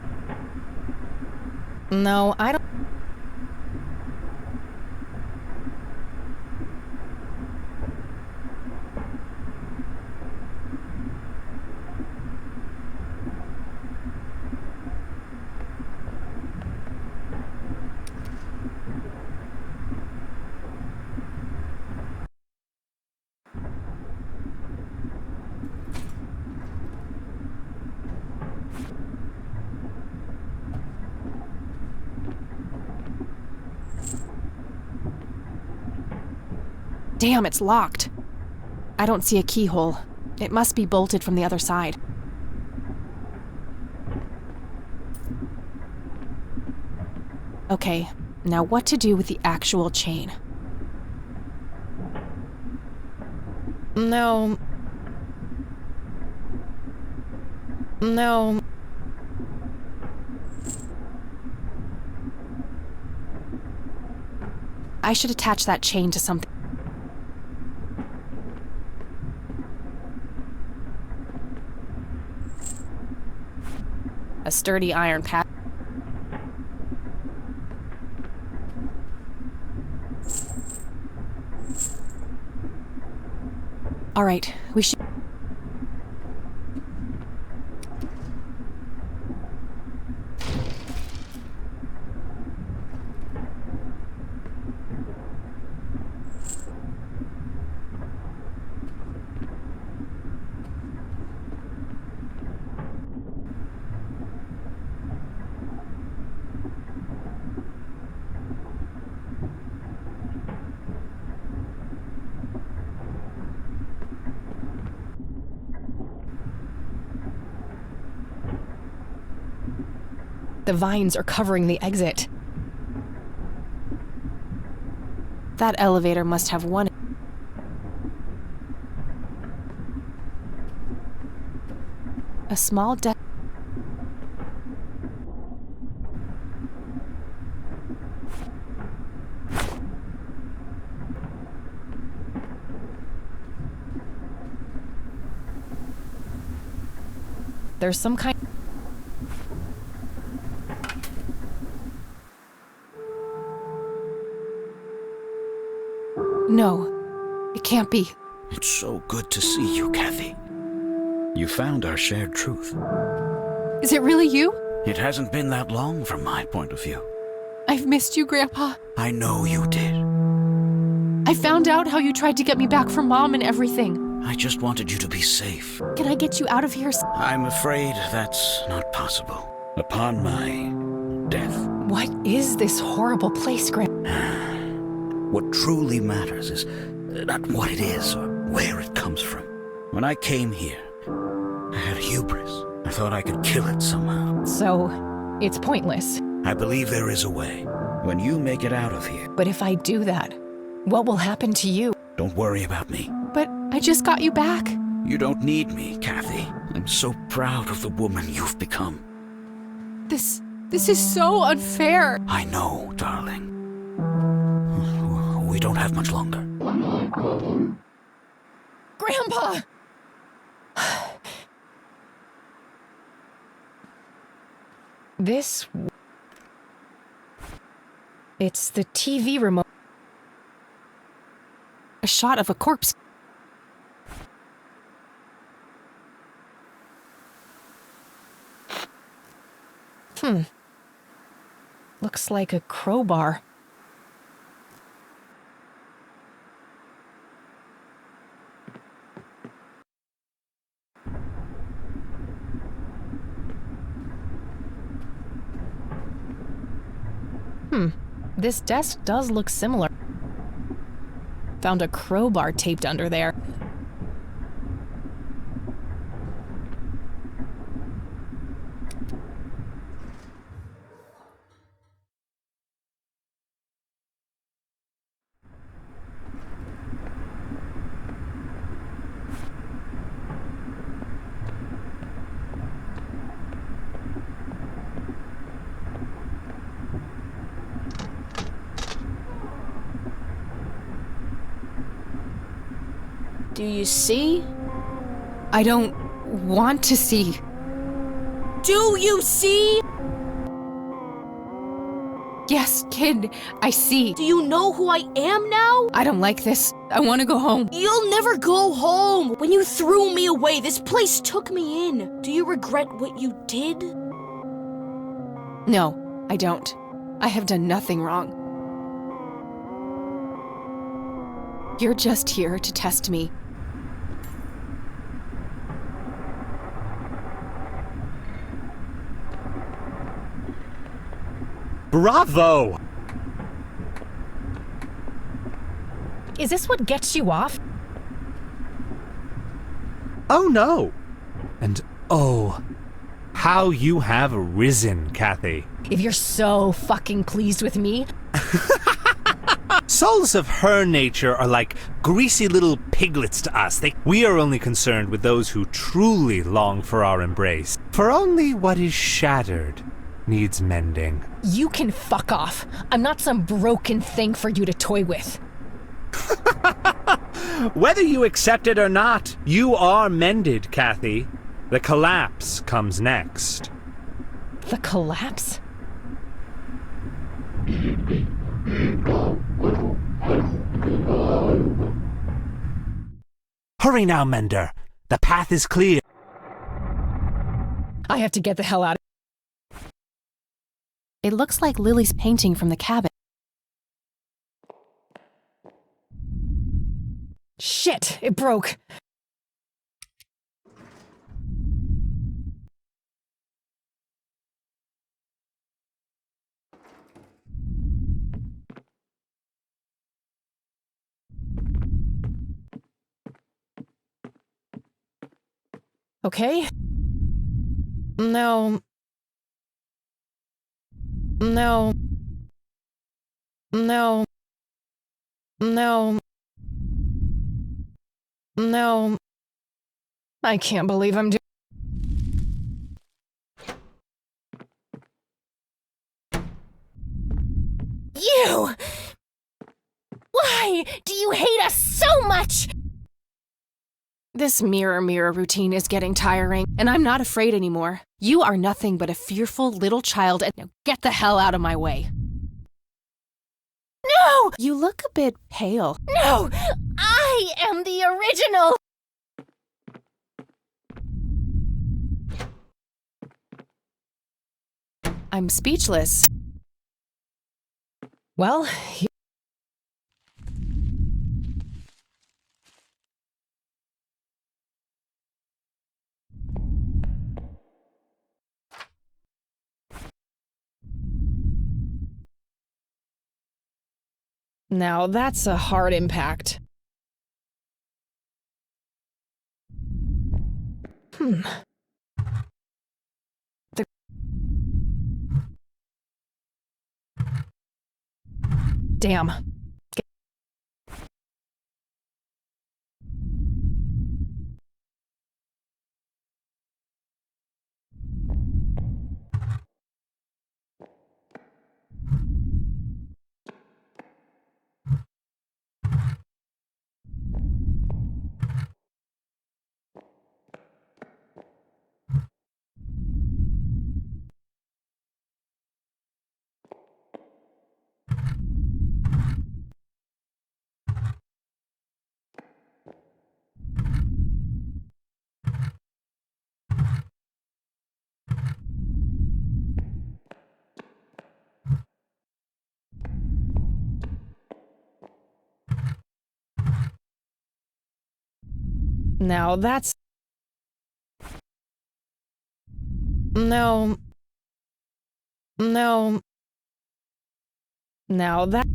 No, I don't... Damn, it's locked. I don't see a keyhole. It must be bolted from the other side. Okay, now what to do with the actual chain? No. No. I should attach that chain to something. A sturdy iron pad. All right, we should... The vines are covering the exit. That elevator must have one... A small deck... There's some kind... No, it can't be. It's so good to see you, Kathy. You found our shared truth. Is it really you? It hasn't been that long from my point of view. I've missed you, Grandpa. I know you did. I found out how you tried to get me back from Mom and everything. I just wanted you to be safe. Can I get you out of here? I'm afraid that's not possible. Upon my death. What is this horrible place, Grandpa? What truly matters is not what it is or where it comes from. When I came here, I had hubris. I thought I could kill it somehow. So, it's pointless. I believe there is a way. When you make it out of here. But if I do that, what will happen to you? Don't worry about me. But I just got you back. You don't need me, Kathy. I'm so proud of the woman you've become. This is so unfair. I know, darling. We don't have much longer. Grandpa! This... It's the TV remote. A shot of a corpse. Looks like a crowbar. This desk does look similar. Found a crowbar taped under there. Do you see? I don't want to see. Do you see? Yes, kid, I see. Do you know who I am now? I don't like this. I want to go home. You'll never go home. When you threw me away, this place took me in. Do you regret what you did? No, I don't. I have done nothing wrong. You're just here to test me. Bravo! Is this what gets you off? Oh no! And oh, how you have risen, Kathy. If you're so fucking pleased with me. Souls of her nature are like greasy little piglets to us. We are only concerned with those who truly long for our embrace. For only what is shattered needs mending. You can fuck off. I'm not some broken thing for you to toy with. Whether you accept it or not, you are mended, Kathy. The collapse comes next. The collapse? Hurry now, Mender. The path is clear. I have to get the hell out. It looks like Lily's painting from the cabin. Shit, it broke. Okay. No. No. No. No. No. I can't believe I'm doing. You! Why do you hate us so much? This mirror routine is getting tiring, and I'm not afraid anymore. You are nothing but a fearful little child, and now get the hell out of my way. No! You look a bit pale. No! I am the original! I'm speechless. Well, now that's a hard impact. Damn. Now that's... No. No. Now that...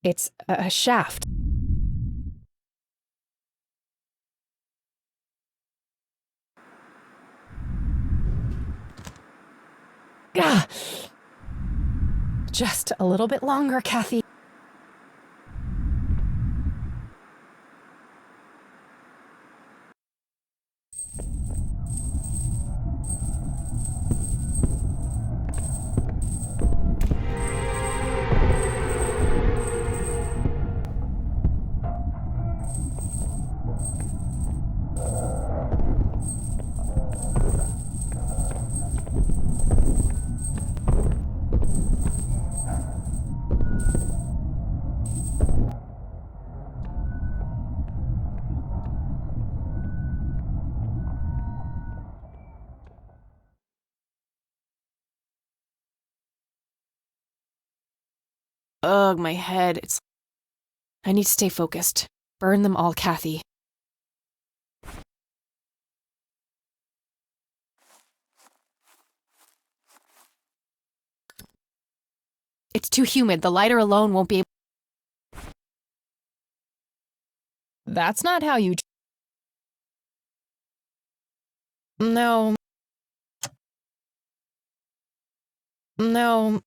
It's a shaft. Gah! Just a little bit longer, Kathy. Ugh, my head. I need to stay focused. Burn them all, Kathy. It's too humid. The lighter alone won't be able... That's not how you... No. No.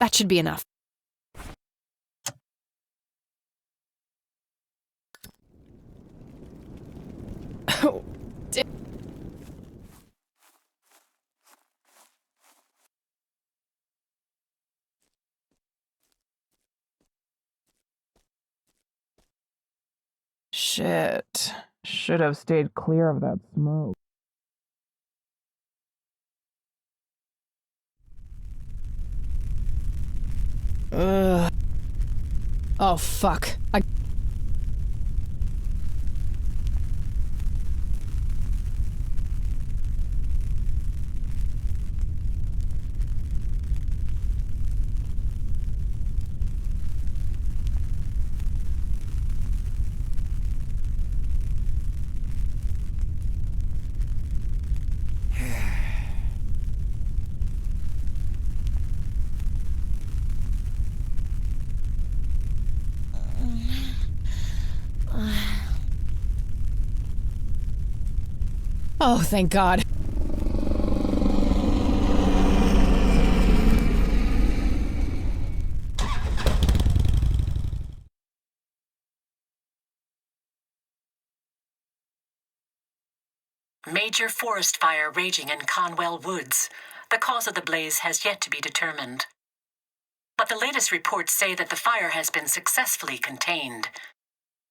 That should be enough. Oh, Shit. Should have stayed clear of that smoke. Ugh. Oh, fuck. Oh, thank God. Major forest fire raging in Conwell Woods. The cause of the blaze has yet to be determined. But the latest reports say that the fire has been successfully contained,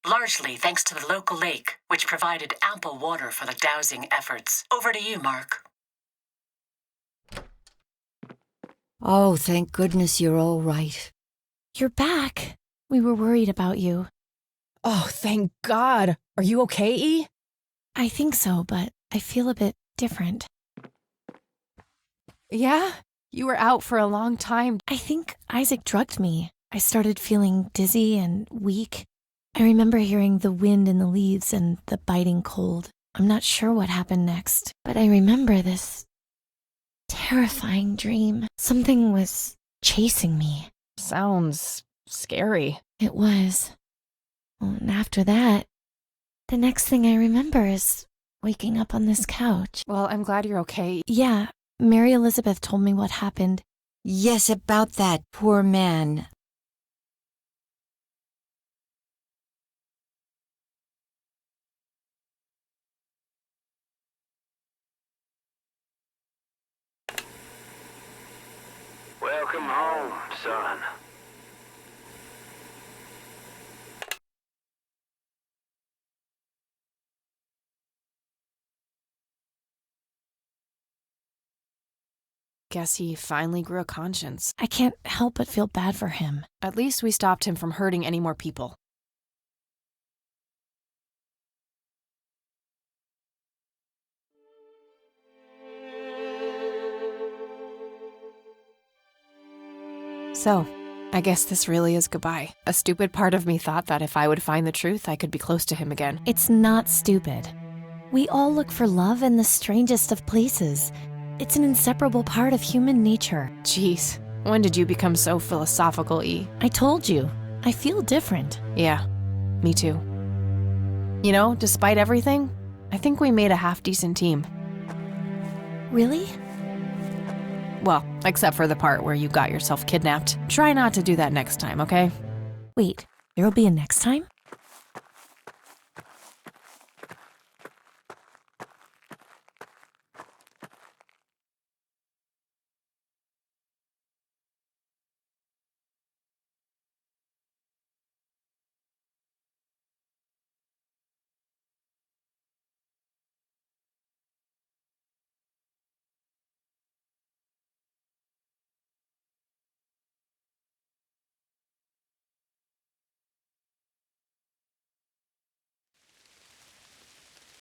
largely thanks to the local lake, which provided ample water for the dousing efforts. Over to you, Mark. Oh, thank goodness you're all right. You're back. We were worried about you. Oh, thank God. Are you okay, E? I think so, but I feel a bit different. Yeah? You were out for a long time. I think Isaac drugged me. I started feeling dizzy and weak. I remember hearing the wind in the leaves and the biting cold. I'm not sure what happened next, but I remember this terrifying dream. Something was chasing me. Sounds scary. It was. Well, and after that, the next thing I remember is waking up on this couch. Well, I'm glad you're okay. Yeah, Mary Elizabeth told me what happened. Yes, about that poor man. Welcome home, son. Guess he finally grew a conscience. I can't help but feel bad for him. At least we stopped him from hurting any more people. So, I guess this really is goodbye. A stupid part of me thought that if I would find the truth, I could be close to him again. It's not stupid. We all look for love in the strangest of places. It's an inseparable part of human nature. Jeez, when did you become so philosophical, E? I told you, I feel different. Yeah, me too. You know, despite everything, I think we made a half-decent team. Really? Well, except for the part where you got yourself kidnapped. Try not to do that next time, okay? Wait, there'll be a next time?